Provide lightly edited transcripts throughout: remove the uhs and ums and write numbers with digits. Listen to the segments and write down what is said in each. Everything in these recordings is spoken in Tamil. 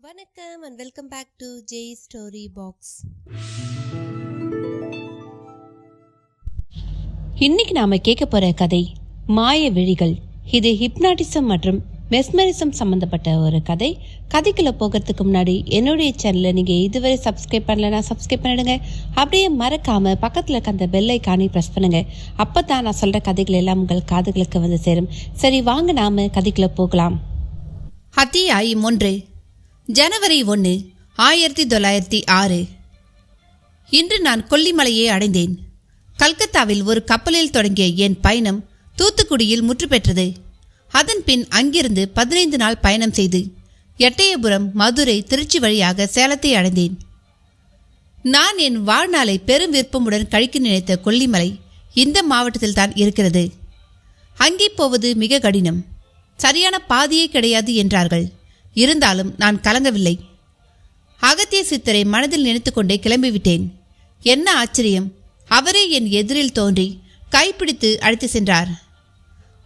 வணக்கம் and welcome back to J Story Box. இன்னைக்கு நாம கேட்க போற கதை மாய விழிகள். இது ஹிப்னாட்டிசம் மற்றும் மெஸ்மரிசம் சம்பந்தப்பட்ட ஒரு கதை. கதைக்குள்ள போகிறதுக்கு முன்னாடி என்னுடைய சேனலை நீங்க இதுவரை சப்ஸ்கிரைப் பண்ணலன்னா சப்ஸ்கிரைப் பண்ணிடுங்க. அப்படியே மறக்காம பக்கத்துல இருக்க அந்த பெல் ஐகானை பிரஸ் பண்ணுங்க. அப்பதான் நான் சொல்ற கதைகள் எல்லாம் உங்கள் காதுகளுக்கு வந்து சேரும். சரி, வாங்க நாம கதைக்குள்ள போகலாம். அத்தியாயம் 1. ஜனவரி 1, 1906. இன்று நான் கொல்லிமலையை அடைந்தேன். கல்கத்தாவில் ஒரு கப்பலில் தொடங்கிய என் பயணம் தூத்துக்குடியில் முற்று பெற்றது. அதன் பின் அங்கிருந்து 15 நாள் பயணம் செய்து எட்டயபுரம், மதுரை, திருச்சி வழியாக சேலத்தை அடைந்தேன். நான் என் வாழ்நாளை பெரும் விருப்பமுடன் கழிக்க நினைத்த கொல்லிமலை இந்த மாவட்டத்தில் தான் இருக்கிறது. அங்கே போவது மிக கடினம். சரியான பாதையே கிடையாது என்றார்கள். இருந்தாலும் நான் கலங்கவில்லை. அகத்திய சித்தரை மனதில் நினைத்து கொண்டே கிளம்பிவிட்டேன். என்ன ஆச்சரியம், அவரே என் எதிரில் தோன்றி கைப்பிடித்து அழைத்து சென்றார்.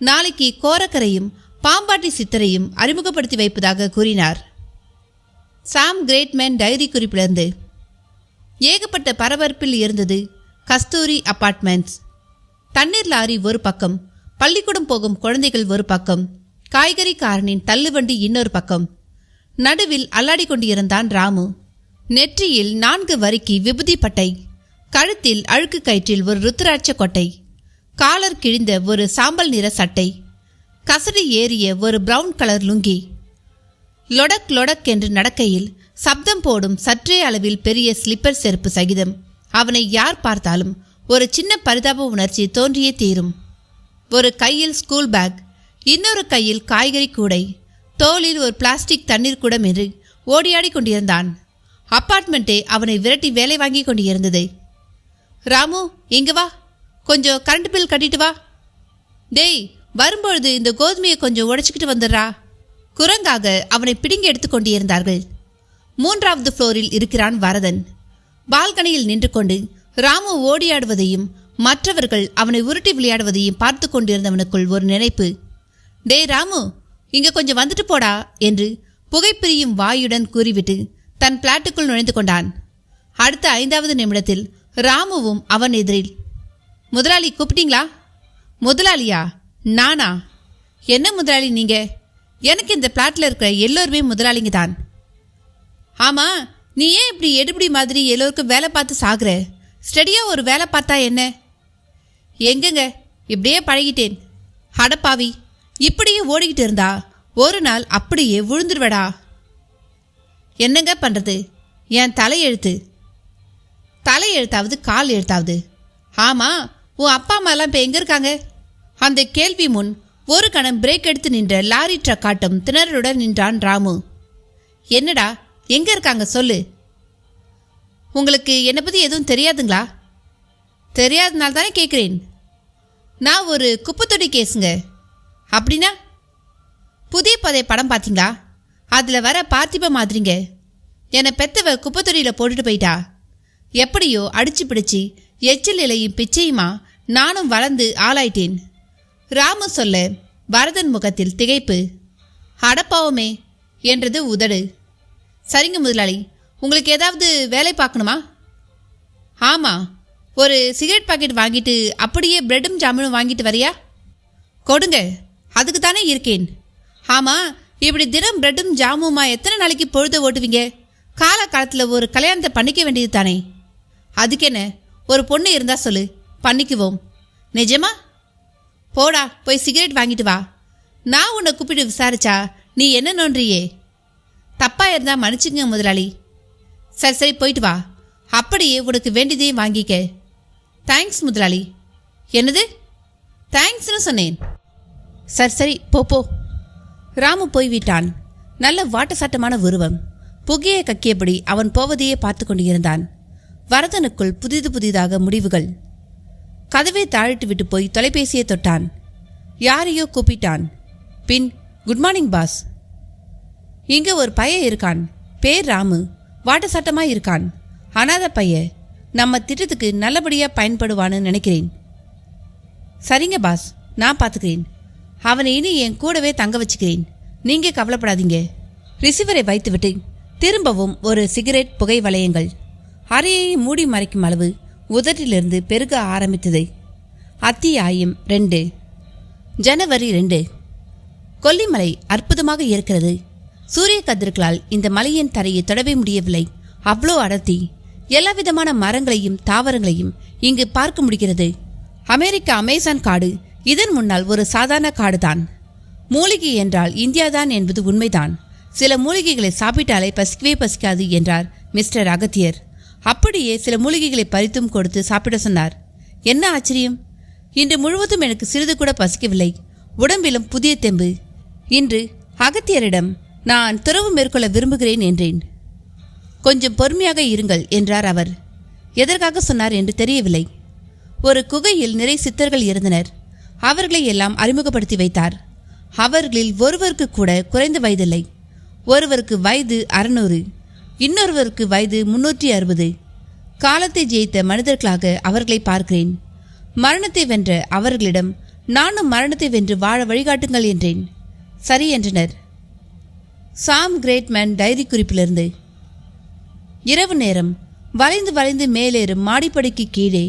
நாளைக்கு கோரக்கரையும் பாம்பாட்டி சித்தரையும் அறிமுகப்படுத்தி வைப்பதாக கூறினார். சாம் கிரேட்மேன் டைரி குறிப்பிலிருந்து. ஏகப்பட்ட பரபரப்பில் இருந்தது கஸ்தூரி அபார்ட்மெண்ட்ஸ். தண்ணீர் லாரி ஒரு பக்கம், பள்ளிக்கூடம் போகும் குழந்தைகள் ஒரு பக்கம், காய்கறிக்காரனின் தள்ளுவண்டி இன்னொரு பக்கம். நடுவில் அல்லாடி கொண்டிருந்தான் ராமு. நெற்றியில் 4 வரிக்கு விபூதி பட்டை, கழுத்தில் அழுக்கு கயிற்றில் ஒரு ருத்ராட்ச கொட்டை, காலர் கிழிந்த ஒரு சாம்பல் நிற சட்டை, கசடி ஏறிய ஒரு பிரவுன் கலர் லுங்கி. லொடக் லொடக் என்று நடக்கையில் சப்தம் போடும் சற்றே அளவில் பெரிய ஸ்லிப்பர் செருப்பு சகிதம் அவனை யார் பார்த்தாலும் ஒரு சின்ன பரிதாப உணர்ச்சி தோன்றியே தீரும். ஒரு கையில் ஸ்கூல் பேக், இன்னொரு கையில் காய்கறி கூடை, தோளில் ஒரு பிளாஸ்டிக் தண்ணீர் குடம் என்று ஓடியாடி கொண்டிருந்தான். அப்பார்ட்மெண்ட்டே அவனை விரட்டி வேலை வாங்கி கொண்டிருந்தது. ராமு, இங்க வா, கொஞ்சம் கரண்ட் பில் கட்டிட்டு வா. டேய், வரும்பொழுது இந்த கோதுமையை கொஞ்சம் உடைச்சிக்கிட்டு வந்துடுறா. குரங்காக அவனை பிடுங்கி எடுத்து கொண்டிருந்தார்கள். 3வது ஃப்ளோரில் இருக்கிறான் வரதன். பால்கனியில் நின்று கொண்டு ராமு ஓடியாடுவதையும் மற்றவர்கள் அவனை உருட்டி விளையாடுவதையும் பார்த்து கொண்டிருந்தவனுக்குள் ஒரு நினைப்பு. டே ராமு, இங்க கொஞ்சம் வந்துட்டு போடா என்று புகைப்பிரியும் வாயுடன் கூறிவிட்டு தன் பிளாட்டுக்குள் நுழைந்து கொண்டான். அடுத்த 5வது நிமிடத்தில் ராமுவும் அவன் எதிரில். முதலாளி கூப்பிட்டீங்களா? முதலாளியா? நானா? என்ன முதலாளி நீங்க? எனக்கு இந்த பிளாட்ல இருக்கிற எல்லோருமே முதலாளிங்க தான். ஆமா, நீ ஏன் இப்படி எடுபடி மாதிரி எல்லோருக்கும் வேலை பார்த்து சாகுற? ஸ்டடியா ஒரு வேலை பார்த்தா என்ன? எங்கங்க, இப்படியே பழகிட்டேன். அடப்பாவி, இப்படியே ஓடிக்கிட்டு இருந்தா ஒரு நாள் அப்படியே விழுந்துருவடா. என்னங்க பண்றது? என் தலையெழுத்து. தலையெழுத்தாவது கால் எழுத்தாவது? ஆமா, உன் அப்பா அம்மாலாம் இப்போ எங்க இருக்காங்க? அந்த கேள்வி முன் ஒரு கணம் பிரேக் எடுத்து நின்ற லாரி ட்ரக்காட்டம் திணறலுடன் நின்றான் ராமு. என்னடா, எங்க இருக்காங்க சொல்லு. உங்களுக்கு என்னை பற்றி எதுவும் தெரியாதுங்களா? தெரியாதனால தானே கேட்குறேன். நான் ஒரு குப்பைத்தொடி கேஸுங்க. அப்படின்னா? புதிய பதை படம் பார்த்தீங்களா? அதில் வர பார்த்திப மாதிரிங்க. என்னை பெத்தவ குப்பைத்தொடியில் போட்டுட்டு போயிட்டா. எப்படியோ அடிச்சு பிடிச்சி எச்சில் இலையும் பிச்சையுமா நானும் வளர்ந்து ஆளாயிட்டேன். ராமு சொல்ல வரதன் முகத்தில் திகைப்பு. அடப்பாவுமே என்றது உதடு. சரிங்க முதலாளி, உங்களுக்கு ஏதாவது வேலை பார்க்கணுமா? ஆமாம், ஒரு சிகரெட் பாக்கெட் வாங்கிட்டு அப்படியே பிரெட்டும் ஜாமுனும் வாங்கிட்டு வரியா? கொடுங்க, அதுக்கு தானே இருக்கேன். ஆமாம், இப்படி தினம் பிரெட்டும் ஜாமுமா எத்தனை நாளைக்கு பொழுத ஓட்டுவீங்க? காலகாலத்தில் ஒரு கல்யாணத்தை பண்ணிக்க வேண்டியது தானே. அதுக்கு என்ன, ஒரு பொண்ணு இருந்தா சொல்லு, பண்ணிக்குவோம். நிஜமா? போடா, போய் சிகரெட் வாங்கிட்டு வா. நான் உன்னை கூப்பிட்டு விசாரிச்சா நீ என்ன நோன்றியே? தப்பா இருந்தா மன்னிச்சுங்க முதலாளி. சரி சரி, போயிட்டு வா. அப்படியே உனக்கு வேண்டியதையும் வாங்கிக்க. தேங்க்ஸ் முதலாளி. என்னது தேங்க்ஸ்னு சொன்னேன். சரி சரி, போ. ராமு போய்விட்டான். நல்ல வாட்டசாட்டமான உருவம். புகையை கக்கியபடி அவன் போவதையே பார்த்து கொண்டிருந்தான். வரதனுக்குள் புதிதாக முடிவுகள். கதவை தாழிட்டு விட்டு போய் தொலைபேசியை தொட்டான். யாரையோ கூப்பிட்டான். பின், குட் மார்னிங் பாஸ். இங்க ஒரு பையன் இருக்கான், பேர் ராமு. வாட்டசாட்டமாக இருக்கான். அனாத பையன். நம்ம திட்டத்துக்கு நல்லபடியாக பயன்படுவான்னு நினைக்கிறேன். சரிங்க பாஸ், நான் பார்த்துக்கிறேன். அவனை இனி என் கூடவே தங்க வச்சுக்கிறேன். நீங்கள் கவலைப்படாதீங்க. ரிசீவரை வைத்துவிட்டு திரும்பவும் ஒரு சிகரெட் புகை வளையங்கள் அறையை மூடி மறைக்கும் அளவு உதட்டிலிருந்து பெருக ஆரம்பித்தது. அத்தியாயம் 2. ஜனவரி 2. கொல்லிமலை அற்புதமாக இருக்கிறது. சூரிய கதிர்களால் இந்த மலையின் தரையை தொடவே முடியவில்லை. அவ்வளோ அடர்த்தி. எல்லா விதமான மரங்களையும் தாவரங்களையும் இங்கு பார்க்க முடிகிறது. அமெரிக்க அமேசான் காடு இதன் முன்னால் ஒரு சாதாரண காடுதான். மூலிகை என்றால் இந்தியாதான் என்பது உண்மைதான். சில மூலிகைகளை சாப்பிட்டாலே பசிக்கவே பசிக்காது என்றார் மிஸ்டர் அகத்தியர். அப்படியே சில மூலிகைகளை பறித்தும் கொடுத்து சாப்பிட சொன்னார். என்ன ஆச்சரியம்! இன்று முழுவதும் எனக்கு சிறிது கூட பசிக்கவில்லை. உடம்பிலும் புதிய தெம்பு. இன்று அகத்தியரிடம் நான் துறவு மேற்கொள்ள விரும்புகிறேன் என்றேன். கொஞ்சம் பொறுமையாக இருங்கள் என்றார் அவர். எதற்காக சொன்னார் என்று தெரியவில்லை. ஒரு குகையில் நிறை சித்தர்கள் இருந்தனர். அவர்களை எல்லாம் அறிமுகப்படுத்தி வைத்தார். அவர்களில் ஒருவருக்கு கூட குறைந்த வயதில்லை. ஒருவருக்கு வயது 600, இன்னொருவருக்கு வயது 360. காலத்தை ஜெயித்த மனிதர்களாக அவர்களை பார்க்கிறேன். மரணத்தை வென்ற அவர்களிடம் நானும் மரணத்தை வென்று வாழ வழிகாட்டுங்கள் என்றேன். சரி என்றனர். சாம் கிரேட்மேன் டைரி குறிப்பிலிருந்து. இரவு நேரம். வளைந்து வளைந்து மேலேறும் மாடிப்படிக்கு கீழே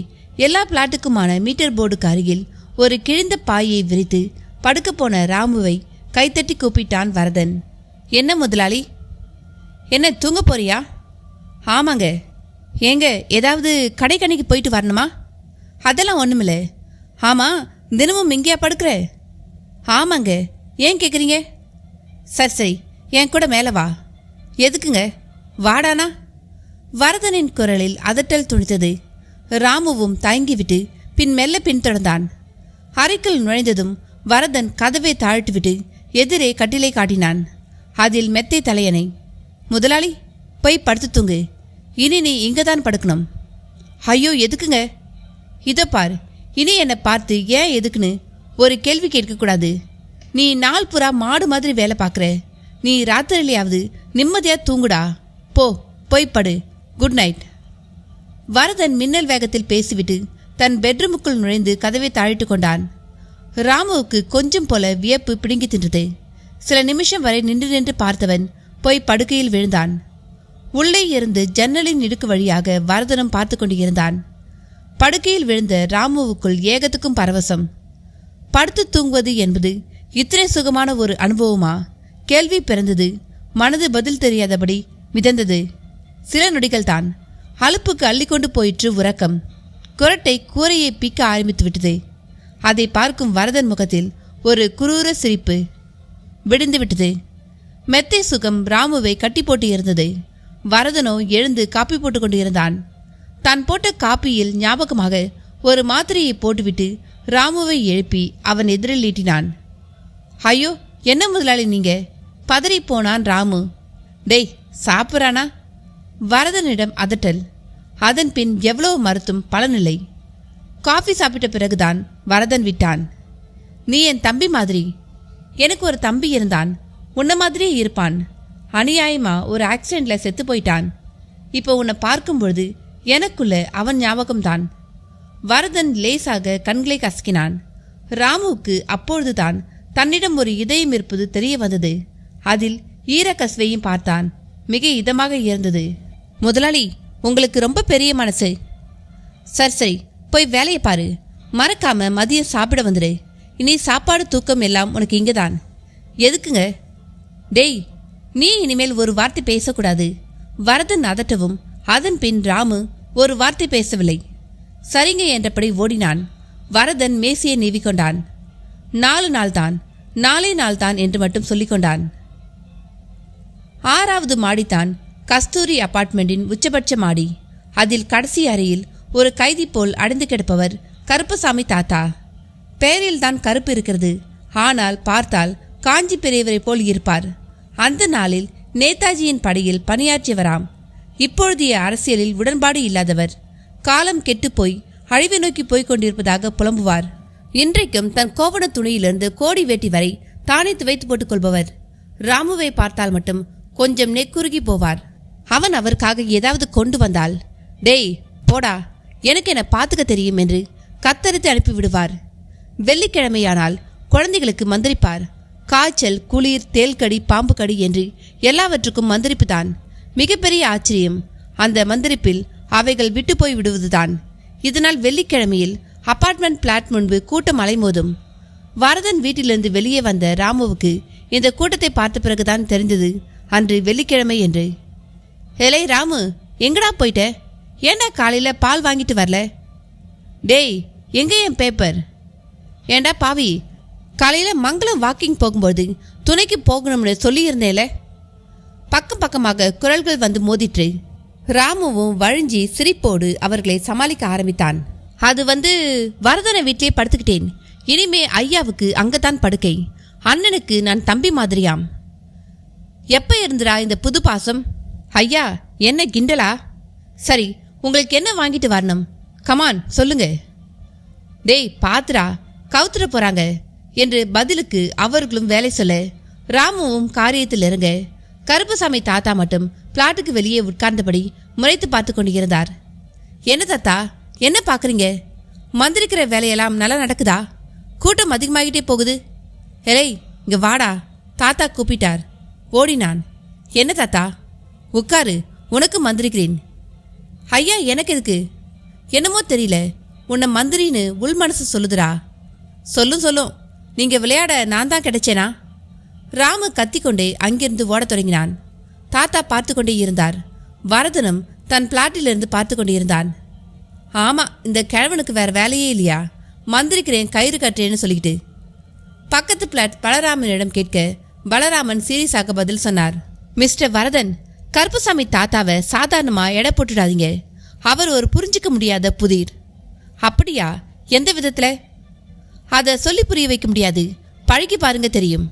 எல்லா பிளாட்டுக்குமான மீட்டர் போர்டுக்கு அருகில் ஒரு கிழிந்த பாயை விரித்து படுக்கப்போன ராமுவை கைத்தட்டி கூப்பிட்டான் வரதன். என்ன முதலாளி? என்ன தூங்க போறியா? ஆமாங்க. ஏங்க ஏதாவது கடைக்கணிக்கு போயிட்டு வரணுமா? அதெல்லாம் ஒன்றுமில்ல. ஆமாம், தினமும் இங்கேயா படுக்கிற? ஆமாங்க. ஏன் கேட்குறீங்க? சரி சரி, என் கூட மேலே வா. எதுக்குங்க? வாடானா? வரதனின் குரலில் அதட்டல் துணித்தது. ராமுவும் தயங்கிவிட்டு பின் மெல்ல பின்தொடர்ந்தான். அறைக்குள் நுழைந்ததும் வரதன் கதவை தாழ்த்திவிட்டு எதிரே கட்டிலை காட்டினான். அதில் மெத்தை தலையணை. முதலாளி, போய் படுத்து தூங்கு. இனி நீ இங்கதான் படுக்கணும். ஐயோ, எதுக்குங்க? இதோ பார், இனி என்னை பார்த்து ஏன் எதுக்குன்னு ஒரு கேள்வி கேட்கக்கூடாது. நீ நாள் புறா மாடு மாதிரி வேலை பார்க்குற. நீ ராத்திரிலையாவது நிம்மதியாக தூங்குடா. போய் படு. Good night. வரதன் மின்னல் வேகத்தில் பேசிவிட்டு தன் பெட்ரூமுக்குள் நுழைந்து கதவை தாழிட்டு கொண்டான். ராமுவுக்கு கொஞ்சம் போல வியப்பு பிடுங்கி தின்றது. சில நிமிஷம் வரை நின்று பார்த்தவன் போய் படுக்கையில் விழுந்தான். உள்ளே இருந்து ஜன்னலின் இடுக்கு வழியாக வரதனும் பார்த்து கொண்டிருந்தான். படுக்கையில் விழுந்த ராமுவுக்குள் ஏகத்துக்கும் பரவசம். படுத்து தூங்குவது என்பது இத்தனை சுகமான ஒரு அனுபவமா? கேள்வி பிறந்தது. மனது பதில் தெரியாதபடி மிதந்தது. சில நொடிகள் தான். அலுப்புக்கு அள்ளிக்கொண்டு போயிற்று உறக்கம். குரட்டை கூரையை பீக்க ஆரம்பித்து விட்டது. அதை பார்க்கும் வரதன் முகத்தில் ஒரு குரூர சிரிப்பு. விடிந்து விட்டது. மெத்தை சுகம் ராமுவை கட்டி போட்டு இருந்தது. வரதனோ எழுந்து காப்பி போட்டு கொண்டு இருந்தான். தான் போட்ட காப்பியில் ஞாபகமாக ஒரு மாத்திரையை போட்டுவிட்டு ராமுவை எழுப்பி அவன் எதிரில் நீட்டினான். ஐயோ, என்ன முதலாளி நீங்க? பதறி போனான் ராமு. டேய், சாப்பிட்றானா? வரதனிடம் அதட்டல். அதன் பின் எவ்வளவு மறுத்தும் பலனில்லை. காஃபி சாப்பிட்ட பிறகுதான் வரதன் விட்டான். நீ என் தம்பி மாதிரி. எனக்கு ஒரு தம்பி இருந்தான். உன்ன மாதிரியே இருப்பான். அநியாயமா ஒரு ஆக்சிடென்ட்ல செத்து போயிட்டான். இப்போ உன்னை பார்க்கும்பொழுது எனக்குள்ள அவன் ஞாபகம்தான். வரதன் லேசாக கண்களை கசக்கினான். ராமுவுக்கு அப்பொழுதுதான் தன்னிடம் ஒரு இதயம் இருப்பது தெரிய வந்தது. அதில் ஈரக்கசுவையும் பார்த்தான். மிக இதமாக இருந்தது. முதலாளி, உங்களுக்கு ரொம்ப பெரிய மனசு. சரி சரி, போய் வேலையை பாரு. மறக்காம மதியம் சாப்பிட வந்துடு. இனி சாப்பாடு தூக்கம் எல்லாம் உனக்கு இங்கேதான். எதுக்குங்க? டேய், நீ இனிமேல் ஒரு வார்த்தை பேசக்கூடாது. வரதன் அதட்டவும் அதன் பின் ராமு ஒரு வார்த்தை பேசவில்லை. சரிங்க என்றபடி ஓடினான். வரதன் மேசியை நீவிக்கொண்டான். 4 நாள்தான், 4 நாள்தான் என்று மட்டும் சொல்லிக்கொண்டான். 6வது மாடித்தான் கஸ்தூரி அபார்ட்மெண்டின் உச்சபட்ச மாடி. அதில் கடைசி அறையில் ஒரு கைதி போல் அடைந்து கிடப்பவர் கருப்பசாமி தாத்தா. பெயரில்தான் கருப்பு இருக்கிறது. ஆனால் பார்த்தால் காஞ்சி பெரியவரை போல் இருப்பார். அந்த நாளில் நேதாஜியின் படையில் பணியாற்றியவராம். இப்பொழுதைய அரசியலில் உடன்பாடு இல்லாதவர். காலம் கெட்டுப்போய் அழிவை நோக்கி போய்க் கொண்டிருப்பதாக புலம்புவார். இன்றைக்கும் தன் கோவண துணியிலிருந்து கோடி வேட்டி வரை தானே துவைத்து போட்டுக் கொள்பவர். ராமுவை பார்த்தால் மட்டும் கொஞ்சம் நெக்குருகி போவார். அவன் அவருக்காக ஏதாவது கொண்டு வந்தால், டேய் போடா, எனக்கு என பார்த்துக்க தெரியும் என்று கத்தரித்து அனுப்பிவிடுவார். வெள்ளிக்கிழமையானால் குழந்தைகளுக்கு மந்திரிப்பார். காய்ச்சல், குளிர், தேல்கடி, பாம்பு கடி என்று எல்லாவற்றுக்கும் மந்திரிப்புதான். மிகப்பெரிய ஆச்சரியம் அந்த மந்திரிப்பில் அவைகள் விட்டு போய் விடுவதுதான். இதனால் வெள்ளிக்கிழமையில் அபார்ட்மெண்ட் பிளாட் முன்பு கூட்டம் அலைமோதும். வரதன் வீட்டிலிருந்து வெளியே வந்த ராமுவுக்கு இந்த கூட்டத்தை பார்த்த பிறகுதான் தெரிந்தது அன்று வெள்ளிக்கிழமை என்று. ஹேலே ராமு, எங்கடா போயிட்ட? ஏண்டா காலையில் பால் வாங்கிட்டு வரல? டேய், எங்கே என் பேப்பர்? ஏண்டா பாவி, காலையில் மங்களம் வாக்கிங் போகும்போது துணைக்கு போகணும்னு சொல்லியிருந்தேல. பக்கம் பக்கமாக குரல்கள் வந்து மோதிற்று. ராமுவும் வழிஞ்சி சிரிப்போடு அவர்களை சமாளிக்க ஆரம்பித்தான். அது வரதனை வீட்டிலே படுத்துக்கிட்டேன். இனிமே ஐயாவுக்கு அங்கதான் படுக்கை. அண்ணனுக்கு நான் தம்பி மாதிரியாம். எப்ப இருந்துடா இந்த புது பாசம்? ஐயா, என்ன கிண்டலா? சரி, உங்களுக்கு என்ன வாங்கிட்டு வரணும்? கமான் சொல்லுங்க. டேய் பாத்துரா, கவுத்துட போறாங்க என்று பதிலுக்கு அவர்களும் வேலை சொல்ல ராமுவும் காரியத்தில் இறங்க கருப்புசாமி தாத்தா மட்டும் பிளாட்டுக்கு வெளியே உட்கார்ந்தபடி முறைத்து பார்த்து கொண்டு இருந்தார். என்ன தாத்தா, என்ன பார்க்குறீங்க? மந்திரிக்கிற வேலையெல்லாம் நல்லா நடக்குதா? கூட்டம் அதிகமாகிட்டே போகுது. ஏய், இங்கே வாடா, தாத்தா கூப்பிட்டார். ஓடினான். என்ன தாத்தா? உட்காரு, உனக்கு மந்திரிக்கிறேன். ஐயா, எனக்கு எதுக்கு? என்னமோ தெரியல, உன்னை மந்திரின்னு உள் மனசு சொல்லுதுடா. சொல்லும் நீங்கள் விளையாட நான் தான் கிடைச்சேனா? ராமு கத்திக்கொண்டே அங்கிருந்து ஓடத் தொடங்கினான். தாத்தா பார்த்து கொண்டே இருந்தார். வரதனும் தன் பிளாட்டிலிருந்து பார்த்து கொண்டு இருந்தான். ஆமாம், இந்த கிழவனுக்கு வேற வேலையே இல்லையா? மந்திரிக்கிறேன், கயிறு கட்டுறேன்னு சொல்லிக்கிட்டு. பக்கத்து பிளாட் பலராமனிடம் கேட்க பலராமன் சீரியஸாக பதில் சொன்னார். மிஸ்டர் வரதன், கருப்புசாமி தாத்தாவை சாதாரணமாக எடை போட்டுடாதீங்க. அவர் ஒரு புரிஞ்சிக்க முடியாத புதிர். அப்படியா? எந்த விதத்தில்? அதை சொல்லி புரிய வைக்க முடியாது, பழகி பாருங்க தெரியும்.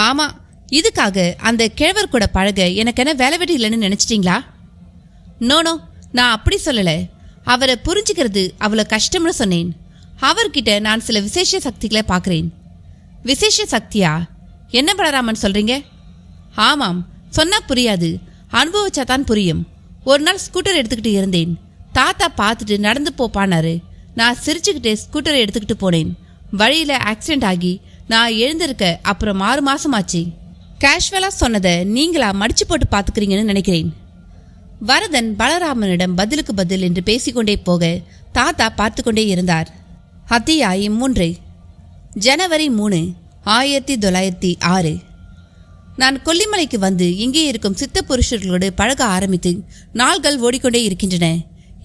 ஆமாம், இதுக்காக அந்த கிழவர் கூட பழக எனக்கு என்ன வேலை வெட்டி இல்லைன்னு நினச்சிட்டிங்களா? நோ, நான் அப்படி சொல்லலை. அவரை புரிஞ்சுக்கிறது அவ்வளோ கஷ்டம்னு சொன்னேன். அவர்கிட்ட நான் சில விசேஷ சக்திகளை பார்க்குறேன். விசேஷ சக்தியா? என்ன பலராமன் சொல்கிறீங்க? ஆமாம், சொன்னால் புரியாது, அனுபவிச்சா தான் புரியும். ஒரு நாள் ஸ்கூட்டர் எடுத்துக்கிட்டு இருந்தேன். தாத்தா பார்த்துட்டு நடந்து போப்பானாரு. நான் சிரிச்சுக்கிட்டே ஸ்கூட்டரை எடுத்துக்கிட்டு போனேன். வழியில் ஆக்சிடென்ட் ஆகி நான் எழுந்திருக்க அப்புறம் 6 மாசமாச்சு. கேஷுவலாக சொன்னதை நீங்களா மடிச்சு போட்டு பார்த்துக்கிறீங்கன்னு நினைக்கிறேன். வரதன் பலராமனிடம் பதிலுக்கு பதில் என்று பேசிக்கொண்டே போக தாத்தா பார்த்து கொண்டே இருந்தார். அத்தியாயம் 3. ஜனவரி 3, 1906. நான் கொல்லிமலைக்கு வந்து இங்கே இருக்கும் சித்த புருஷர்களோடு பழக ஆரம்பித்து நாள்கள் ஓடிக்கொண்டே இருக்கின்றன.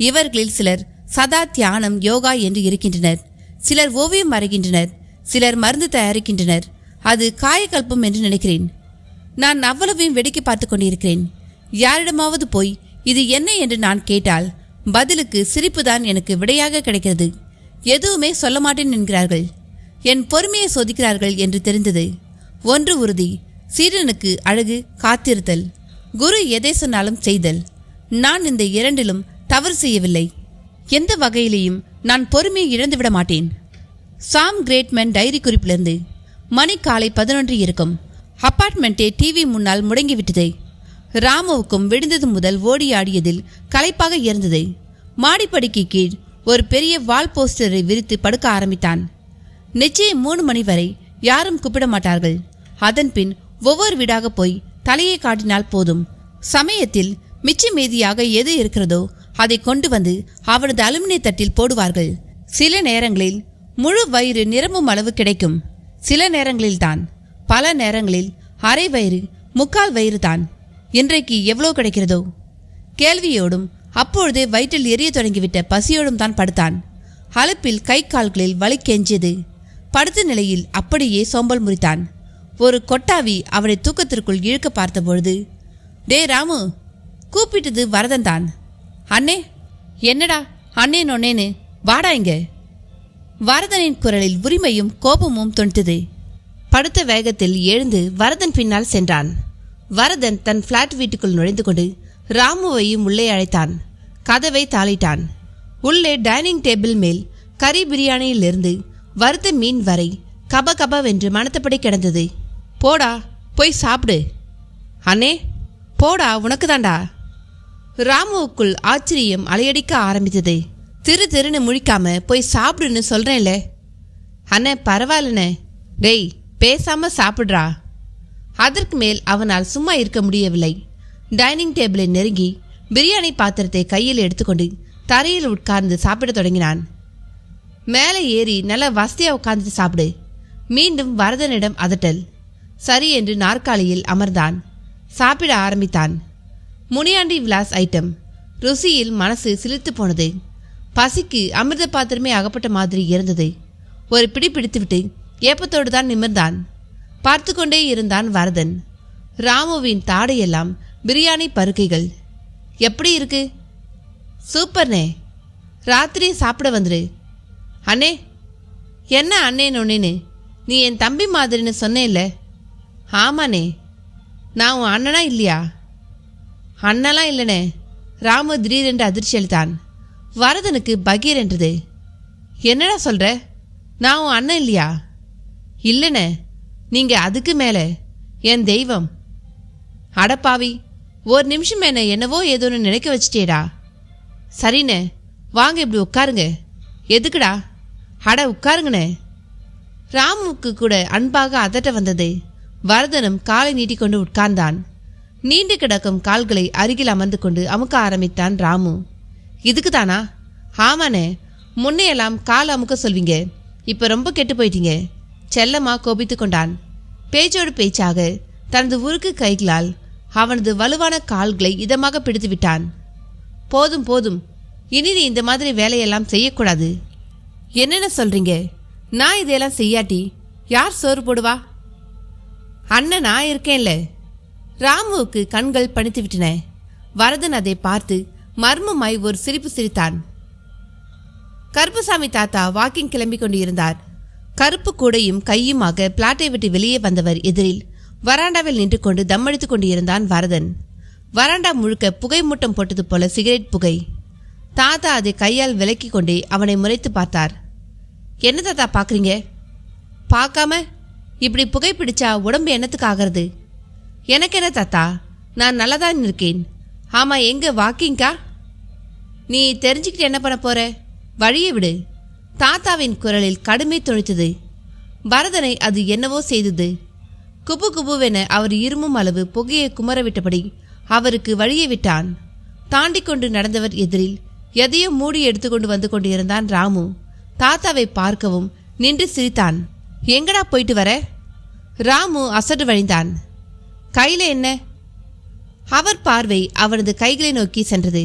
இவர்களில் சிலர் சதா தியானம், யோகா என்று இருக்கின்றனர். சிலர் ஓவியம் வரைகின்றனர். சிலர் மருந்து தயாரிக்கின்றனர். அது காயக்கல்பம் என்று நினைக்கிறேன். நான் அவ்வளவையும் வேடிக்கை பார்த்து கொண்டிருக்கிறேன். யாரிடமாவது போய் இது என்ன என்று நான் கேட்டால் பதிலுக்கு சிரிப்புதான் எனக்கு விடையாக கிடைக்கிறது. எதுவுமே சொல்ல மாட்டேன் என்கிறார்கள். என் பொறுமையை சோதிக்கிறார்கள் என்று தெரிந்தது. ஒன்று உறுதி, சீடனுக்கு அழகு காத்திருத்தல், குரு எதை சொன்னாலும் செய்தல். நான் இந்த இரண்டிலும் தவறு செய்யவில்லை. எந்த வகையிலேயும் நான் பொறுமையை இழந்துவிட மாட்டேன். சாம் கிரேட்மேன் டைரி குறிப்பிலிருந்து. மணி காலை 11 இருக்கும். அப்பார்ட்மெண்ட்டே டிவி முன்னால் முடங்கிவிட்டது. ராமுவுக்கும் விழுந்தது முதல் ஓடி ஆடியதில் களைப்பாக இருந்தது. மாடிப்படிக்கு கீழ் ஒரு பெரிய வால் போஸ்டரை விரித்து படுக்க ஆரம்பித்தான். நிச்சயம் 3 மணி வரை யாரும் கூப்பிட மாட்டார்கள். அதன்பின் ஒவ்வொரு வீடாக போய் தலையை காட்டினால் போதும். சமயத்தில் மிச்ச மீதியாக எது இருக்கிறதோ அதை கொண்டு வந்து அவனது அலுமினிய தட்டில் போடுவார்கள். சில நேரங்களில் முழு வயிறு நிரம்பும் அளவு கிடைக்கும். சில நேரங்களில்தான், பல நேரங்களில் அரை வயிறு, முக்கால் வயிறு தான். இன்றைக்கு எவ்வளோ கிடைக்கிறதோ? கேள்வியோடும் அப்பொழுதே வயிற்றில் எரிய தொடங்கிவிட்ட பசியோடும் தான் படுத்தான். அலுப்பில் கை கால்களில் வலி கெஞ்சியது. படுத்த நிலையில் அப்படியே சோம்பல் முறித்தான். ஒரு கொட்டாவி அவனை தூக்கத்திற்குள் இழுக்க பார்த்தபொழுது, டே ராமு, கூப்பிட்டது வரதன் தான். அண்ணே. என்னடா அண்ணே நொன்னேன்னு, வாடா இங்க. வரதனின் குரலில் உரிமையும் கோபமும் தொனித்தது. படுத்த வேகத்தில் எழுந்து வரதன் பின்னால் சென்றான். வரதன் தன் பிளாட் வீட்டுக்குள் நுழைந்து கொண்டு ராமுவையும் உள்ளே அழைத்தான். கதவை தாளிட்டான். உள்ளே டைனிங் டேபிள் மேல் கறி பிரியாணியிலிருந்து வறுத்த மீன் வரை கபகபவென்று மணத்தப்படி கிடந்தது. போடா, போய் சாப்பிடு. அண்ணே, போடா, உனக்கு தாண்டா. ராமுவுக்குள் ஆச்சரியம் அலையடிக்க ஆரம்பித்தது. திரு திருன்னு முழிக்காம போய் சாப்பிடுன்னு சொல்றேன்ல. அண்ணே, பரவாயில்லண்ணே. டேய், பேசாம சாப்பிட்றா. அதற்கு மேல் அவனால் சும்மா இருக்க முடியவில்லை. டைனிங் டேபிளை நெருங்கி பிரியாணி பாத்திரத்தை கையில் எடுத்துக்கொண்டு தரையில் உட்கார்ந்து சாப்பிட தொடங்கினான். மேலே ஏறி நல்ல வசதியாக உட்கார்ந்து சாப்பிடு. மீண்டும் வரதனிடம் அதட்டல். சரி என்று நாற்காலியில் அமர்ந்தான். சாப்பிட ஆரம்பித்தான். முனியாண்டி விலாஸ் ஐட்டம். ருசியில் மனசு சிலிர்த்து போனது. பசிக்கு அமிர்த பாத்திரமே அகப்பட்ட மாதிரி இருந்தது. ஒரு பிடி பிடித்துவிட்டு ஏப்பத்தோடு தான் நிமிர்ந்தான். பார்த்து கொண்டே இருந்தான் வரதன். ராமுவின் தாடையெல்லாம் பிரியாணி பருக்கைகள். எப்படி இருக்கு? சூப்பர்னே. ராத்திரி சாப்பிட வந்துரு. அண்ணே. என்ன அண்ணே நொன்னேன்னு? நீ என் தம்பி மாதிரின்னு சொன்னேன்ல. ஆமாண்ணே. நான் உன் அண்ணனா இல்லையா? அண்ணலாம் இல்லைண்ணே. ராமு திடீரென்று அதிர்ச்சி அளித்தான். வரதனுக்கு பகீர் என்றது. என்னடா சொல்கிற? நான் உன் அண்ணன் இல்லையா? இல்லைண்ணே. நீங்கள் அதுக்கு மேலே என் தெய்வம். அடப்பாவி, ஒரு நிமிஷம் என்னவோ ஏதோன்னு நினைக்க வச்சிட்டேடா. சரிண்ணே, வாங்க இப்படி உட்காருங்க. எதுக்குடா? அட உட்காருங்கண்ணே. ராமுவுக்கு கூட அன்பாக அதட்ட வந்தது. வரதனும் காலை நீட்டிக்கொண்டு உட்கார்ந்தான். நீண்டு கிடக்கும் கால்களை அருகில் அமர்ந்து கொண்டு அமுக்க ஆரம்பித்தான் ராமு. இதுக்கு தானா? ஆமாண்ணே. முன்னையெல்லாம் கால் அமுக்க சொல்வீங்க, இப்போ ரொம்ப கெட்டு போயிட்டீங்க. செல்லம்மா கோபித்து கொண்டான். பேச்சோடு பேச்சாக தனது உருக்கு கைகளால் அவனது வலுவான கால்களை இதமாக பிடித்து விட்டான். போதும் போதும், இனி நீ இந்த மாதிரி வேலையெல்லாம் செய்யக்கூடாது. என்னென்ன சொல்றீங்க? நான் இதையெல்லாம் செய்யாட்டி யார் சோறு போடுவா? அண்ணன் நான் இருக்கேன்ல. ராமுவுக்கு கண்கள் பணித்து விட்டன. வரதன் அதை பார்த்து மர்மமாய் ஒரு சிரிப்பு சிரித்தான். கருப்புசாமி தாத்தா வாக்கிங் கிளம்பி கொண்டு இருந்தார். கருப்பு கூடையும் கையுமாக பிளாட்டை விட்டு வெளியே வந்தவர் எதிரில் வராண்டாவில் நின்று கொண்டு தம்மடித்து கொண்டு இருந்தான் வரதன். வராண்டா முழுக்க புகை மூட்டம் போட்டது போல சிகரெட் புகை. தாத்தா அதை கையால் விலக்கி கொண்டே அவனை முறைத்து பார்த்தார். என்ன தாத்தா பார்க்குறீங்க? பார்க்காம இப்படி புகை பிடிச்சா உடம்பு என்னத்துக்கு ஆகிறது? எனக்கு என்ன தாத்தா, நான் நல்லாதான் இருக்கேன். ஆமாம், எங்கே வாக்கிங்கா? நீ தெரிஞ்சுக்கிட்டு என்ன பண்ண போற? வழியை விடு. தாத்தாவின் குரலில் கடுமை துணித்தது. பரதனை அது என்னவோ செய்தது. குபு குபுவென அவர் இருமும் அளவு புகையை குமரவிட்டபடி அவருக்கு வழியை விட்டான். தாண்டி கொண்டு நடந்தவர் எதிரில் எதையோ மூடி எடுத்துக்கொண்டு வந்து கொண்டிருந்தான் ராமு. தாத்தாவை பார்க்கவும் நின்று சிரித்தான். எங்கடா போயிட்டு வர? ராமு அசடு வழிந்தான். கையில என்ன? அவர் பார்வை அவனது கைகளை நோக்கி சென்றது.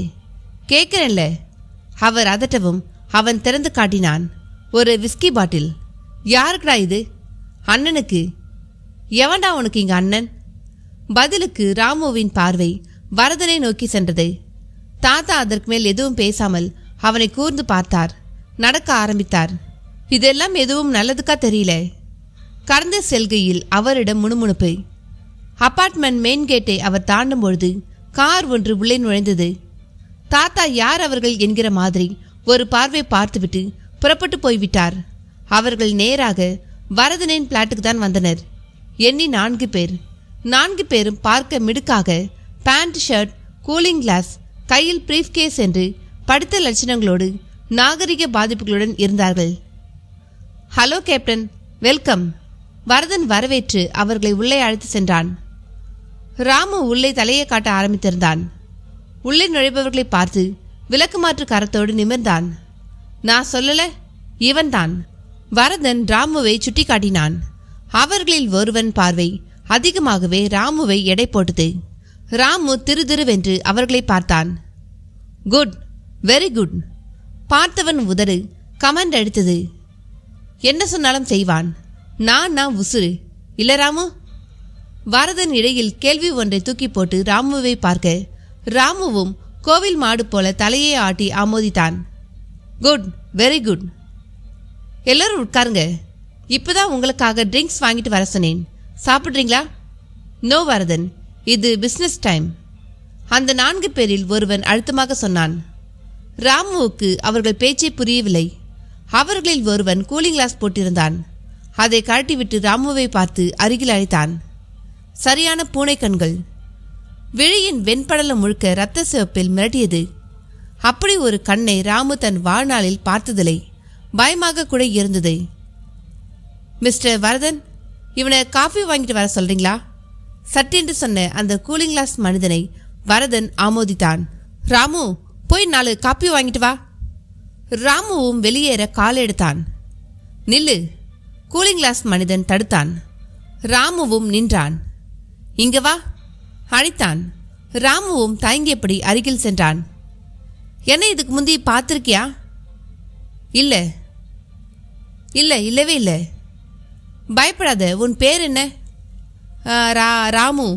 கேட்கிறேன்ல. அவர் அதட்டவும் அவன் திறந்து காட்டினான். ஒரு விஸ்கி பாட்டில். யாருக்குடா இது? அண்ணனுக்கு. எவன்டா உனக்கு இங்க அண்ணன்? பதிலுக்கு ராமுவின் பார்வை வரதனை நோக்கி சென்றது. தாத்தா அதற்கு மேல் எதுவும் பேசாமல் அவனை கூர்ந்து பார்த்தார். நடக்க ஆரம்பித்தார். இதெல்லாம் எதுவும் நல்லதுக்கா தெரியல. கடந்து செல்கையில் அவரிடம் முணுமுணுப்பு. அபார்ட்மெண்ட் மெயின் கேட்டை அவர் தாண்டும் பொழுது கார் ஒன்று உள்ளே நுழைந்தது. தாத்தா யார் அவர்கள் என்கிற மாதிரி ஒரு பார்வை பார்த்துவிட்டு புறப்பட்டு போய்விட்டார். அவர்கள் நேராக வரதனின் பிளாட்டுக்கு தான் வந்தனர். எண்ணி 4 பேர். 4 பேரும் பார்க்க மிடுக்காக பேண்ட், ஷர்ட், கூலிங் கிளாஸ், கையில் பிரீஃப் கேஸ் என்று படித்த லட்சணங்களோடு நாகரிக பாதிப்புகளுடன் இருந்தார்கள். Hello captain, welcome. வரதன் வரவேற்று அவர்களை உள்ளே அழைத்து சென்றான். ராமு உள்ளே தலையை காட்ட ஆரம்பித்திருந்தான். உள்ளே நுழைபவர்களை பார்த்து விளக்குமாற்று கரத்தோடு நிமிர்ந்தான். நான் சொல்லல, இவன்தான். வரதன் ராமுவை சுட்டி காட்டினான். அவர்களில் ஒருவன் பார்வை அதிகமாகவே ராமுவை எடை போட்டது. ராமு திருதிருவென்று அவர்களை பார்த்தான். Good, very good. பார்த்தவன் உதடு கமெண்ட் அடித்தது. என்ன சொன்னாலும் செய்வான். நான் உசுறு இல்ல ராமு? வரதன் இடையில் கேள்வி ஒன்றை தூக்கி போட்டு ராமுவை பார்க்க ராமுவும் கோவில் மாடு போல தலையை ஆட்டி ஆமோதித்தான். Good, very good. எல்லாரும் உட்காருங்க. இப்போதான் உங்களுக்காக ட்ரிங்க்ஸ் வாங்கிட்டு வர சொன்னேன். சாப்பிட்றீங்களா? நோ வரதன், இது பிஸ்னஸ் டைம். அந்த 4 பேரில் ஒருவன் அழுத்தமாக சொன்னான். ராமுவுக்கு அவர்கள் பேச்சே புரியவில்லை. அவர்களில் ஒருவன் கூலிங் கிளாஸ் போட்டிருந்தான். அதை கழட்டிவிட்டு ராமுவை பார்த்து அருகில் அழைத்தான். சரியான பூனை கண்கள். விழியின் வெண்படலம் முழுக்க இரத்த சிவப்பில் மிரட்டியது. அப்படி ஒரு கண்ணை ராமு தன் வாழ்நாளில் பார்த்ததில்லை. பயமாக கூட இருந்தது. மிஸ்டர் வரதன், இவனை காஃபி வாங்கிட்டு வர சொல்றீங்களா? சட்டென்று சொன்ன அந்த கூலிங் கிளாஸ் மனிதனை வரதன் ஆமோதித்தான். ராமு, போய் 4 காப்பி வாங்கிட்டு வா. ராமுவும் வெளியேற கால் எடுத்தான். நில்லு, கூலிங் கிளாஸ் மனிதன் தடுத்தான். ராமுவும் நின்றான். இங்க வா அழைத்தான். ராமுவும் தயங்கியபடி அருகில் சென்றான். என்ன இதுக்கு முந்தி பார்த்துருக்கியா? இல்லை இல்லை, இல்லவே இல்லை. பயப்படாத. உன் பேர் என்ன? ராமு.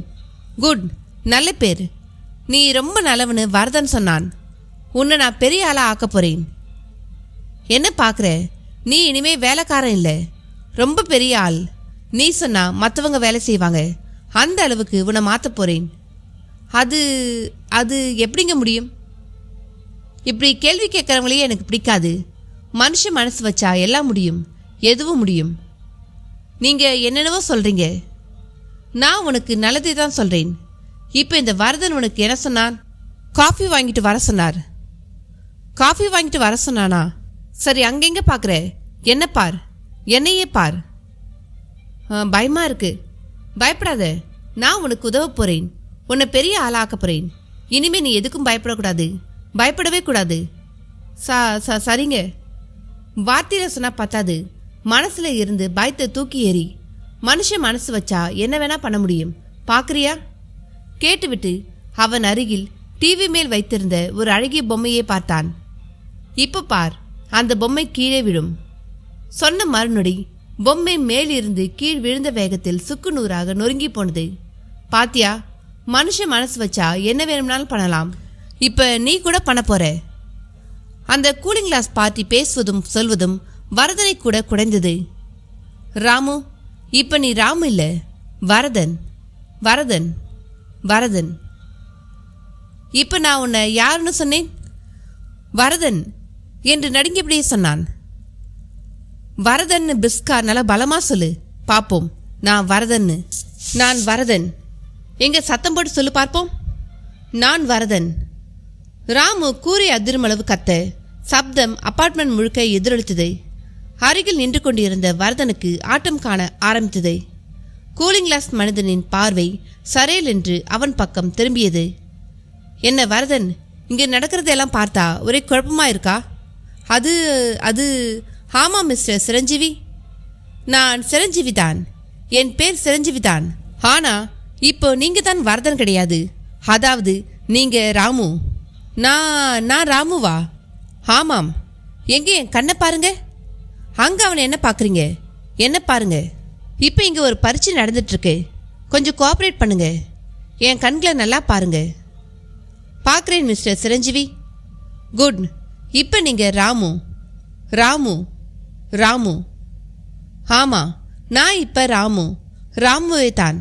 குட், நல்ல பேர். நீ ரொம்ப நல்லவனு வரதன் சொன்னான். உன்னை நான் பெரிய ஆளாக ஆக்க போகிறேன். என்ன பார்க்குற? நீ இனிமே வேலைக்காரன் இல்லை, ரொம்ப பெரிய ஆள். நீ சொன்னா மற்றவங்க வேலை செய்வாங்க. அந்த அளவுக்கு உன்னை மாற்ற போகிறேன். அது அது எப்படிங்க முடியும்? இப்படி கேள்வி கேட்குறவங்களையே எனக்கு பிடிக்காது. மனுஷ மனசு வச்சா எல்லாம் முடியும், எதுவும் முடியும். நீங்கள் என்னென்னவோ சொல்கிறீங்க. நான் உனக்கு நல்லதே தான் சொல்கிறேன். இப்போ இந்த வரதன் உனக்கு என்ன சொன்னான்? காஃபி வாங்கிட்டு வர சொன்னார். காஃபி வாங்கிட்டு வர சொன்னானா? சரி, அங்கெங்கே பார்க்குற? என்ன பார், என்னையே பார். பயமாக இருக்கு. பயப்படாத, நான் உனக்கு உதவ போகிறேன். உன்னை பெரிய ஆளாக்க போகிறேன். இனிமேல் நீ எதுக்கும் பயப்படக்கூடாது, பயப்படவே கூடாது. சரிங்க. வார்த்தையில் சொன்னால் பத்தாது, மனசில் இருந்து பயத்தை தூக்கி ஏறி மனுஷன் மனசு வச்சா என்ன வேணா பண்ண முடியும். பார்க்குறியா? கேட்டுவிட்டு அவன் அருகில் டிவி மேல் வைத்திருந்த ஒரு அழகிய பொம்மையை பார்த்தான். இப்போ பார், அந்த பொம்மை கீழே விழும். சொன்ன மறுநொடி பொம்மை மேலிருந்து கீழ் விழுந்த வேகத்தில் சுக்குநூறாக நொறுங்கி போனது. பாத்தியா, மனுஷன் மனசு வச்சா என்ன வேணும்னாலும் பண்ணலாம். இப்போ நீ கூட பண்ண போற. அந்த கூலிங் கிளாஸ் பார்ட்டி பேசுவதும் சொல்வதும் வரதனை கூட குடைந்தது. ராமு, இப்போ நீ ராமு இல்லை, வரதன். வரதன் வரதன். இப்போ நான் உன்னை யாருன்னு சொன்னேன்? வரதன் என்று நடுங்கியபடியே சொன்னான். வரதன் பிஸ்கா நல்லா பலமா சொல்லு பார்ப்போம். நான் வரதன்னு. நான் வரதன். எங்க சத்தம் போட்டு சொல்லு பார்ப்போம். நான் வரதன். ராமு கூறி அதிர்மளவு கத்த சப்தம் அபார்ட்மெண்ட் முழுக்க எதிரொலித்தது. அருகில் நின்று கொண்டிருந்த வரதனுக்கு ஆட்டம் காண ஆரம்பித்தது. கூலிங் கிளாஸ் மனிதனின் பார்வை சரேல் என்று அவன் பக்கம் திரும்பியது. என்ன வரதன், இங்கே நடக்கிறதெல்லாம் பார்த்தா ஒரே குழப்பமா இருக்கா? அது அது ஆமாம் மிஸ்டர் சிரஞ்சீவி. நான் சிரஞ்சீவி தான். என் பேர் சிரஞ்சீவி தான். ஆனா இப்போ நீங்க தான் வரதன் கிடையாது. அதாவது நீங்க ராமு. நான் ராமுவா? ஆமாம். எங்கே என் கண்ணை பாருங்க. அங்க அவனை என்ன பார்க்குறீங்க? என்ன பாருங்க. இப்போ இங்கே ஒரு பரீட்சை நடந்துட்டு இருக்கு. கொஞ்சம் கோஆப்ரேட் பண்ணுங்க. என் கண்களை நல்லா பாருங்க. பார்க்குறேன் மிஸ்டர் சிரஞ்சீவி. குட். இப்போ நீங்கள் ராமு. ராமு ராமு. ஆமாம், நான் இப்போ ராமு. ராமுவே தான்.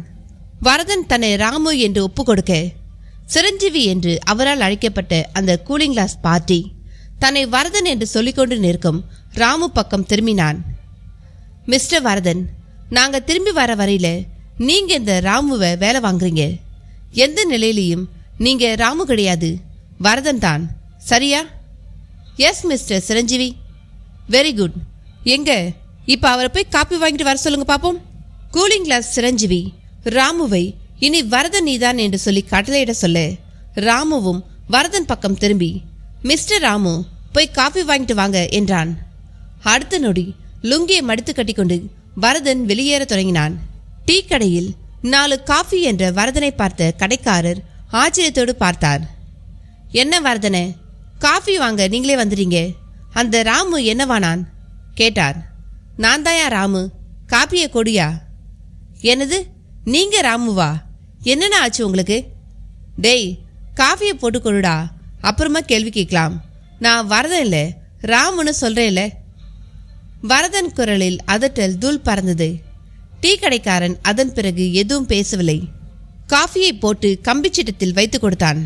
வரதன் தன்னை ராமு என்று ஒப்பு கொடுக்க சிரஞ்சீவி என்று அவரால் அழைக்கப்பட்ட அந்த கூலிங் கிளாஸ் பார்ட்டி தன்னை வரதன் என்று சொல்லிக்கொண்டு நிற்கும் ராமு பக்கம் திரும்பினான். மிஸ்டர் வரதன், நாங்கள் திரும்பி வர வரையில் நீங்கள் இந்த ராமுவை வேலை வாங்குறீங்க. எந்த நிலையிலையும் நீங்கள் ராமு கிடையாது, வரதன் தான். சரியா? S mister Chiranjeevi. Very good. எங்க இப்போ அவரை போய் காப்பி வாங்கிட்டு வர சொல்லுங்க பார்ப்போம். கூலிங் கிளாஸ் சிரஞ்சீவி ராமுவை இனி வரதன் நீதான் என்று சொல்லி கட்டளையிட சொல்ல ராமுவும் வரதன் பக்கம் திரும்பி மிஸ்டர் ராமு போய் காஃபி வாங்கிட்டு வாங்க என்றான். அடுத்த நொடி லுங்கியை மடித்து கட்டிக்கொண்டு வரதன் வெளியேற தொடங்கினான். டீ கடையில் 4 காஃபி என்ற வரதனை பார்த்த கடைக்காரர் ஆச்சரியத்தோடு பார்த்தார். என்ன வரதனே, காஃபி வாங்க நீங்களே வந்துட்டீங்க. அந்த ராமு என்னவானான் கேட்டார். நான் தாயா ராமு, காப்பியை கொடியா. என்னது, நீங்க ராமுவா? என்னென்ன ஆச்சு உங்களுக்கு? டேய், காஃபியை போட்டு கொடுடா, அப்புறமா கேள்வி கேட்கலாம். நான் வரதன் இல்லை, ராமுன்னு சொல்றேன்ல. வரதன் குரலில் அதட்டல் தூள் பறந்தது. டீ கடைக்காரன் அதன் பிறகு எதுவும் பேசவில்லை. காஃபியை போட்டு கம்பிச்சிட்டத்தில் வைத்து கொடுத்தான்.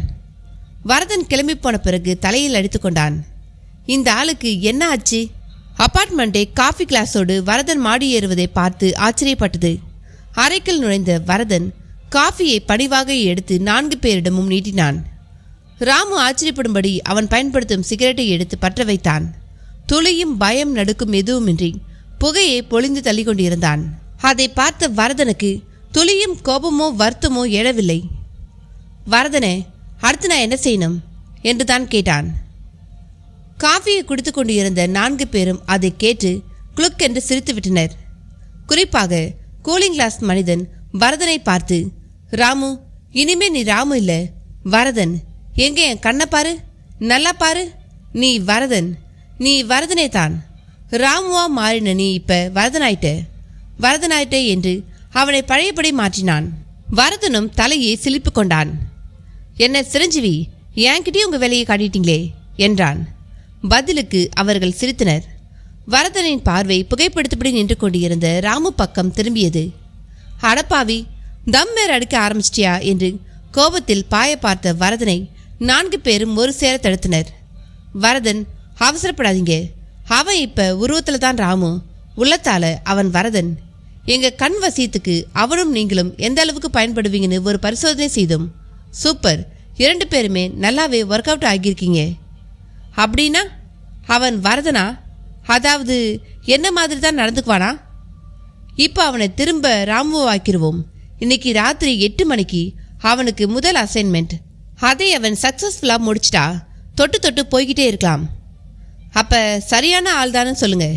வரதன் கிளம்பி போன பிறகு தலையில் அடித்து கொண்டான். இந்த ஆளுக்கு என்ன ஆச்சு? அபார்ட்மெண்ட்டை காஃபி கிளாஸோடு வரதன் மாடி ஏறுவதை பார்த்து ஆச்சரியப்பட்டது. அறைக்குள் நுழைந்த வரதன் காஃபியை பணிவாக எடுத்து 4 பேரிடமும் நீட்டினான். ராமு ஆச்சரியப்படும்படி அவன் பயன்படுத்தும் சிகரெட்டை எடுத்து பற்ற வைத்தான். துளியும் பயம் நடுக்கும் எதுவுமின்றி புகையை பொழிந்து தள்ளி கொண்டிருந்தான். அதை பார்த்த வரதனுக்கு துளியும் கோபமோ வருத்தமோ எழவில்லை. வரதனே, அடுத்து நான் என்ன செய்யணும் என்று தான் கேட்டான். காஃபியை குடித்து கொண்டு இருந்த 4 பேரும் அதை கேட்டு குளுக் என்று சிரித்து விட்டனர். குறிப்பாக கூலிங் கிளாஸ் மனிதன் வரதனை பார்த்து, ராமு, இனிமே நீ ராமு இல்லை, வரதன். எங்கே என் கண்ணை பாரு, நல்லா பாரு, நீ வரதன், நீ வரதனே தான். ராமுவா மாறின நீ இப்ப வரதனாயிட்டே என்று அவனை பழையபடி மாற்றினான். வரதனும் தலையை சிலிப்பு கொண்டான். என்ன சிரஞ்சீவி, என்கிட்டயே உங்க வேலையை காட்டிட்டீங்களே என்றான். பதிலுக்கு அவர்கள் சிரித்தனர். வரதனின் பார்வை புகைப்படுத்தப்படி நின்று கொண்டிருந்த ராமு பக்கம் திரும்பியது. அடப்பாவி, தம் வேற அடிக்க ஆரம்பிச்சிட்டியா என்று கோபத்தில் பாய பார்த்த வரதனை 4 பேரும் ஒரு சேர தடுத்தனர். வரதன், அவசரப்படாதீங்க, அவன் இப்ப உருவத்துல தான் ராமு, உள்ளத்தால அவன் வரதன். எங்க கண் வசியத்துக்கு அவனும் நீங்களும் எந்த அளவுக்கு பயன்படுவீங்கன்னு ஒரு பரிசோதனை செய்தோம். சூப்பர், 2 பேருமே நல்லாவே ஒர்க் அவுட் ஆகியிருக்கீங்க. அப்படின்னா அவன் வரதனா? அதாவது என்ன மாதிரி தான் நடந்துக்குவானா? இப்போ அவனை திரும்ப ராமுவாக்கிடுவோம். இன்னைக்கு ராத்திரி 8 மணிக்கு அவனுக்கு முதல் அசைன்மெண்ட். அதை அவன் சக்ஸஸ்ஃபுல்லாக முடிச்சிட்டா தொட்டு போய்கிட்டே இருக்கலாம். அப்போ சரியான ஆள் தானு சொல்லுங்க.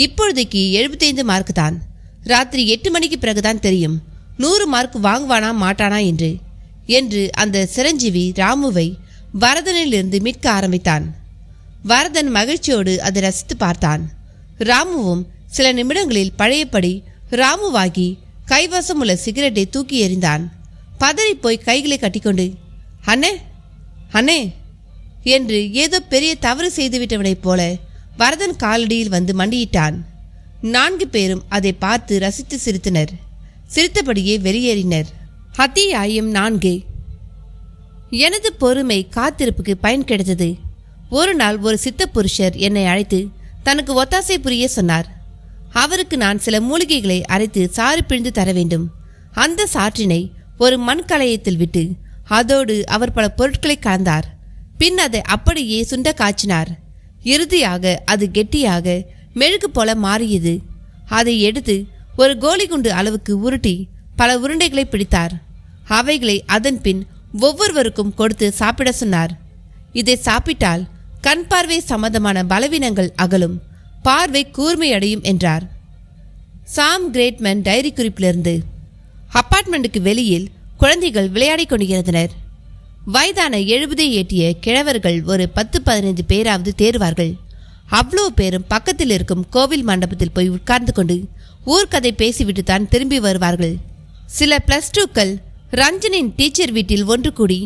இப்பொழுதைக்கு 75 மார்க்கு தான். ராத்திரி 8 மணிக்கு பிறகுதான் தெரியும் 100 மார்க் வாங்குவானா மாட்டானா என்று அந்த சிரஞ்சீவி ராமுவை வரதனிலிருந்து மீட்க ஆரம்பித்தான். வரதன் மகிழ்ச்சியோடு அதை ரசித்து பார்த்தான். ராமுவும் சில நிமிடங்களில் பழையபடி ராமுவாகி கைவசம் உள்ள சிகரெட்டை தூக்கி எறிந்தான். பதறி போய் கைகளை கட்டிக்கொண்டு, அண்ணே அண்ணே என்று ஏதோ பெரிய தவறு செய்துவிட்டவனைப் போல வரதன் காலடியில் வந்து மண்டியிட்டான். 4 பேரும் அதை பார்த்து ரசித்து சிரித்தனர். சிரித்தபடியே வெளியேறினர். அத்தியாயம் 4. எனது பொறுமை காத்திருப்புக்கு பயன் கிடைத்தது. ஒரு நாள் ஒரு சித்த புருஷர் என்னை அழைத்து தனக்கு ஒத்தாசை புரிய சொன்னார். அவருக்கு நான் சில மூலிகைகளை அரைத்து சாறு பிழிந்து தர வேண்டும். அந்த சாற்றினை ஒரு மண் களையத்தில் விட்டு அதோடு அவர் பல பொருட்களை கலந்தார். பின் அதை அப்படியே சுண்ட காய்ச்சினார். இறுதியாக அது கெட்டியாக மெழுகு போல மாறியது. அதை எடுத்து ஒரு கோலிகுண்டு அளவுக்கு உருட்டி பல உருண்டைகளை பிடித்தார். அவைகளை அதன் பின் ஒவ்வொருவருக்கும் கொடுத்து சாப்பிட சொன்னார். இதை சாப்பிட்டால் கண் பார்வை சம்பந்தமான பலவீனங்கள் அகலும், பார்வை கூர்மையடையும் என்றார். சாம் கிரேட்மேன் டைரி குறிப்பிலிருந்து. அப்பார்ட்மெண்ட்டுக்கு வெளியில் குழந்தைகள் விளையாடி கொண்டிருந்தனர். வயதான 70 எட்டிய கிழவர்கள் ஒரு 10-15 பேராவது தேர்வார்கள். அவ்வளோ பேரும் பக்கத்தில் இருக்கும் கோவில் மண்டபத்தில் போய் உட்கார்ந்து கொண்டு ஊர்க்கதை பேசிவிட்டு தான் திரும்பி வருவார்கள். சில +2க்கள் ரஞ்சனின் டீச்சர் வீட்டில் ஒன்று கூடி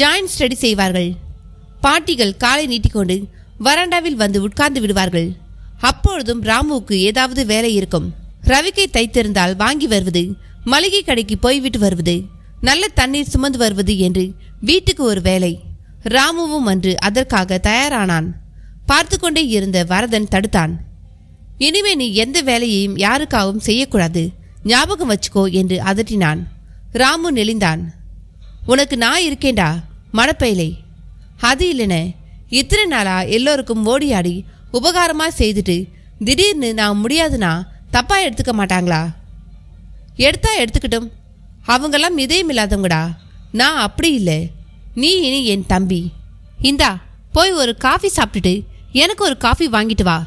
ஜாயின்ட் ஸ்டடி செய்வார்கள். பாட்டிகள் காலை நீட்டிக்கொண்டு வராண்டாவில் வந்து உட்கார்ந்து விடுவார்கள். அப்பொழுதும் ராமுவுக்கு ஏதாவது வேலை இருக்கும். ரவிக்கை தைத்திருந்தால் வாங்கி வருவது, மளிகை கடைக்கு போய்விட்டு வருவது, நல்ல தண்ணீர் சுமந்து வருவது என்று வீட்டுக்கு ஒரு வேலை. ராமுவும் அன்று அதற்காக தயாரானான். பார்த்து கொண்டே இருந்த வரதன் தடுத்தான். இனிமே நீ எந்த வேலையையும் யாருக்காகவும் செய்யக்கூடாது, ஞாபகம் வச்சுக்கோ என்று அதட்டினான். ராமு நெளிந்தான். உனக்கு நான் இருக்கேண்டா மடப்பையிலே. அது இல்லைன, இத்தனை நாளா எல்லோருக்கும் ஓடியாடி உபகாரமா செய்துட்டு திடீர்னு நான் முடியாதுன்னா தப்பா எடுத்துக்க மாட்டாங்களா? எடுத்தா எடுத்துக்கிட்டும், அவங்கெல்லாம் இதயம் இல்லாதவங்கடா. நான் அப்படி இல்லை. நீ இனி என் தம்பி. இந்தா போய் ஒரு காஃபி சாப்பிட்டுட்டு எனக்கு ஒரு காஃபி வாங்கிட்டு வா.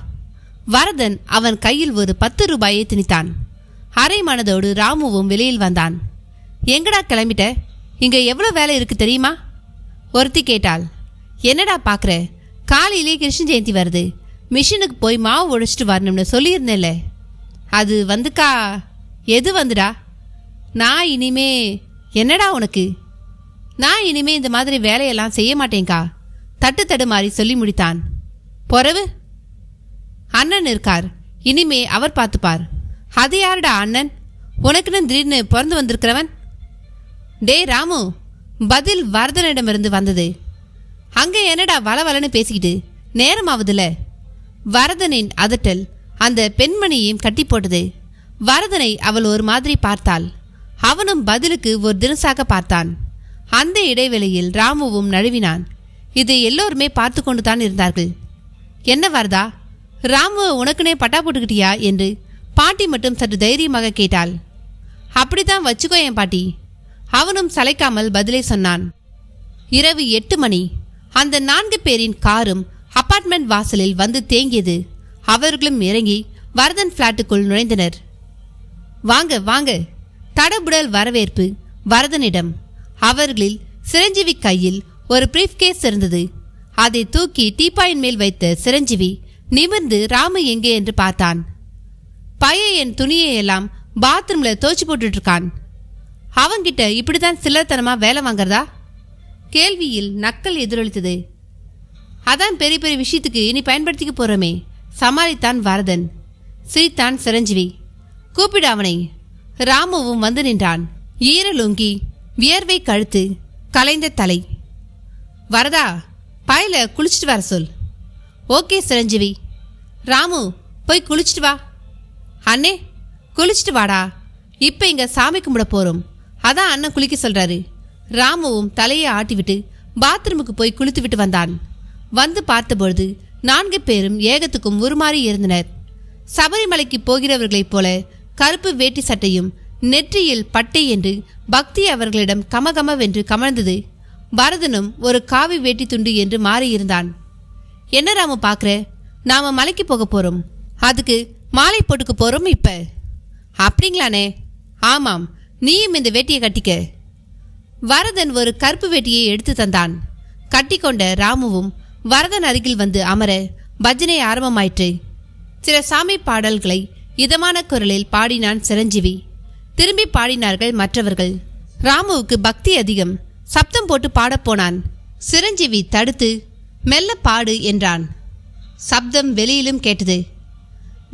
வரதன் அவன் கையில் ஒரு 10 ரூபாயை திணித்தான். அரை மனதோடு ராமுவும் வெளியில் வந்தான். எங்கடா கிளம்பிட்ட? இங்க எவ்வளோ வேலை இருக்கு தெரியுமா? ஒருத்தி கேட்டாள். என்னடா பார்க்குற? காலையிலே கிருஷ்ண ஜெயந்தி வருது. மிஷினுக்கு போய் மாவு உடைச்சிட்டு வரணும்னு சொல்லியிருந்தேன்ல. அது வந்துக்கா. எது வந்துடா? நான் இனிமே என்னடா உனக்கு? நான் இனிமே இந்த மாதிரி வேலையெல்லாம் செய்ய மாட்டேங்க்கா. தட்டு மாதிரி சொல்லி முடித்தான். பொறவு அண்ணன் இருக்கார், இனிமே அவர் பார்த்துப்பார். அது யாருடா அண்ணன்? உனக்குன்னு திடீர்னு பிறந்து வந்திருக்கிறவன்? டே ராமு, பதில் வரதனிடமிருந்து வந்தது. அங்கே என்னடா வளவலன்னு பேசிக்கிட்டு நேரம் ஆகுதுல? வரதனின் அதட்டல் அந்த பெண்மணியையும் கட்டி போட்டது. வரதனை அவள் ஒரு மாதிரி பார்த்தாள். அவனும் பதிலுக்கு ஒரு தினசாக பார்த்தான். அந்த இடைவெளியில் ராமுவும் நழுவினான். இதை எல்லோருமே பார்த்து கொண்டு தான் இருந்தார்கள். என்ன வரதா, ராமு உனக்குனே பட்டா போட்டுக்கிட்டியா என்று பாட்டி மட்டும் சற்று தைரியமாக கேட்டாள். அப்படித்தான் வச்சுக்கோ என் பாட்டி. அவனும் சளைக்காமல் பதிலை சொன்னான். இரவு 8 மணி. அந்த 4 பேரின் காரும் அபார்ட்மெண்ட் வாசலில் வந்து தேங்கியது. அவர்களும் இறங்கி வரதன் பிளாட்டுக்குள் நுழைந்தனர். வாங்க வாங்க. தடபுடல் வரவேற்பு வரதனிடம். அவர்களில் சிரஞ்சீவி கையில் ஒரு பிரீஃப்கேஸ் இருந்தது. அதை தூக்கி டீப்பாயின் மேல் வைத்த சிரஞ்சீவி நிமிர்ந்து ராமு எங்கே என்று பார்த்தான். பையன் என் துணியை எல்லாம் பாத்ரூம்ல தோச்சு போட்டுட்டு இருக்கான். அவங்கிட்ட இப்படிதான் சில்லறத்தனமா வேலை வாங்கறதா? கேள்வியில் நக்கல் எதிரொலித்தது. அதான் பெரிய பெரிய விஷயத்துக்கு இனி பயன்படுத்திக்க போறோமே, சமாளித்தான் வரதன். சிரித்தான் சிரஞ்சீவி. கூப்பிடு அவனை. ராமுவும் வந்து நின்றான். ஈரலுங்கி, வியர்வை கழுத்து, கலைந்த தலை. வரதா, பாயில குளிச்சுட்டு வர சொல். ஓகே சிரஞ்சீவி. ராமு, போய் குளிச்சுட்டு வா. அண்ணே, குளிச்சுட்டு வாடா. இப்ப இங்க சாமி கும்பிட போறோம், அதான் அண்ணன் குளிக்க சொல்றாரு. ராமுவும் தலையை ஆட்டிவிட்டு பாத்ரூமுக்கு போய் குளித்து விட்டு வந்தான். வந்து பார்த்தபொழுது 4 பேரும் ஏகத்துக்கும் உருமாறி இருந்தனர். சபரிமலைக்கு போகிறவர்களைப் போல கருப்பு வேட்டி சட்டையும் நெற்றியில் பட்டை என்று பக்தி அவர்களிடம் கமகமவென்று கமழ்ந்தது. பரதனும் ஒரு காவி வேட்டி துண்டு என்று மாறியிருந்தான். என்ன ராமு பார்க்குற? நாம மலைக்கு போக போறோம், அதுக்கு மாலை போட்டுக்க போறோம் இப்ப. அப்படிங்களானே? ஆமாம், நீயும் இந்த வேட்டியை கட்டிக்க. வரதன் ஒரு கருப்பு வேட்டியை எடுத்து தந்தான். கட்டிக்கொண்ட ராமுவும் வரதன் அருகில் வந்து அமர பஜனை ஆரம்பமாயிற்று. சில சாமி பாடல்களை இதமான குரலில் பாடினான் சிரஞ்சீவி. திரும்பி பாடினார்கள் மற்றவர்கள். ராமுவுக்கு பக்தி அதிகம். சப்தம் போட்டு பாடப்போனான். சிரஞ்சீவி தடுத்து மெல்ல பாடு என்றான். சப்தம் வெளியிலும் கேட்டது.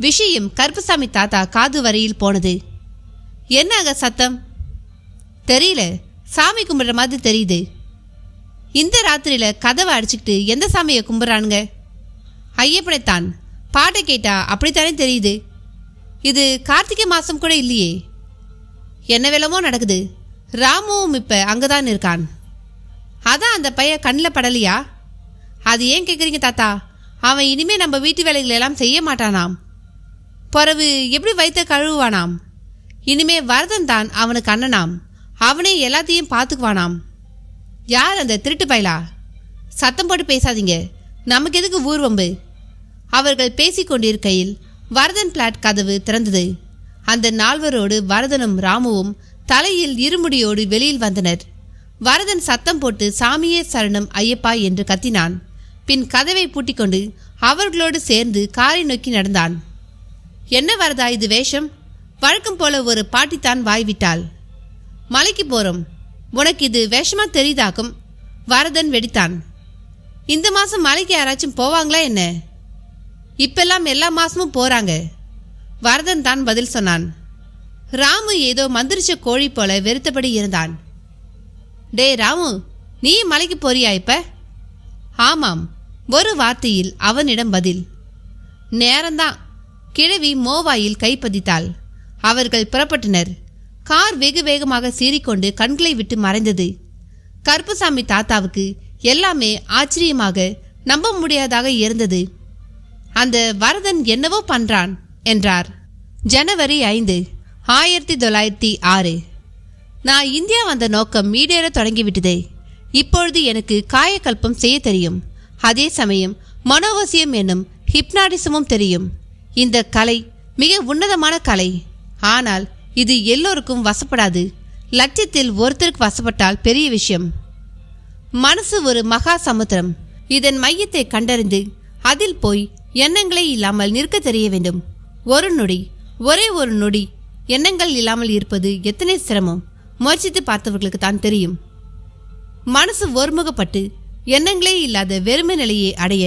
விஷயம் கருப்பசாமி தாத்தா காது வரையில் போனது. என்னாக சத்தம்? தெரியல, சாமி கும்பிடுற மாதிரி தெரியுது. இந்த ராத்திரியில கதவை அடிச்சுக்கிட்டு எந்த சாமியை கும்பிட்றானுங்க? ஐயப்பனைத்தான். பாட்டை கேட்டா அப்படித்தானே தெரியுது. இது கார்த்திகை மாசம் கூட இல்லையே. என்ன வேலமோ நடக்குது. ராமுவும் இப்ப அங்கதான் இருக்கான். அதான் அந்த பையன் கண்ணில் படலையா? அது ஏன் கேட்குறீங்க தாத்தா? அவன் இனிமே நம்ம வீட்டு வேலைகள் எல்லாம் செய்ய மாட்டானாம். பிறகு எப்படி வைத்த கழுவுவானாம். இனிமே வரதன் தான் அவனுக்கு அண்ணனாம். அவனே எல்லாத்தையும் பார்த்துக்குவானாம். யார் அந்த திருட்டு பயலா? சத்தம் போட்டு பேசாதீங்க, நமக்கு எதுக்கு ஊர்வம்பு? அவர்கள் பேசிக்கொண்டிருக்கையில் வரதன் பிளாட் கதவு திறந்தது. அந்த 4வரோடு வரதனும் ராமுவும் தலையில் இருமுடியோடு வெளியில் வந்தனர். வரதன் சத்தம் போட்டு சாமியே சரணம் ஐயப்பா என்று கத்தினான். பின் கதவை பூட்டிக்கொண்டு அவர்களோடு சேர்ந்து காரை நோக்கி நடந்தான். என்ன வரதா இது வேஷம்? வழக்கம் போல ஒரு பாட்டித்தான் வாய்விட்டாள். மலைக்கு போறோம், உனக்கு இது வேஷமா தெரியுதாக்கும். வரதன் வெடித்தான். இந்த மாசம் மலைக்கு யாராச்சும் போவாங்களா என்ன? இப்பெல்லாம் எல்லா மாசமும் போறாங்க. வரதன் தான் பதில் சொன்னான். ராமு ஏதோ மந்திரிச்ச கோழி போல வெறுத்தபடி இருந்தான். டே ராமு, நீ மலைக்கு போறியா இப்ப? ஆமாம், ஒரு வார்த்தையில் அவனிடம் பதில். நேரம்தான். கிழவி மோவாயில் கைப்பதித்தாள். அவர்கள் புறப்பட்டனர். கார் வெகு வேகமாக சீறிக்கொண்டு கண்களை விட்டு மறைந்தது. கருப்புசாமி தாத்தாவுக்கு எல்லாமே ஆச்சரியமாக நம்ப முடியாதாக இருந்தது. அந்த வரதன் என்னவோ பண்றான் என்றார். ஜனவரி 5, 1906. நான் இந்தியா வந்த நோக்கம் மீடேற தொடங்கிவிட்டதே. இப்பொழுது எனக்கு காயக்கல்பம் செய்ய தெரியும். அதே சமயம் மனோவசியம் என்னும் ஹிப்னாட்டிசமும் தெரியும். இந்த கலை மிக உன்னதமான கலை. ஆனால் இது எல்லோருக்கும் வசப்படாது. லட்சத்தில் ஒருத்தருக்கு வசப்பட்டால் பெரிய விஷயம். மனசு ஒரு மகா சமுத்திரம். இதன் மையத்தை கண்டறிந்து அதில் போய் எண்ணங்களே இல்லாமல் நிற்க தெரிய வேண்டும். ஒரு நொடி, ஒரே ஒரு நொடி எண்ணங்கள் இல்லாமல் இருப்பது எத்தனை சிரமம் முயற்சித்து பார்த்தவர்களுக்கு தான் தெரியும். மனசு ஒருமுகப்பட்டு எண்ணங்களே இல்லாத வெறுமை நிலையை அடைய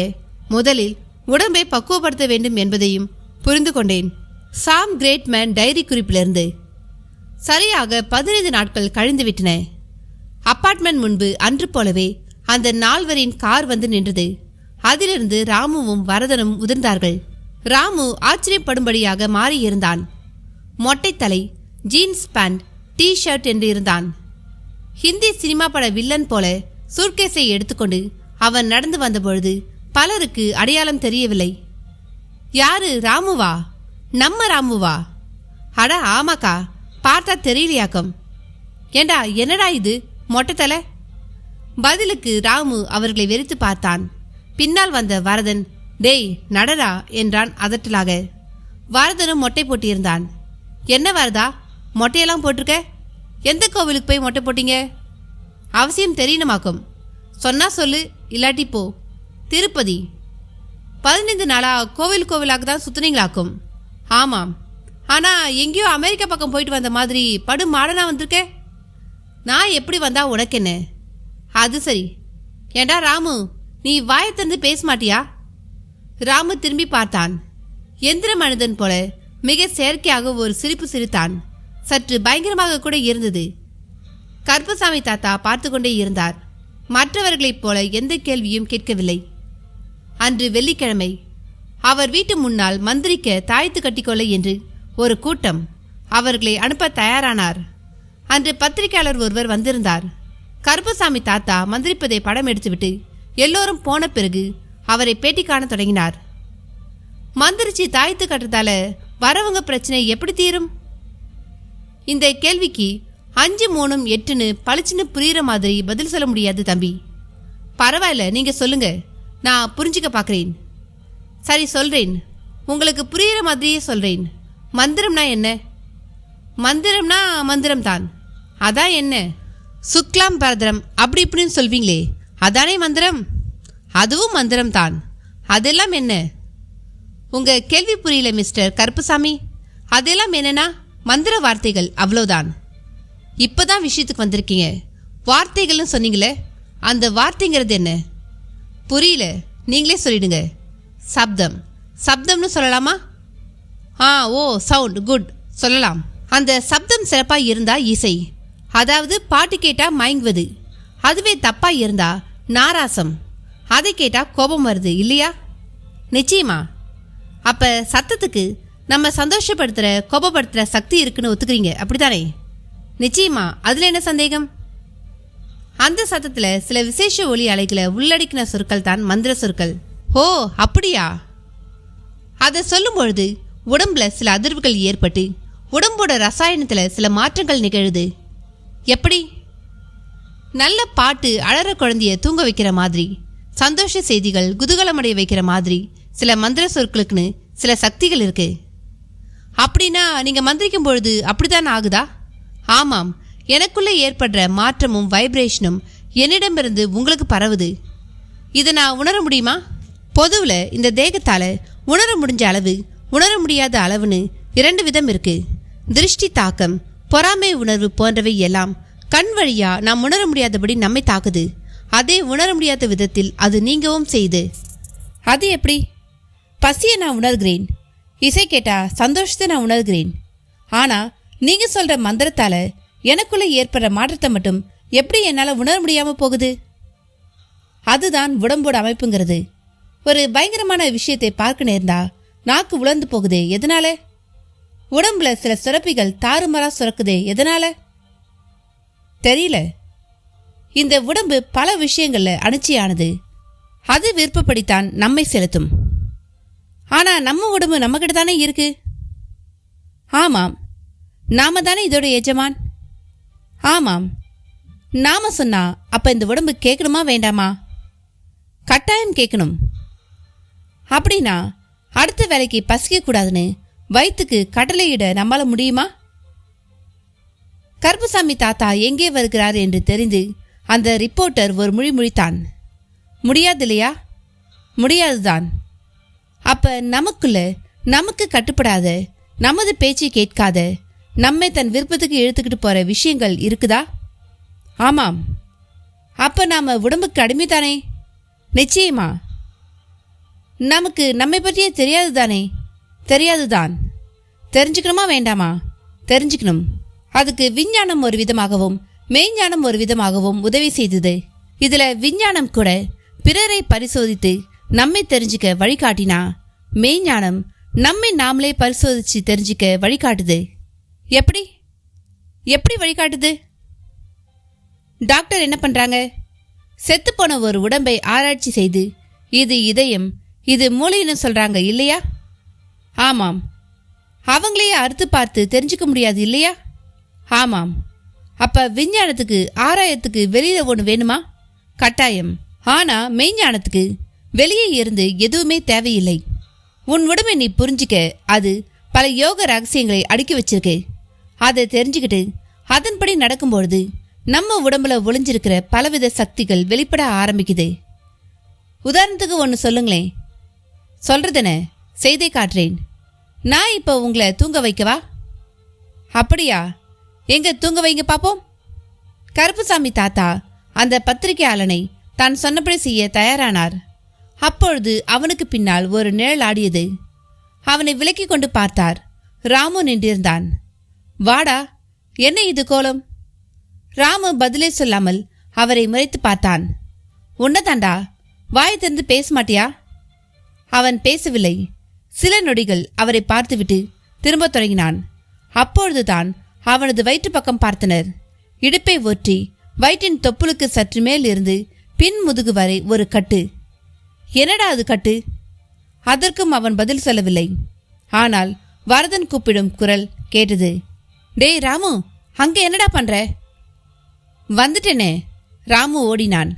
முதலில் உடம்பை பக்குவப்படுத்த வேண்டும் என்பதையும் புரிந்து கொண்டேன். சாம் கிரேட்மேன் டைரி குறிப்பிலிருந்து. சரியாக 15 நாட்கள் கழிந்துவிட்டன. அப்பார்ட்மெண்ட் முன்பு அன்று போலவே அந்த 4வரின் கார் வந்து நின்றது. அதிலிருந்து ராமுவும் வரதனும் உதிர்ந்தார்கள். ராமு ஆச்சரியப்படும்படியாக மாறியிருந்தான். மொட்டைத்தலை, ஜீன்ஸ் பேண்ட், டி ஷர்ட் என்று இருந்தான். ஹிந்தி சினிமா பட வில்லன் போல சூட்கேஸை எடுத்துக்கொண்டு அவன் நடந்து வந்தபொழுது பலருக்கு அடையாளம் தெரியவில்லை. யாரு, ராமுவா? நம்ம ராமுவா? அட ஆமாக்கா, பார்த்தா தெரியலையாக்கம். ஏண்டா என்னடா இது மொட்டைத்தலை? பதிலுக்கு ராமு அவர்களை வெறித்து பார்த்தான். பின்னால் வந்த வரதன், டேய் நடரா என்றான் அதட்டலாக. வரதனும் மொட்டை போட்டியிருந்தான். என்ன வரதா, மொட்டையெல்லாம் போட்டிருக்க? எந்த கோவிலுக்கு போய் மொட்டை போட்டீங்க? அவசியம் தெரியணுமாக்கும். சொன்னா சொல்லு, இல்லாட்டி போ. திருப்பதி. 15 நாளா கோவிலாக தான் சுற்றுனீங்களாக்கும். ஆமாம், ஆனால் எங்கேயோ அமெரிக்கா பக்கம் போயிட்டு வந்த மாதிரி படு மாடனாக வந்திருக்க. நான் எப்படி வந்தா உனக்கு என்ன? அது சரி. ஏண்டா ராமு, நீ வாயை திறந்து பேச மாட்டியா? ராமு திரும்பி பார்த்தான். எந்திர மனிதன் போல மிக செயற்கையாக ஒரு சிரிப்பு சிரித்தான். சற்று பயங்கரமாக கூட இருந்தது. கருப்பசாமி தாத்தா பார்த்து கொண்டே இருந்தார். மற்றவர்களைப் போல எந்த கேள்வியும் கேட்கவில்லை. அன்று வெள்ளிக்கிழமை. அவர் வீட்டு முன்னால் மந்திரிக்க தாய்த்து கட்டிக்கொள்ள என்று ஒரு கூட்டம் அவர்களை அனுப்ப தயாரானார். அன்று பத்திரிகையாளர் ஒருவர் வந்திருந்தார். கருப்பசாமி தாத்தா மந்திரிப்பதை படம் எடுத்துவிட்டு எல்லோரும் போன பிறகு அவரை பேட்டி காண தொடங்கினார். மந்திரிச்சு தாய்த்து கட்டுறதால வரவங்க பிரச்சனை எப்படி தீரும்? இந்த கேள்விக்கு 5 3 8 பளிச்சுன்னு புரியுற மாதிரி பதில் சொல்ல முடியாது தம்பி. பரவாயில்ல, நீங்க சொல்லுங்க, நான் புரிஞ்சுக்க பார்க்குறேன். சரி சொல்றேன், உங்களுக்கு புரியுற மாதிரியே சொல்றேன். மந்திரம்னா என்ன? மந்திரம்னா மந்திரம்தான். அதான் என்ன? சுக்லாம் பரதரம் அப்படி இப்படின்னு சொல்வீங்களே, அதானே மந்திரம்? அதுவும் மந்திரம்தான். அதெல்லாம் என்ன? உங்க கேள்வி புரியல மிஸ்டர் கருப்புசாமி. அதெல்லாம் என்னன்னா மந்திர வார்த்தைகள், அவ்வளோதான். இப்போதான் விஷயத்துக்கு வந்திருக்கீங்க. வார்த்தைகள்னு சொன்னீங்களே, அந்த வார்த்தைங்கிறது என்ன? புரியல, நீங்களே சொல்லிடுங்க. சப்தம். சப்தம்னு சொல்லலாமா? ஓ சவுண்ட், குட், சொல்லலாம். அந்த சப்தம் சிறப்பாக இருந்தா இசை, அதாவது பாட்டு கேட்டால் மயங்குவது. அதுவே தப்பாக இருந்தா நாராசம், அதை கேட்டால் கோபம் வருது இல்லையா? நிச்சயமா. அப்போ சத்தத்துக்கு நம்ம சந்தோஷப்படுத்துகிற கோபப்படுத்துகிற சக்தி இருக்குன்னு ஒத்துக்கிறீங்க, அப்படித்தானே? நிச்சயமா, அதில் என்ன சந்தேகம்? அந்த சத்தத்தில் சில விசேஷ ஒலி அலைகளை உள்ளடக்கின சொற்கள் தான் மந்திர சொற்கள். ஓ அப்படியா? அதை சொல்லும் பொழுது உடம்புல சில அதிர்வுகள் ஏற்பட்டு உடம்போட ரசாயனத்தில் சில மாற்றங்கள் நிகழுது. எப்படி? நல்ல பாட்டு அழற குழந்தைய தூங்க வைக்கிற மாதிரி, சந்தோஷ செய்திகள் குதூகலமடைய வைக்கிற மாதிரி சில மந்திர சொற்களுக்குன்னு சில சக்திகள் இருக்கு. அப்படின்னா நீங்க மந்திரிக்கும் பொழுது அப்படித்தான் ஆகுதா? ஆமாம், எனக்குள்ளே ஏற்படுற மாற்றமும் வைப்ரேஷனும் என்னிடமிருந்து உங்களுக்கு பரவுது. இதை நான் உணர முடியுமா? பொதுவில் இந்த தேகத்தால் உணர முடிஞ்ச அளவு, உணர முடியாத அளவுன்னு 2 விதம் இருக்கு. திருஷ்டி தாக்கம், பொறாமை உணர்வு போன்றவை எல்லாம் கண் வழியா நாம் உணர முடியாதபடி நம்மை தாக்குது. அதே உணர முடியாத விதத்தில் அது நீங்கவும் செய்யுது. அது எப்படி? பசியை நான் உணர்கிறேன், இசை கேட்டா சந்தோஷத்தை நான் உணர்கிறேன். ஆனா நீங்க சொல்ற மந்திரத்தால எனக்குள்ள ஏற்படுற மாற்றத்தை மட்டும் எப்படி என்னால் உணர முடியாம போகுது? அதுதான் உடம்போட அமைப்புங்கிறது. ஒரு பயங்கரமான விஷயத்தை பார்க்க நேர்ந்தா நாக்கு உலர்ந்து போகுதே, எதனால? உடம்புல சில சுரப்பிகள் தாறுமாறா சுரக்குதே, எதனால? தெரியல. இந்த உடம்பு பல விஷயங்கள்ல அணிச்சியானது. அது விருப்பப்படித்தான் நம்மை செலுத்தும். ஆனா நம்ம உடம்பு நம்மகிட்ட தானே இருக்கு. ஆமாம், நாம தானே இதோட எஜமான். ஆமாம், நாம சொன்னா அப்ப இந்த உடம்பு கேட்கணுமா வேண்டாமா? கட்டாயம் கேட்கணும். அப்படின்னா அடுத்த வேலைக்கு பசிக்க கூடாதுன்னு வயிற்றுக்கு கட்டளையிட நம்மால முடியுமா? கருப்பசாமி தாத்தா எங்கே வருகிறார் என்று தெரிந்து அந்த ரிப்போர்ட்டர் ஒரு மொழி முழித்தான். முடியாது இல்லையா? முடியாதுதான். அப்ப நமக்குள்ள நமக்கு கட்டுப்படாத, நமது பேச்சை கேட்காத, நம்மை தன் விருப்பத்துக்கு இழுத்துக்கிட்டு போற விஷயங்கள் இருக்குதா? ஆமாம். அப்ப நாம உடம்புக்கு அடிமைதானே? நிச்சயமா. நமக்கு நம்மை பற்றியே தெரியாது தானே? தெரியாதுதான். தெரிஞ்சுக்கணுமா வேண்டாமா? தெரிஞ்சுக்கணும். அதுக்கு விஞ்ஞானம் ஒரு விதமாகவும் மெய்ஞானம் ஒரு விதமாகவும் உதவி செய்தது. இதுல விஞ்ஞானம் கூட பிறரை பரிசோதித்து நம்மை தெரிஞ்சுக்க வழிகாட்டினா, மெய்ஞானம் நம்மை நாமளே பரிசோதிச்சு தெரிஞ்சுக்க வழிகாட்டுது. எப்படி எப்படி வழிகாட்டுது? டாக்டர் என்ன பண்றாங்க? செத்துப்போன ஒரு உடம்பை ஆராய்ச்சி செய்து இது இதயம், இது மூளைன்னு சொல்றாங்க இல்லையா? ஆமாம். அவங்களையே அறுத்து பார்த்து தெரிஞ்சுக்க முடியாது இல்லையா? ஆமாம். அப்ப விஞ்ஞானத்துக்கு ஆராயத்துக்கு வெளியில ஒன்று வேணுமா? கட்டாயம். ஆனா மெய்ஞானத்துக்கு வெளியே இருந்து எதுவுமே தேவையில்லை. உன் உடம்பை நீ புரிஞ்சிக்க அது பல யோக ரகசியங்களை அடுக்கி வச்சிருக்கு. அதை தெரிஞ்சுக்கிட்டு அதன்படி நடக்கும்பொழுது நம்ம உடம்புல ஒளிஞ்சிருக்கிற பலவித சக்திகள் வெளிப்பட ஆரம்பிக்குது. உதாரணத்துக்கு ஒன்று சொல்லுங்களேன். சொல்றதென செய்தை காட்டுறேன். நான் இப்போ உங்களை தூங்க வைக்கவா? அப்படியா? எங்க தூங்க வைங்க பாப்போம். கருப்புசாமி தாத்தா அந்த பத்திரிகையாளனை தான் சொன்னபடி செய்ய தயாரானார். அப்பொழுது அவனுக்கு பின்னால் ஒரு நிழல் ஆடியது. அவனை விலக்கி கொண்டு பார்த்தார். ராமு நின்றிருந்தான். வாடா, என்ன இது கோலம்? ராமு பதிலே சொல்லாமல் அவரை முறைத்து பார்த்தான். உன்னதாண்டா, வாய் திறந்து பேச மாட்டியா? அவன் பேசவில்லை. சில நொடிகள் அவரை பார்த்துவிட்டு திரும்ப தொடங்கினான். அப்பொழுதுதான் அவனது வயிற்று பக்கம் பார்த்தனர். இடுப்பை ஒற்றி வயிற்றின் தொப்புளுக்கு சற்று மேல் இருந்து பின் முதுகு வரை ஒரு கட்டு. என்னடா அது கட்டு? அதற்கும் அவன் பதில் சொல்லவில்லை. ஆனால் வரதன் கூப்பிடும் குரல் கேட்டது. டேய் ராமு, அங்கே என்னடா பண்ற? வந்துட்டேனே. ராமு ஓடினான்.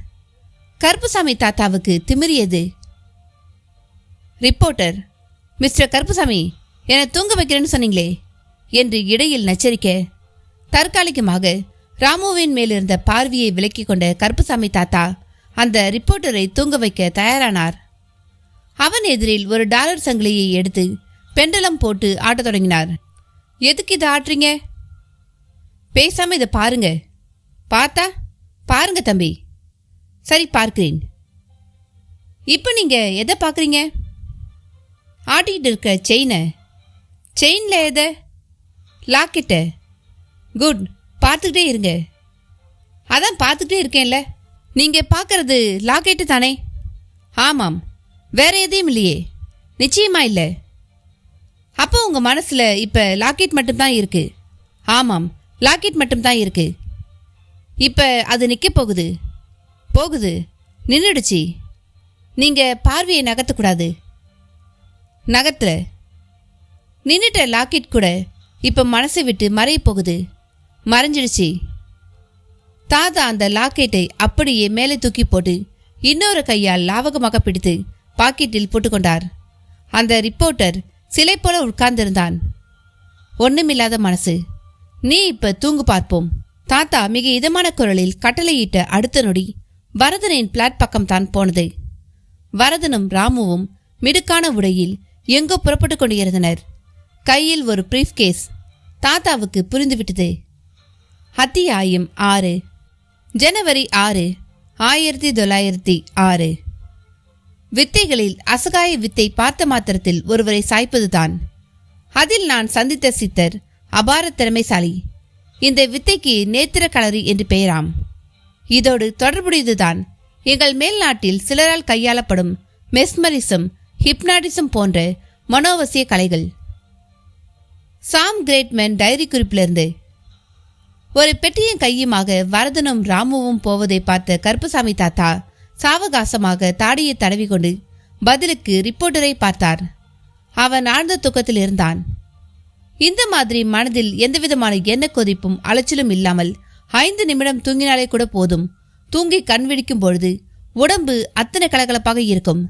கருப்புசாமி தாத்தாவுக்கு திமிரியது. ரிப்போர்ட்டர், மிஸ்டர் கருப்புசாமி, என்னை தூங்க வைக்கிறேன்னு சொன்னீங்களே என்று இடையில் நச்சரிக்க, தற்காலிகமாக ராமுவின் மேலிருந்த பார்வையை விலக்கி கொண்ட கருப்புசாமி தாத்தா அந்த ரிப்போர்ட்டரை தூங்க வைக்க தயாரானார். அவன் எதிரில் ஒரு டாலர் சங்கிலியை எடுத்து பெண்டலம் போட்டு ஆட்டத் தொடங்கினார். எதுக்கு இதை ஆட்டுறீங்க? பேசாம இதை பாருங்க. பார்த்தா பாருங்க தம்பி. சரி, பார்க்கிறேன். இப்போ நீங்க எதை பார்க்குறீங்க? ஆட்டிக்கிட்டு இருக்க செயினை. செயின்ல எதை? லாக்கெட்ட. குட், பார்த்துக்கிட்டே இருங்க. அதான் பார்த்துக்கிட்டே இருக்கேன்ல. நீங்க பார்க்கறது லாக்கெட்டு தானே? ஆமாம், வேற எதையும் இல்லையே. நிச்சயமா இல்லை. அப்போ உங்க மனசுல இப்ப லாக்கெட் மட்டும்தான் இருக்கு. ஆமாம், லாக்கெட் மட்டும்தான் இருக்கு. இப்ப அது நிக்க போகுது. போகுது, நின்றுடுச்சு. நீங்க பார்வையை நகர்த்தக்கூடாது. நகர்த்தல. நின்றுட்ட லாக்கெட் கூட இப்ப மனசை விட்டு மறைய போகுது. மறைஞ்சிடுச்சு. தாத்தா அந்த லாக்கெட்டை அப்படியே மேலே தூக்கி போட்டு இன்னொரு கையால் லாவகமாக பிடித்து பாக்கெட்டில் போட்டுக்கொண்டார். அந்த ரிப்போர்ட்டர் சிலை போல உட்கார்ந்திருந்தான். ஒண்ணுமில்லாத மனசு. நீ இப்ப தூங்கு பார்ப்போம். தாத்தா மிக இதமான குரலில் கட்டளையிட்ட அடுத்த நொடி வரதனின் பிளாட் பக்கம் தான் போனது. வரதனும் ராமுவும் மிடுக்கான உடையில் எங்கோ புறப்பட்டு கொண்டிருந்தனர். கையில் ஒரு பிரீஃப் கேஸ். தாத்தாவுக்கு புரிந்துவிட்டது. அத்தியாயம் 6. ஜனவரி 6, 1906. வித்தைகளில் அசகாய வித்தை பார்த்த மாத்திரத்தில் ஒருவரை சாய்ப்பதுதான். அதில் நான் சந்தித்த சித்தர் அபார திறமைசாலி. இந்த வித்தைக்கு நேத்திர களரி என்று பெயராம். இதோடு தொடர்புடையதுதான் எங்கள் மேல் நாட்டில் சிலரால் கையாளப்படும் மெஸ்மரிசம், ஹிப்னாட்டிசம் போன்ற மனோவசிய கலைகள். சாம் கிரேட்மேன் டைரி குறிப்பிலிருந்து. ஒரு பெட்டியின் கையுமாக வரதனும் ராமுவும் போவதை பார்த்த கருப்புசாமி தாத்தா சாவகாசமாக தாடியை தடவிக்கொண்டு பதிலுக்கு ரிப்போர்ட்டரை பார்த்தார். அவன் ஆழ்ந்த தூக்கத்தில் இருந்தான். இந்த மாதிரி மனதில் எந்தவிதமான எண்ண கொதிப்பும் அலைச்சலும் இல்லாமல் 5 நிமிடம் தூங்கினாலே கூட போதும். தூங்கி கண் விழிக்கும் பொழுது உடம்பு அத்தனை கலகலப்பாக இருக்கும்.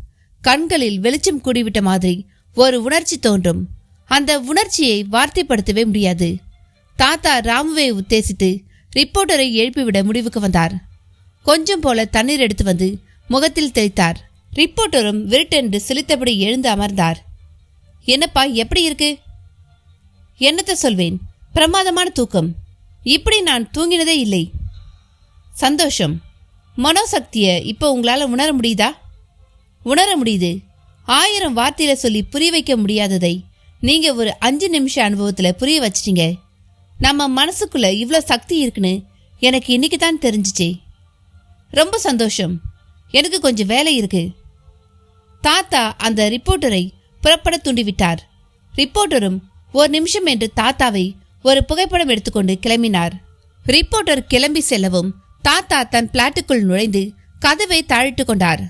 கண்களில் வெளிச்சம் கூடிவிட்ட மாதிரி ஒரு உணர்ச்சி தோன்றும். அந்த உணர்ச்சியை வார்த்தைப்படுத்தவே முடியாது. தாத்தா ராமுவை உத்தேசித்து ரிப்போர்ட்டரை எழுப்பிவிட முடிவுக்கு வந்தார். கொஞ்சம் போல தண்ணீர் எடுத்து வந்து முகத்தில் தெளித்தார். ரிப்போர்ட்டரும் விருட்டென்று சிலித்தபடி எழுந்து அமர்ந்தார். என்னப்பா, எப்படி இருக்கு? என்னத்தை சொல்வேன், பிரமாதமான தூக்கம். இப்படி நான் தூங்கினதே இல்லை. சந்தோஷம். மனோசக்தியை இப்போ உங்களால உணர முடியுதா? உணர முடியுது. 1000 வார்த்தையில சொல்லி புரிய வைக்க முடியாததை நீங்க ஒரு 5 நிமிஷ அனுபவத்துல புரிய வச்சிட்டீங்க. நம்ம மனசுக்குள்ள இவ்வளோ சக்தி இருக்குன்னு எனக்கு இன்னைக்கு தான் தெரிஞ்சிச்சு. ரொம்ப சந்தோஷம். எனக்கு கொஞ்சம் வேலை இருக்கு. தாத்தா அந்த ரிப்போர்ட்டரை புறப்பட தூண்டிவிட்டார். ரிப்போர்ட்டரும் 1 நிமிஷம் என்று தாத்தாவை ஒரு புகைப்படம் எடுத்துக்கொண்டு கிளம்பினார். ரிப்போர்ட்டர் கிளம்பி செல்லவும் தாத்தா தன் பிளாட்டுக்குள் நுழைந்து கதவை தாழிட்டு கொண்டார்.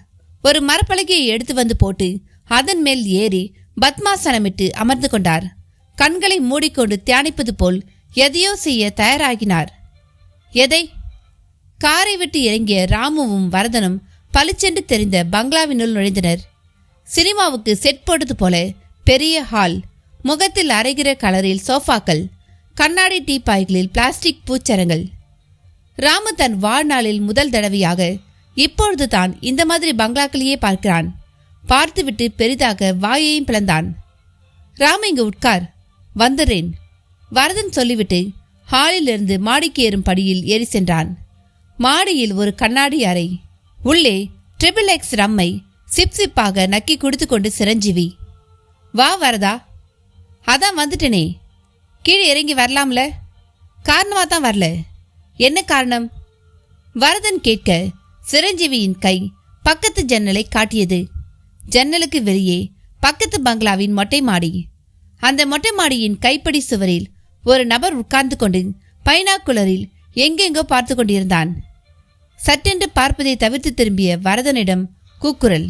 ஒரு மரப்பலகையை எடுத்து வந்து போட்டு அதன் மேல் ஏறி பத்மாசனமிட்டு அமர்ந்து கொண்டார். கண்களை மூடிக்கொண்டு தியானிப்பது போல் எதையோ செய்ய தயாராகினார். எதை? காரை விட்டு இறங்கிய ராமுவும் வரதனும் பளிச்சென்று தெரிந்த பங்களாவினுள் நுழைந்தனர். சினிமாவுக்கு செட் போட்டது போல பெரிய ஹால், முகத்தில் அரைகிற கலரில் சோஃபாக்கள், கண்ணாடி டீப்பாய்களில் பிளாஸ்டிக் பூச்சரங்கள். ராமு தன் வாழ்நாளில் முதல் தடவையாக இப்பொழுது தான் இந்த மாதிரி பங்களாக்களையே பார்க்கிறான். பார்த்துவிட்டு பெரிதாக வாயையும் பிளந்தான். ராமு, இங்கு உட்கார், வந்துடுறேன், வரதன் சொல்லிவிட்டு ஹாலிலிருந்து மாடிக்கு ஏறும் படியில் ஏறி சென்றான். மாடியில் ஒரு கண்ணாடி அறை, உள்ளே XXX ரம்மை சிப்சிப்பாக நக்கி குடித்து கொண்டு சிரஞ்சீவி. வா வரதா. அதான் வந்துட்டனே, கீழே இறங்கி வரலாம்ல. காரணமாக தான் வரல. என்ன காரணம்? வரதன் கேட்க சிரஞ்சீவியின் கை பக்கத்து ஜன்னலை காட்டியது. ஜன்னலுக்கு வெளியே பக்கத்து பங்களாவின் மொட்டை மாடி. அந்த மொட்டை மாடியின் கைப்படி சுவரில் ஒரு நபர் உட்கார்ந்து கொண்டு பைனாக்குலரில் எங்கெங்கோ பார்த்து கொண்டிருந்தான். சட்டென்று பார்ப்பதை தவிர்த்து திரும்பிய வரதனிடம் கூக்குரல்.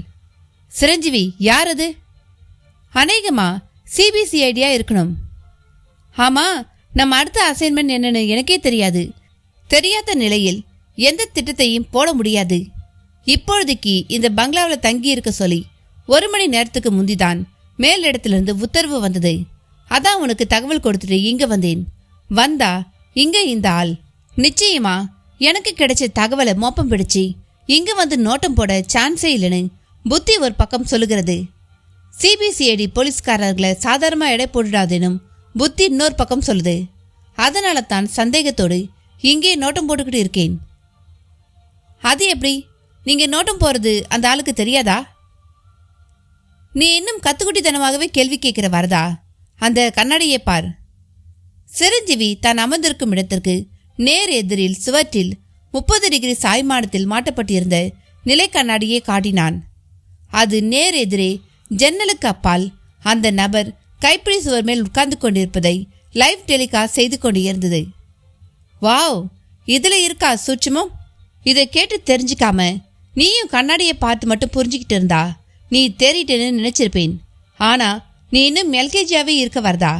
சிரஞ்சீவி, யார் அது? அநேகமா சிபிசிஐடியா இருக்கணும். ஆமா, நம்ம அடுத்த அசைன்மெண்ட் என்னன்னு எனக்கே தெரியாது. தெரியாத நிலையில் எந்த திட்டத்தையும் போட முடியாது. இப்பொழுதைக்கு இந்த பங்களாவில் தங்கி இருக்க சொல்லி 1 மணி நேரத்துக்கு முந்திதான் மேலிடத்திலிருந்து உத்தரவு வந்தது. அதான் உனக்கு தகவல் கொடுத்துட்டு இங்க வந்தேன். வந்தா இங்க இந்த ஆள். நிச்சயமா எனக்கு கிடைச்ச தகவலை மோப்பம் பிடிச்சி இங்க வந்து நோட்டம் போட சான்ஸே இல்லைன்னு புத்தி ஒரு பக்கம் சொல்லுகிறது. சிபிசிஐடி போலீஸ்காரர்களை சாதாரணமாக எடை போட்டுடாதேனும் புத்தி இன்னொரு பக்கம் சொல்லுது. அதனால தான் சந்தேகத்தோடு இங்கே நோட்டம் போட்டுக்கிட்டு இருக்கேன். அது எப்படி? நீங்க நோட்டம் போறது அந்த ஆளுக்கு தெரியாதா? நீ இன்னும் கத்துக்குட்டித்தனமாகவே கேள்வி கேட்கிற வரதா. அந்த கண்ணாடியை பார். சிரஞ்சீவி தான் அமர்ந்திருக்கும் இடத்திற்கு நேர் எதிரில் சுவற்றில் 30 டிகிரி சாய்மானத்தில் மாட்டப்பட்டிருந்த நிலை கண்ணாடியை காட்டினான். அது நேர் எதிரே ஜன்னலுக்கு அப்பால் அந்த நபர் கைப்பிடி சுவர் மேல் உட்கார்ந்து கொண்டிருப்பதை லைவ் டெலிகாஸ்ட் செய்து கொண்டு இருந்தது. வாவ், இதுல இருக்கா சூட்சுமம்? இதை கேட்டு தெரிஞ்சுக்காம நீயும் கண்ணாடியை பார்த்து மட்டும் புரிஞ்சுக்கிட்டு இருந்தா நீ தேறிட்டேன்னு நினைச்சிருப்பேன். ஆனா நீ இன்னும் எல்கேஜியாவே இருக்க வரதா.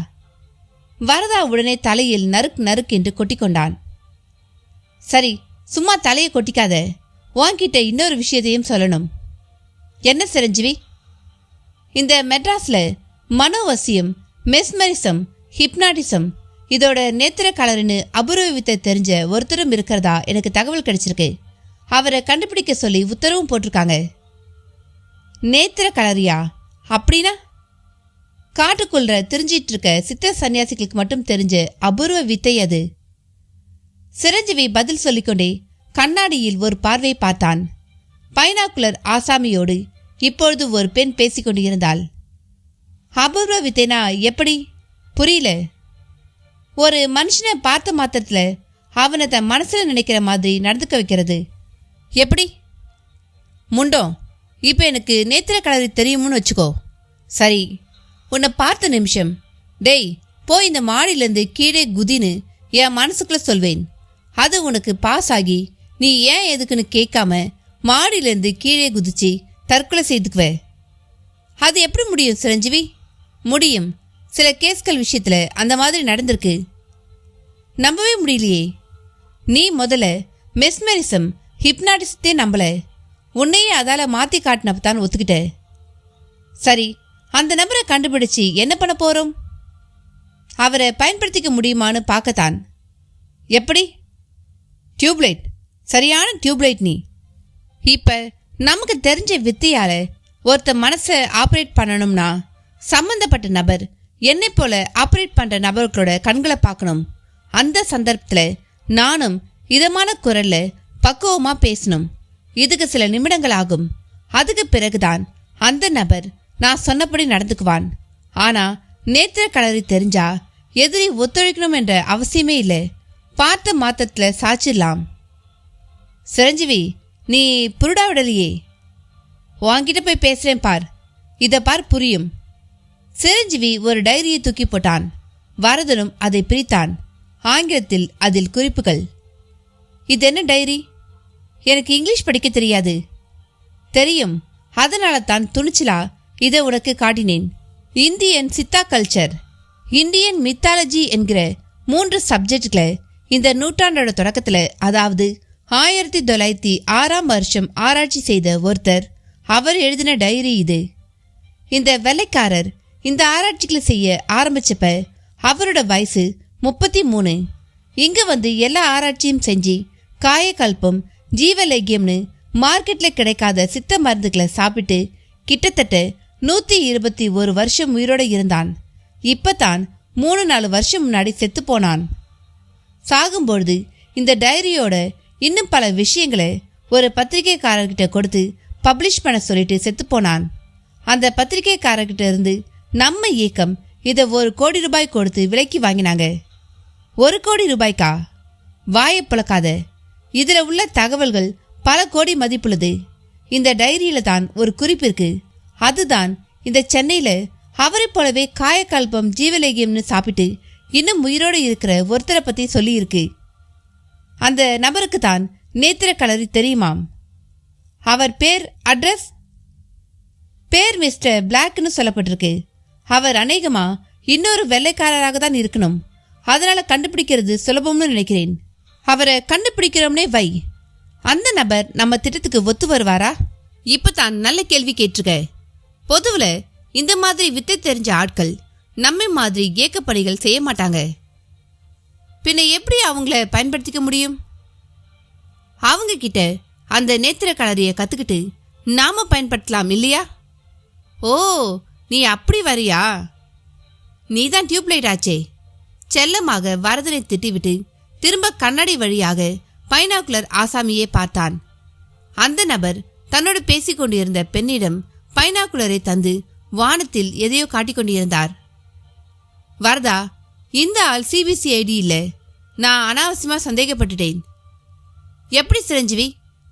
வரதா உடனே தலையில் நறுக் நறுக் என்று கொட்டிக்கொண்டான். சரி, சும்மா தலையை கொட்டிக்காத. உன்கிட்ட இன்னொரு விஷயத்தையும் சொல்லணும். என்ன சிரஞ்சீவி? இந்த மெட்ராஸ்ல மனோவசியம், மெஸ்மரிசம், ஹிப்னாட்டிசம் இதோட நேத்திர கலர்னு அபூர்வ வித்தை தெரிஞ்ச ஒருத்தரும் இருக்கிறதா எனக்கு தகவல் கிடைச்சிருக்கு. அவரை கண்டுபிடிக்க சொல்லி உத்தரவும் போட்டிருக்காங்க. நேத்திர கலரியா? அப்படின்னா காட்டுக்குள்ள தெரிஞ்சிட்டு இருக்க சித்த சன்னியாசிகளுக்கு மட்டும் தெரிஞ்ச அபூர்வ வித்தை அது. சிரஞ்சீவி பதில் சொல்லிக்கொண்டே கண்ணாடியில் ஒரு பார்வை பார்த்தான். பைனாக்குலர் ஆசாமியோடு இப்பொழுது ஒரு பெண் பேசிக்கொண்டு இருந்தாள். அபூர்வ வித்தைனா எப்படி? புரியல. ஒரு மனுஷனை பார்த்த மாத்திரத்துல அவனை தன் மனசுல நினைக்கிற மாதிரி நடந்துக்க வைக்கிறது. எப்படி? முண்டோம், இப்போ எனக்கு நேத்திர கலரி தெரியும்னு வச்சுக்கோ. சரி, உன்னை பார்த்த நிமிஷம் டேய் போய் இந்த மாடியிலேருந்து கீழே குதின்னு என் மனசுக்குள்ள சொல்வேன். அது உனக்கு பாஸ் ஆகி நீ ஏன் எதுக்குன்னு கேட்காம மாடியிலேருந்து கீழே குதிச்சு தற்கொலை செய்துக்குவே. அது எப்படி முடியும் சிரஞ்சீவி? முடியும். சில கேஸ்கள் விஷயத்துல அந்த மாதிரி நடந்திருக்கு. நம்பவே முடியலையே. நீ முதல்ல மெஸ்மரிசம், ஹிப்னாட்டிசத்தே நம்பல. உன்னையே அதால மாத்தி காட்டினப்பதான் ஒத்துக்கிட்ட. சரி, அந்த நபரை கண்டுபிடிச்சு என்ன பண்ண போறோம்? அவரை பயன்படுத்திக்க முடியுமான்னு பார்க்கத்தான். எப்படி? டியூப்லைட், சரியான டியூப்லைட். நீ இப்ப நமக்கு தெரிஞ்ச வித்தையால ஒருத்த மனசை ஆப்ரேட் பண்ணணும்னா சம்பந்தப்பட்ட நபர் என்னை போல ஆப்ரேட் பண்ற நபர்களோட கண்களை பார்க்கணும். அந்த சந்தர்ப்பத்துல நானும் இதமான குரல்ல பக்குவமா பேசணும். இதுக்கு சில நிமிடங்கள் ஆகும். அதுக்கு பிறகுதான் அந்த நபர் நான் சொன்னபடி நடந்துக்குவான். ஆனா நேத்திர கலரி தெரிஞ்சா எதிரி ஒத்துழைக்கணும் என்ற அவசியமே இல்லை. பார்த்த மாத்திரத்துல சாச்சிடலாம். சிரஞ்சீவி, நீ புருடா விடலையே. வாங்கிட்ட போய் பேசுறேன் பார். இதை பார், புரியும். சிரஞ்சீவி ஒரு டைரியை தூக்கி போட்டான். வரதனும் அதை பிரித்தான். ஆங்கிலத்தில் அதில் குறிப்புகள். இது என்ன டைரி? எனக்கு இங்கிலீஷ் படிக்க தெரியாது. தெரியும், அதனால தான் துணிச்சலா இதை உனக்கு காட்டினேன். Indian Siddha culture, Indian mythology என்கிற 3 சப்ஜெக்ட்களை இந்த நூற்றாண்டோட தொடக்கத்தில், அதாவது 1906 ஆராய்ச்சி செய்த ஒருத்தர் அவர் எழுதின டைரி இது. இந்த வெள்ளைக்காரர் இந்த ஆராய்ச்சிகளை செய்ய ஆரம்பிச்சப்ப அவரோட வயசு 33. இங்க வந்து எல்லா ஆராய்ச்சியும் செஞ்சு காயக்கல்பம் ஜீவலேகியம்னு மார்க்கெட்ல கிடைக்காத சித்த மருந்துகளை சாப்பிட்டு கிட்டத்தட்ட 121 வருஷம் உயிரோட இருந்தான். இப்பதான் 3-4 வருஷம் முன்னாடி செத்து போனான். சாகும்பொழுது இந்த டைரியோட இன்னும் பல விஷயங்களை ஒரு பத்திரிகைக்காரர்கிட்ட கொடுத்து பப்ளிஷ் பண்ண சொல்லிட்டு செத்து போனான். அந்த பத்திரிகைக்காரர்கிட்ட இருந்து நம்ம இயக்கம் இதை 1 கோடி ரூபாய் கொடுத்து விலைக்கு வாங்கினாங்க. 1 கோடி ரூபாய்க்கா? வாயை புழக்காத. இதுல உள்ள தகவல்கள் பல கோடி மதிப்புள்ளது. இந்த டைரியில தான் ஒரு குறிப்பு இருக்கு. அதுதான் இந்த சென்னையில அவரை போலவே காயக்கல்பம் ஜீவலேகியம்னு சாப்பிட்டு இன்னும் உயிரோடு இருக்கிற ஒருத்தரை பத்தி சொல்லி இருக்கு. அந்த நபருக்கு தான் நேத்திர களரி தெரியுமாம். அவர் பேர், அட்ரஸ், பேர் மிஸ்டர் பிளாக்னு சொல்லப்பட்டிருக்கு. அவர் அநேகமா இன்னொரு வெள்ளைக்காரராக தான் இருக்கணும். அதனால கண்டுபிடிக்கிறது சுலபம்னு நினைக்கிறேன். அவரை கண்டுபிடிக்கிறோம்னே வை. அந்த நபர் நம்ம திட்டத்துக்கு ஒத்து வருவாரா? இப்பதான் நல்ல கேள்வி கேட்டிருக்க. பொதுவுல இந்த மாதிரி வித்தை தெரிஞ்ச ஆட்கள் நம்மை மாதிரி ஏக்கப்பணிகள் செய்ய மாட்டாங்க. பின்ன எப்படி அவங்கள பயன்படுத்திக்க முடியும்? அவங்க கிட்ட அந்த நேத்திர களரியை கத்துக்கிட்டு நாம பயன்படுத்தலாம் இல்லையா? ஓ, நீ அப்படி வரியா? நீதான் டியூப்லைட் ஆச்சே. செல்லமாக வரதனை திட்டிவிட்டு திரும்ப கண்ணாடி வழியாக பைனாக்குலர் ஆசாமியே பார்த்தான். அந்த நபர் தன்னோடு பேசிக்கொண்டிருந்த பெண்ணிடம் பைனாக்குலரை தந்து வானத்தில் எதையோ காட்டிக்கொண்டிருந்தார். வரதா, இந்த ஆள் சிபிசிஐடி இல்ல. நான் அனாவசியமா சந்தேகப்பட்டுட்டேன். எப்படி சிரஞ்சீவி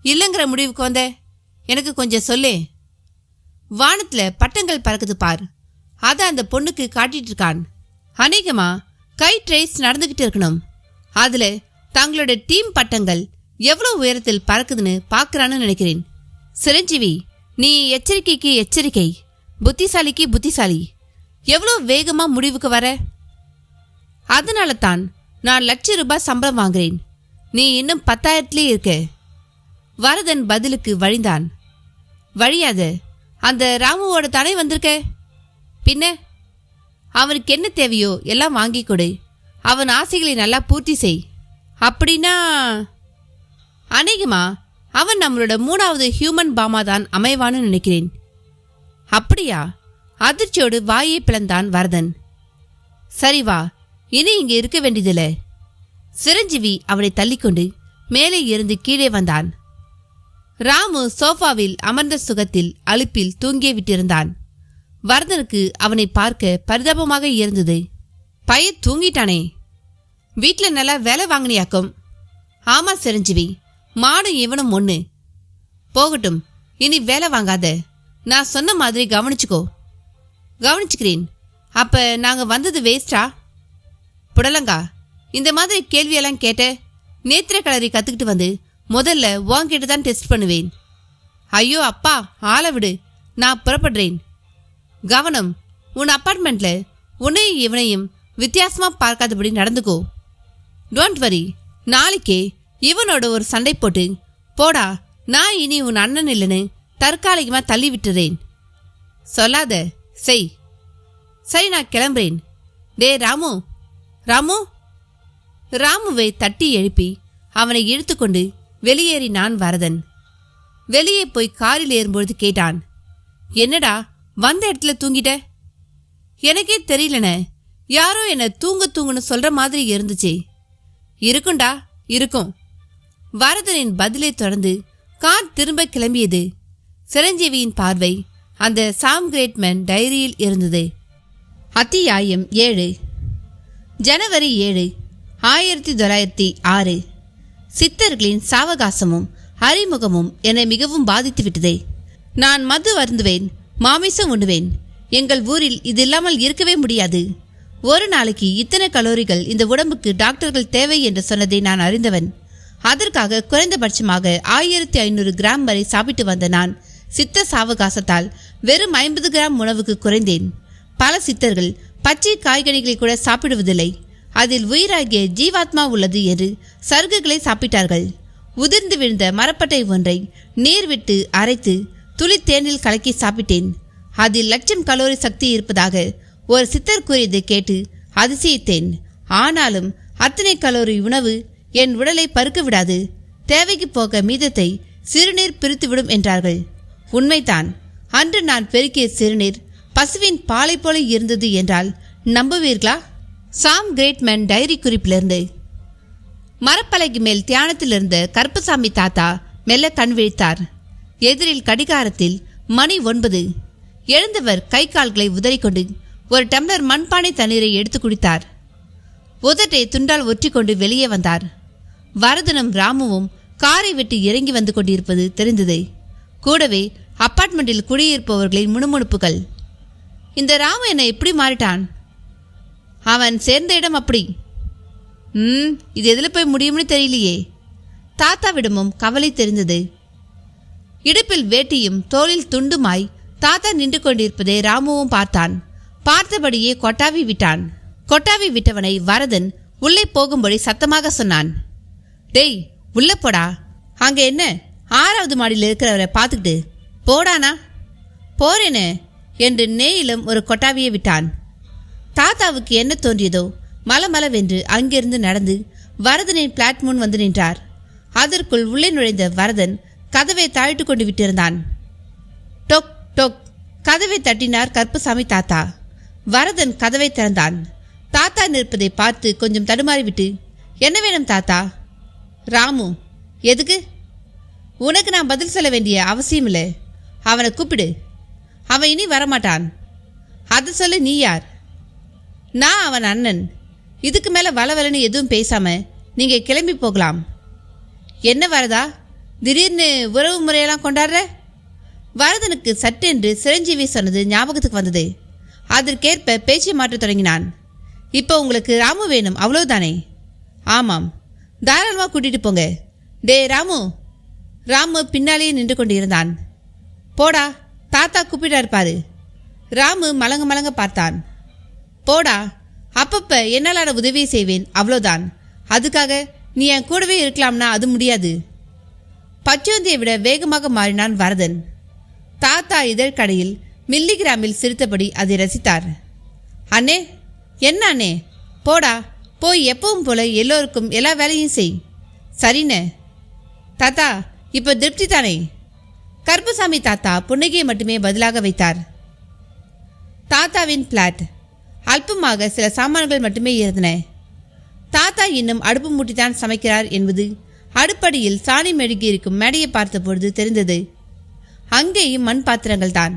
இல்லைங்கிற முடிவுக்கு வந்த? எனக்கு கொஞ்சம் சொல்லே. வானத்துல பட்டங்கள் பறக்குது பார். அத அந்த பொண்ணுக்கு காட்டிட்டு இருக்கான். அநேகமா கைட் ரேஸ் நடந்துகிட்டு இருக்கணும். அதுல தங்களோட டீம் பட்டங்கள் எவ்வளவு உயரத்தில் பறக்குதுன்னு பாக்குறான்னு நினைக்கிறேன். சிரஞ்சீவி, நீ எச்சரிக்கைக்கு எச்சரிக்கை, புத்திசாலிக்கு புத்திசாலி. எவ்வளவு வேகமா முடிவுக்கு வர? அதனால தான் நான் ₹1,00,000 சம்பளம் வாங்குறேன். நீ இன்னும் 10,000 இருக்க. வரதன் பதிலுக்கு வழிந்தான். வழியாத, அந்த ராமுவோட தடை வந்திருக்க. பின்ன அவனுக்கு என்ன தேவையோ எல்லாம் வாங்கி கொடு. அவன் ஆசைகளை நல்லா பூர்த்தி செய். அப்படின்னா அநேகமா அவன் நம்மளோட 3வது ஹியூமன் பாமா தான் அமைவான்னு நினைக்கிறேன். அப்படியா? அதிர்ச்சியோடு வாயை பிளந்தான் வரதன். சரி வா, இனி இங்க இருக்க வேண்டியதில்ல. சிரஞ்சீவி அவனை தள்ளிக்கொண்டு மேலே இருந்து கீழே வந்தான். ராமு சோஃபாவில் அமர்ந்த சுகத்தில் அலுப்பில் தூங்கியே விட்டிருந்தான். வரதனுக்கு அவனை பார்க்க பரிதாபமாக இருந்தது. பையன் தூங்கிட்டானே. வீட்டில் நல்லா வேலை வாங்கினியாக்கும். ஆமா சிரஞ்சீவி, மாடும் இவனும் ஒண்ணு. போகட்டும், இனி வேலை வாங்காத. நான் சொன்ன மாதிரி கவனிச்சுக்கோ. கவனிச்சுக்கிறேன். அப்ப நாங்க வந்தது வேஸ்டா? புடலங்கா, இந்த மாதிரி கேள்வியெல்லாம் கேட்ட நேத்திர களரி கத்துக்கிட்டு வந்து முதல்ல உன்கிட்ட தான் டெஸ்ட் பண்ணுவேன். ஐயோ அப்பா, ஆளை விடு, நான் புறப்படுறேன். கவனம், உன் அப்பார்ட்மெண்ட்ல உன்னையும் இவனையும் வித்தியாசமா பார்க்காதபடி நடந்துக்கோ. டோன்ட் வரி, நாளைக்கே இவனோட ஒரு சண்டை போட்டு போடா, நான் இனி உன் அண்ணன் இல்லைன்னு தற்காலிகமா தள்ளி விட்டுறேன். சொல்லாத, செய். சரி, நான் கிளம்புறேன். டே ராமு, ராமு. ராமுவை தட்டி எழுப்பி அவனை இழுத்துக்கொண்டு வெளியேறினான் வரதன். வெளியே போய் காரில் ஏறும்பொழுது கேட்டான், என்னடா வந்த இடத்துல தூங்கிட்ட? எனக்கே தெரியலன, யாரோ என்ன தூங்குன்னு சொல்ற மாதிரி இருந்துச்சு. இருக்குண்டா, இருக்கும். வரதனின் பதிலை தொடர்ந்து கார் திரும்ப கிளம்பியது. சிரஞ்சீவியின் பார்வை அந்த சாம் கிரேட்மேன் டைரியில் இருந்தது. அத்தியாயம் 7. ஜனவரி 7, 1906. சித்தர்களின் சாவகாசமும் அறிமுகமும் என்னை மிகவும் பாதித்துவிட்டது. நான் மது அருந்துவேன், மாமிசம் உண்ணுவேன். எங்கள் ஊரில் இது இல்லாமல் இருக்கவே முடியாது. ஒரு நாளைக்கு இத்தனை கலோரிகள் இந்த உடம்புக்கு டாக்டர்கள் தேவை என்று சொன்னதை நான் அறிந்தவன். அதற்காக குறைந்தபட்சமாக 1500 கிராம் வரை சாப்பிட்டு வந்த நான் சித்த சாவகாசத்தால் வெறும் 50 கிராம் உணவுக்கு குறைந்தேன். பல சித்தர்கள் பச்சை காய்கனிகளை கூட சாப்பிடுவதில்லை. அதில் உயிராகிய ஜீவாத்மா உள்ளது என்று சருகுகளை சாப்பிட்டார்கள். உதிர்ந்து விழுந்த மரப்பட்டை ஒன்றை நீர் விட்டு அரைத்து துளி தேனில் கலக்கி சாப்பிட்டேன். அதில் 1,00,000 கலோரி சக்தி இருப்பதாக ஒரு சித்தர் கூறியதை கேட்டு அதிசயித்தேன். ஆனாலும் அத்தனை கலோரி உணவு என் உடலை பருக்க விடாது. தேவைக்கு போக மீதத்தை சிறுநீர் பிரித்துவிடும் என்றார்கள். உண்மைதான். அன்று நான் பெருக்கிய சிறுநீர் பசுவின் பாலை போல இருந்தது என்றால் நம்புவீர்களா? சாம் கிரேட்மேன் டைரி குறிப்பிலிருந்து. மரப்பலகை மேல் தியானத்தில் இருந்த கருப்பசாமி தாத்தா மெல்ல கண் விழித்தார். எதிரில் கடிகாரத்தில் மணி 9. எழுந்தவர் கை கால்களை உதறிக்கொண்டு ஒரு டம்ளர் மண்பானை தண்ணீரை எடுத்து குடித்தார். உதட்டை துண்டால் ஒற்றிக்கொண்டு வெளியே வந்தார். வரதனும் ராமுவும் காரை விட்டு இறங்கி வந்து கொண்டிருப்பது தெரிந்தது. கூடவே அப்பார்ட்மெண்டில் குடியிருப்பவர்களின் முணுமுணுப்புகள். இந்த ராமு என்ன எப்படி மாறிட்டான்? அவன் சேர்ந்த இடம் அப்படி. இது எதில் போய் முடியும்னு தெரியலையே. தாத்தாவிடமும் கவலை தெரிந்தது. இடுப்பில் வேட்டியும் தோளில் துண்டுமாய் தாத்தா நின்று கொண்டிருப்பதை ராமுவும் பார்த்தான். பார்த்தபடியே கொட்டாவி விட்டான். கொட்டாவி விட்டவனை வரதன் உள்ளே போகும்படி சத்தமாக சொன்னான். டேய், உள்ள போடா. அங்க என்ன 6வது மாடியில் இருக்கிறவரை பார்த்துக்கிட்டு போடானா? போறேனே என்று நேயிலும் ஒரு கொட்டாவியை விட்டான். தாத்தாவுக்கு என்ன தோன்றியதோ மலமளவென்று அங்கிருந்து நடந்து வரதனின் பிளாட் முன் வந்து நின்றார். அதற்குள் உள்ளே நுழைந்த வரதன் கதவை தாழிட்டு கொண்டு விட்டிருந்தான். டொக் டொக் கதவை தட்டினார் கருப்பசாமி தாத்தா. வரதன் கதவை திறந்தான். தாத்தா நிற்பதை பார்த்து கொஞ்சம் தடுமாறிவிட்டு, என்ன வேணும் தாத்தா? ராமு. எதுக்கு? உனக்கு நான் பதில் சொல்ல வேண்டிய அவசியம் இல்லை. அவனை கூப்பிடு. அவன் இனி வரமாட்டான். அதை சொல்ல நீ யார்? நான் அவன் அண்ணன். இதுக்கு மேலே வளவலன்னு எதுவும் பேசாம நீங்க கிளம்பி போகலாம். என்ன வரதா, திடீர்னு உறவு முறையெல்லாம் கொண்டாடுற? வரதனுக்கு சட்டென்று சிரஞ்சீவி சொன்னது ஞாபகத்துக்கு வந்தது. அதற்கேற்ப பேச்சை மாற்றத் தொடங்கினான். இப்போ உங்களுக்கு ராமு வேணும், அவ்வளவுதானே? ஆமாம், தாராளமாக கூட்டிட்டு போங்க. டே ராமு. ராமு பின்னாலேயே நின்று கொண்டு இருந்தான். போடா, தாத்தா கூப்பிட்டா இருப்பாரு. ராமு மலங்க மலங்க பார்த்தான். போடா, அப்பப்ப என்னாலான உதவியை செய்வேன், அவ்வளோதான். அதுக்காக நீ என் கூடவே இருக்கலாம்னா அது முடியாது. பச்சோந்தியை விட வேகமாக மாறினான் வரதன். தாத்தா இதழ்கடையில் மில்லிகிராமில் சிரித்தபடி அதை ரசித்தார். அண்ணே. என்ன அண்ணே? போடா, போய் எப்பவும் போல எல்லோருக்கும் எல்லா வேலையும் செய். சரிண்ணே. தாத்தா, இப்போ திருப்தி தானே? கருப்பசாமி தாத்தா புன்னகையை மட்டுமே பதிலாக வைத்தார். தாத்தாவின் பிளாட். அல்பமாக சில சாமான்கள் மட்டுமே இருந்தன. தாத்தா இன்னும் அடுப்பு மூட்டித்தான் சமைக்கிறார் என்பது அடுப்படியில் சாணி மெழுகி இருக்கும் மேடையை பார்த்தபொழுது தெரிந்தது. அங்கேயும் மண் பாத்திரங்கள் தான்.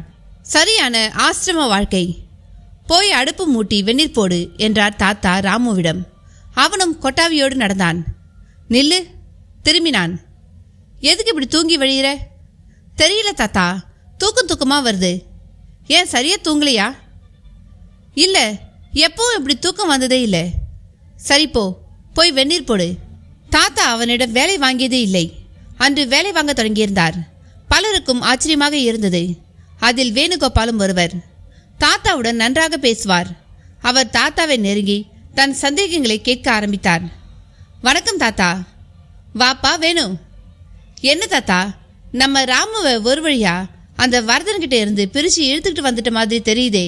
சரியான ஆசிரம வாழ்க்கை. போய் அடுப்பு மூட்டி வெந்நீர் போடு என்றார் தாத்தா ராமுவிடம். அவனும் கொட்டாவியோடு நடந்தான். நில்லு. திரும்பினான். எதுக்கு இப்படி தூங்கி வழியிற? தெரியல தாத்தா, தூக்கமா வருது. ஏன் சரியா தூங்கலையா? இல்லை, எப்பவும் இப்படி தூக்கம் வந்ததே இல்லை. சரி போ, போய் வெந்நீர் போடு. தாத்தா அவனிடம் வேலை வாங்கியதே இல்லை. அன்று வேலை வாங்க தொடங்கியிருந்தார். பலருக்கும் ஆச்சரியமாக இருந்தது. அதில் வேணுகோபாலும் ஒருவர். தாத்தாவுடன் நன்றாக பேசுவார். அவர் தாத்தாவை நெருங்கி தன் சந்தேகங்களை கேட்க ஆரம்பித்தார். வணக்கம் தாத்தா. வாப்பா வேணு. என்ன தாத்தா, நம்ம ராமுவை ஒரு வழியா அந்த வரதன்கிட்ட இருந்து பிரித்து இழுத்துக்கிட்டு வந்துட்ட மாதிரி தெரியுதே.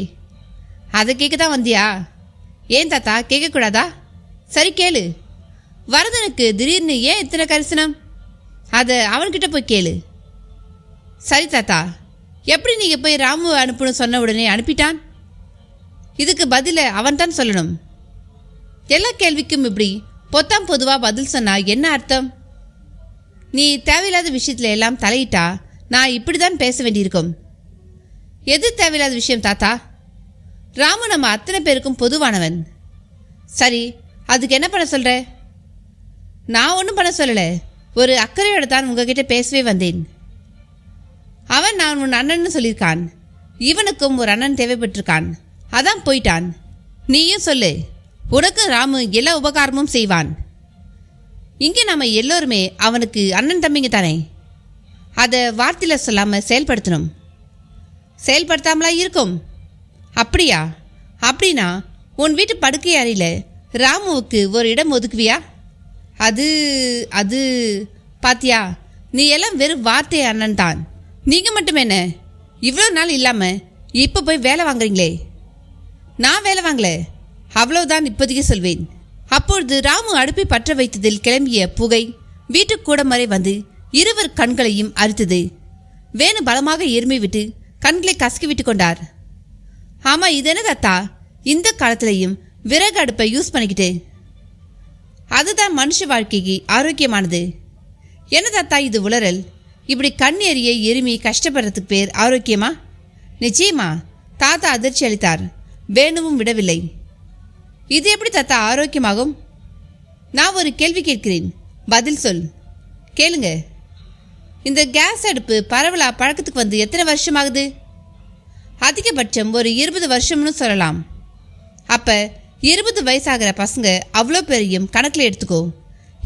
அதை கேட்க தான் வந்தியா? ஏன் தாத்தா, கேட்கக்கூடாதா? சரி கேளு. வரதனுக்கு திடீர்னு ஏன் இத்தனை கரிசனம்? அதை அவன்கிட்ட போய் கேளு. சரி தாத்தா. எப்படி நீங்கள் போய் ராமுவை அனுப்புன்னு சொன்ன உடனே அனுப்பிட்டான்? இதுக்கு பதிலை அவன் தான் சொல்லணும். எல்லா கேள்விக்கும் இப்படி பொத்தாம் பொதுவாக பதில் சொன்னா என்ன அர்த்தம்? நீ தேவையில்லாத விஷயத்துல எல்லாம் தலையிட்டா நான் இப்படி தான் பேச வேண்டியிருக்கும். எது தேவையில்லாத விஷயம் தாத்தா? ராமு நம்ம அத்தனை பேருக்கும் பொதுவானவன். சரி, அதுக்கு என்ன பண்ண சொல்ற? நான் ஒன்றும் பண்ண சொல்லலை. ஒரு அக்கறையோட தான் உங்ககிட்ட பேசவே வந்தேன். அவன் நான் உன் அண்ணன்னு சொல்லியிருக்கான். இவனுக்கும் ஒரு அண்ணன் தேவைப்பட்டிருக்கான். அதான் போயிட்டான். நீயும் சொல்லு. உனக்கும் ராமு எல்லா உபகாரமும் செய்வான். இங்கே நம்ம எல்லோருமே அவனுக்கு அண்ணன் தம்பிங்க தானே. அதை வார்த்தையில் சொல்லாமல் செயல்படுத்தணும். செயல்படுத்தாமலா இருக்கும்? அப்படியா? அப்படின்னா உன் வீட்டு படுக்கை அறையில் ராமுவுக்கு ஒரு இடம் ஒதுக்குவியா? அது அது பாத்தியா, நீ எல்லாம் வெறும் வார்த்தை அண்ணன் தான். நீங்கள் மட்டும் என்ன இவ்வளோ நாள் இல்லாமல் இப்போ போய் வேலை வாங்குறீங்களே? நான் வேலை வாங்கல, அவ்வளவுதான் இப்போதைக்கு சொல்வேன். அப்பொழுது ராமு அடுப்பை பற்ற வைத்ததில் கிளம்பிய புகை வீட்டுக்கு கூட வரை வந்து இருவர் கண்களையும் அரித்தது. வேணு பலமாக எருமை விட்டு கண்களை கசக்கி விட்டு கொண்டார். ஆமாம், இது என்ன தாத்தா, இந்த காலத்திலையும் விறகு அடுப்பை யூஸ் பண்ணிக்கிட்டு? அதுதான் மனுஷ வாழ்க்கைக்கு ஆரோக்கியமானது. என்ன தாத்தா இது உளறல்? இப்படி கண் எறிய எருமி கஷ்டப்படுறதுக்கு பேர் ஆரோக்கியமா? நிச்சயமா, தாத்தா அதிர்ச்சி அளித்தார். வேணுவும் விடவில்லை. இது எப்படி தாத்தா ஆரோக்கியமாகும்? நான் ஒரு கேள்வி கேட்கிறேன், பதில் சொல். கேளுங்க. இந்த கேஸ் அடுப்பு பரவலா பழக்கத்துக்கு வந்து எத்தனை வருஷமாகுது? அதிகபட்சம் ஒரு 20 வருஷம்னு சொல்லலாம். அப்போ 20 வயசாகிற பசங்க அவ்வளோ பெரியும் கணக்கில் எடுத்துக்கோ.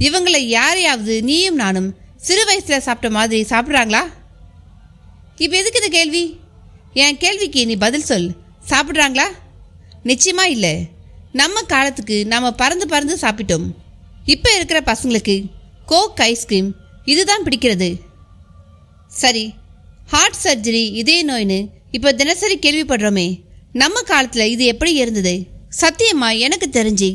இவங்களை யாரையாவது நீயும் நானும் சிறு வயசில் சாப்பிட்ட மாதிரி சாப்பிட்றாங்களா? இப்போ எதுக்கு இந்த கேள்வி? என் கேள்விக்கு நீ பதில் சொல். சாப்பிட்றாங்களா? நிச்சயமாக இல்லை. நம்ம காலத்துக்கு நாம் பறந்து பறந்து சாப்பிட்டோம். இப்போ இருக்கிற பசங்களுக்கு கோக், ஐஸ்கிரீம் இதுதான் பிடிக்கிறது. சரி, ஹார்ட் சர்ஜரி, இதய நோயின்னு இப்போ தினசரி கேள்விப்படுறோமே, நம்ம காலத்தில் இது எப்படி இருந்தது? சத்தியமா எனக்கு தெரிஞ்சு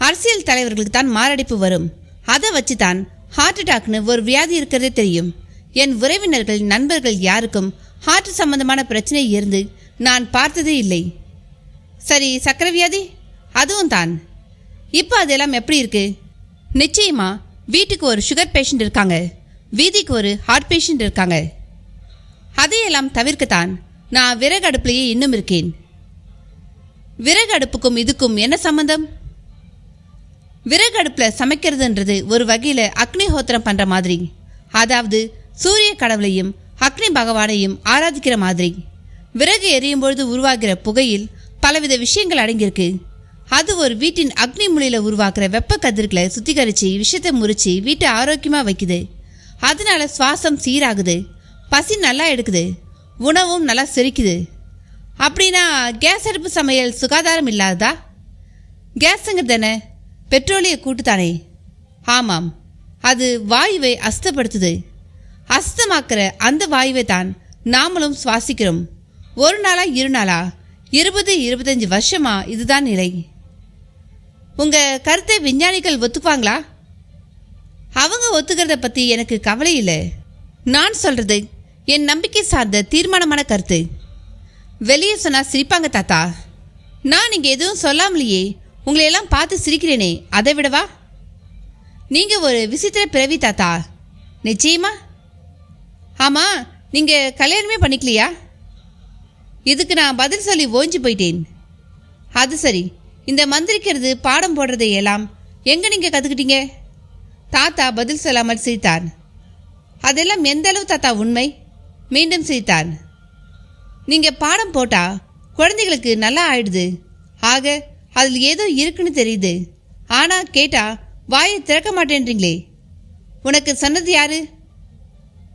அரசியல் தலைவர்களுக்கு தான் மாரடைப்பு வரும். அதை வச்சு தான் ஹார்ட் அட்டாக்னு ஒரு வியாதி இருக்கிறதே தெரியும். என் உறவினர்கள், நண்பர்கள் யாருக்கும் ஹார்ட் சம்பந்தமான பிரச்சனை இருந்து நான் பார்த்ததே இல்லை. சரி, சக்கரை வியாதி அதுவும் தான். இப்போ அதெல்லாம் எப்படி இருக்கு? நிச்சயமா வீட்டுக்கு ஒரு சுகர் பேஷண்ட் இருக்காங்க, வீதிக்கு ஒரு ஹார்ட் பேஷண்ட் இருக்காங்க. அதையெல்லாம் தவிர்க்கத்தான் நான் விறகு அடுப்புலையே இன்னும் இருக்கேன். விறகு அடுப்புக்கும் இதுக்கும் என்ன சம்பந்தம்? விறகு அடுப்பில் சமைக்கிறதுன்றது ஒரு வகையில் அக்னிஹோத்திரம் பண்ணுற மாதிரி. அதாவது சூரிய கடவுளையும் அக்னி பகவானையும் ஆராதிக்கிற மாதிரி. விறகு எரியும் பொழுது உருவாகிற புகையில் பலவித விஷயங்கள் அடங்கியிருக்கு. அது ஒரு வீட்டின் அக்னி முறையில் உருவாக்குற வெப்ப கதிர்களை சுத்திகரித்து விஷத்தை முறிச்சு வீட்டை ஆரோக்கியமாக வைக்குது. அதனால சுவாசம் சீராகுது, பசி நல்லா எடுக்குது, உணவும் நல்லா செரிக்குது. அப்படின்னா கேஸ் அடுப்பு சமையல் சுகாதாரம் இல்லாததா? கேஸுங்கிறது தானே பெட்ரோலிய கூட்டுத்தானே? ஆமாம், அது வாயுவை அஸ்தப்படுத்துது. அஸ்தமாக்குற அந்த வாயுவை தான் நாமளும் சுவாசிக்கிறோம். ஒரு நாளா 2 நாளா 20-25 வருஷமா இதுதான் நிலை. உங்க கருத்தை விஞ்ஞானிகள் ஒத்துப்பாங்களா? அவங்க ஒத்துக்கிறத பற்றி எனக்கு கவலை இல்லை. நான் சொல்றது என் நம்பிக்கை சார்ந்த தீர்மானமான கருத்து. வெளியே சொன்னால் சிரிப்பாங்க தாத்தா. நான் இங்கே எதுவும் சொல்லாமலேயே உங்களையெல்லாம் பார்த்து சிரிக்கிறேனே, அதை விடவா? நீங்கள் ஒரு விசித்திர பிறவி தாத்தா. நிச்சயமா? ஆமாம், நீங்கள் கல்யாணமே பண்ணிக்கலையா? இதுக்கு நான் பதில் சொல்லி ஓஞ்சி போயிட்டேன். அது சரி, இந்த மந்திரிக்கிறது பாடம் போடுறதை எல்லாம் எங்கே நீங்கள் கற்றுக்கிட்டீங்க? தாத்தா பதில் சொல்லாமல் சிரித்தார். அதெல்லாம் எந்த அளவு தாத்தா உண்மை? மீண்டும் சிரித்தார். நீங்கள் பாடம் போட்டால் குழந்தைகளுக்கு நல்லா ஆயிடுது. ஆக அதில் ஏதோ இருக்குன்னு தெரியுது. ஆனால் கேட்டால் வாயை திறக்க மாட்டேன்றீங்களே. உனக்கு சொன்னது யாரு?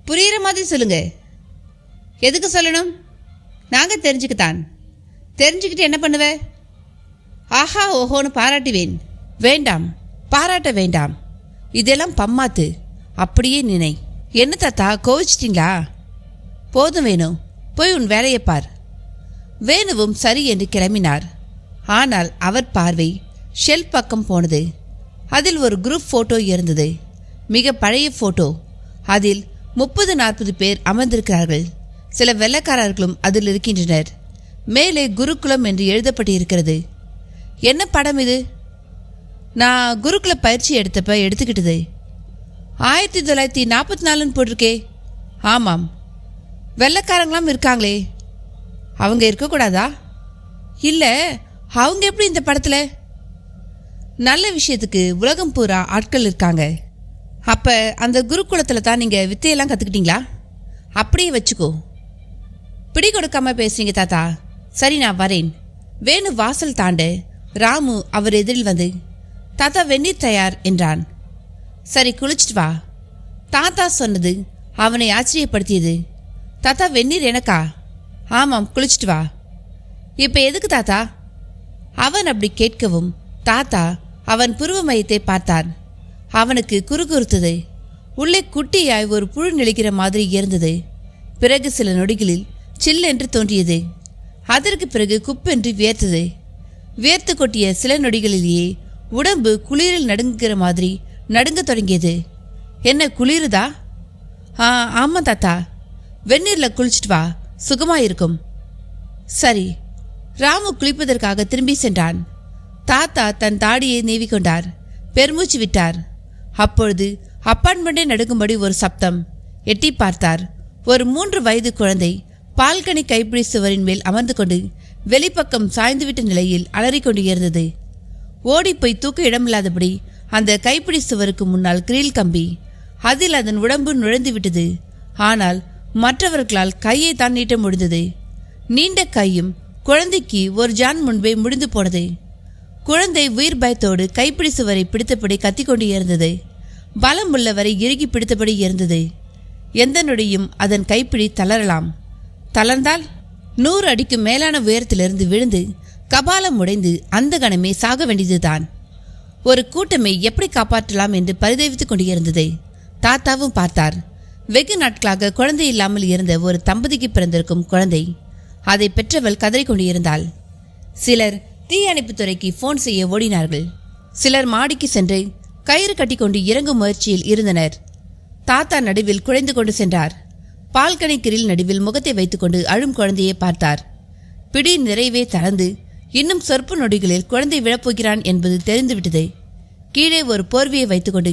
புரிகிற மாதிரி சொல்லுங்க. எதுக்கு சொல்லணும்? நாங்கள் தெரிஞ்சுக்கத்தான். தெரிஞ்சுக்கிட்டு என்ன பண்ணுவ? ஆஹா ஓஹோன்னு பாராட்டுவேன். வேண்டாம், பாராட்ட வேண்டாம். இதெல்லாம் பம்மாத்து. அப்படியே நினை. என்ன தாத்தா கோவிச்சிட்டிங்களா? போதும் வேணு, போய் உன் வேலையை பார். வேணுவும் சரி என்று கிளம்பினார். ஆனால் அவர் பார்வை ஷெல்ஃப் பக்கம் போனது. அதில் ஒரு குரூப் ஃபோட்டோ இருந்தது. மிக பழைய ஃபோட்டோ. அதில் 30-40 பேர் அமர்ந்திருக்கிறார்கள். சில வெள்ளைக்காரர்களும் அதில் இருக்கின்றனர். மேலே குருகுலம் என்று எழுதப்பட்டு இருக்கிறது. என்ன படம் இது? நான் குருகுல பயிற்சி எடுத்தப்ப எடுத்துக்கிட்டது. 1944 போட்டிருக்கே. ஆமாம். வெள்ளைக்காரங்களாம் இருக்காங்களே, அவங்க இருக்கக்கூடாதா? இல்லை, அவங்க எப்படி இந்த படத்தில்? நல்ல விஷயத்துக்கு உலகம் பூரா ஆட்கள் இருக்காங்க. அப்போ அந்த குருகுலத்தில் தான் நீங்கள் வித்தையெல்லாம் கற்றுக்கிட்டீங்களா? அப்படியே வச்சுக்கோ. பிடி கொடுக்காம பேசுறீங்க தாத்தா. சரி, நான் வரேன். வேணு வாசல் தாண்ட ராமு அவர் எதிரில் வந்து, தாத்தா வெந்நீர் தயார் என்றான். சரி, குளிச்சுட்டு வா. தாத்தா சொன்னது அவனை ஆச்சரியப்படுத்தியது. தாத்தா வெந்நீர் எனக்கா? ஆமாம், குளிச்சுட்டு வா. இப்போ எதுக்கு தாத்தா? அவன் அப்படி கேட்கவும் தாத்தா அவன் புருவ மையத்தை பார்த்தார். அவனுக்கு குறுகுறுத்தது. உள்ளே குட்டியாய் ஒரு புழு நிலைக்கிற மாதிரி இருந்தது. பிறகு சில நொடிகளில் சில்லென்று தோன்றியது. அதற்கு பிறகு குப்பென்று வியர்த்தது. வியர்த்து கொட்டிய சில நொடிகளிலேயே உடம்பு குளிரில் நடுங்குகிற மாதிரி நடுங்க தொடங்கியது. என்ன குளிருதா? ஆமாம் தாத்தா, வெந்நீரில் குளிச்சுட்டு வா, சுகமாயிருக்கும். சரி. ராமு குளிப்பதற்காக திரும்பி சென்றான். தாத்தா தன் தாடியை நீவிக்கொண்டார். பெருமூச்சு விட்டார். அப்பொழுது அப்பார்ட்மெண்டே நடுங்கும்படி ஒரு சப்தம். எட்டி பார்த்தார். ஒரு 3 வயது குழந்தை பால்கனி கைப்பிடி சுவரின் மேல் அமர்ந்து கொண்டு வெளிப்பக்கம் சாய்ந்துவிட்ட நிலையில் அலறிக்கொண்டு இருந்தது. ஓடிப்போய் தூக்க இடமில்லாதபடி அந்த கைப்பிடி சுவருக்கு முன்னால் கிரில் கம்பி. அதில் அதன் உடம்பு நுழைந்து விட்டது. ஆனால் மற்றவர்களால் கையை தான் நீட்ட முடிந்தது. நீண்ட கையும் குழந்தைக்கு ஒரு ஜான் முன்பே முடிந்து போனது. குழந்தை உயிர் பயத்தோடு கைப்பிடி சுவரை பிடித்தபடி கத்திக்கொண்டு இருந்தது. பலம் உள்ளவரை இறுகி பிடித்தபடி இருந்தது. எந்த நொடியும் அதன் கைப்பிடி தளரலாம். தளர்ந்தால் 100 அடிக்கு மேலான உயரத்திலிருந்து விழுந்து கபாலம் உடைந்து அந்த கணமே சாக வேண்டியதுதான். ஒரு கூட்டமை எப்படி காப்பாற்றலாம் என்று பரிதவித்துக் கொண்டிருந்தது. தாத்தாவும் பார்த்தார். வெகு நாட்களாக குழந்தை இல்லாமல் இருந்த ஒரு தம்பதிக்கு பிறந்திருக்கும் குழந்தை. அதை பெற்றவள் கதறிக்கொண்டிருந்தாள். சிலர் தீயணைப்புத்துறைக்கு போன் செய்ய ஓடினார்கள். சிலர் மாடிக்கு சென்று கயிறு கட்டிக்கொண்டு இறங்கும் முயற்சியில் இருந்தனர். தாத்தா நடுவில் குழைந்து கொண்டு சென்றார். பால்கனி கிரில் நடுவில் முகத்தை வைத்துக்கொண்டு அழும் குழந்தையை பார்த்தார். பிடி நிறைவே தளர்ந்து இன்னும் சொற்ப நொடிகளில் குழந்தை விழப்போகிறான் என்பது தெரிந்துவிட்டது. கீழே ஒரு போர்வையை வைத்துக்கொண்டு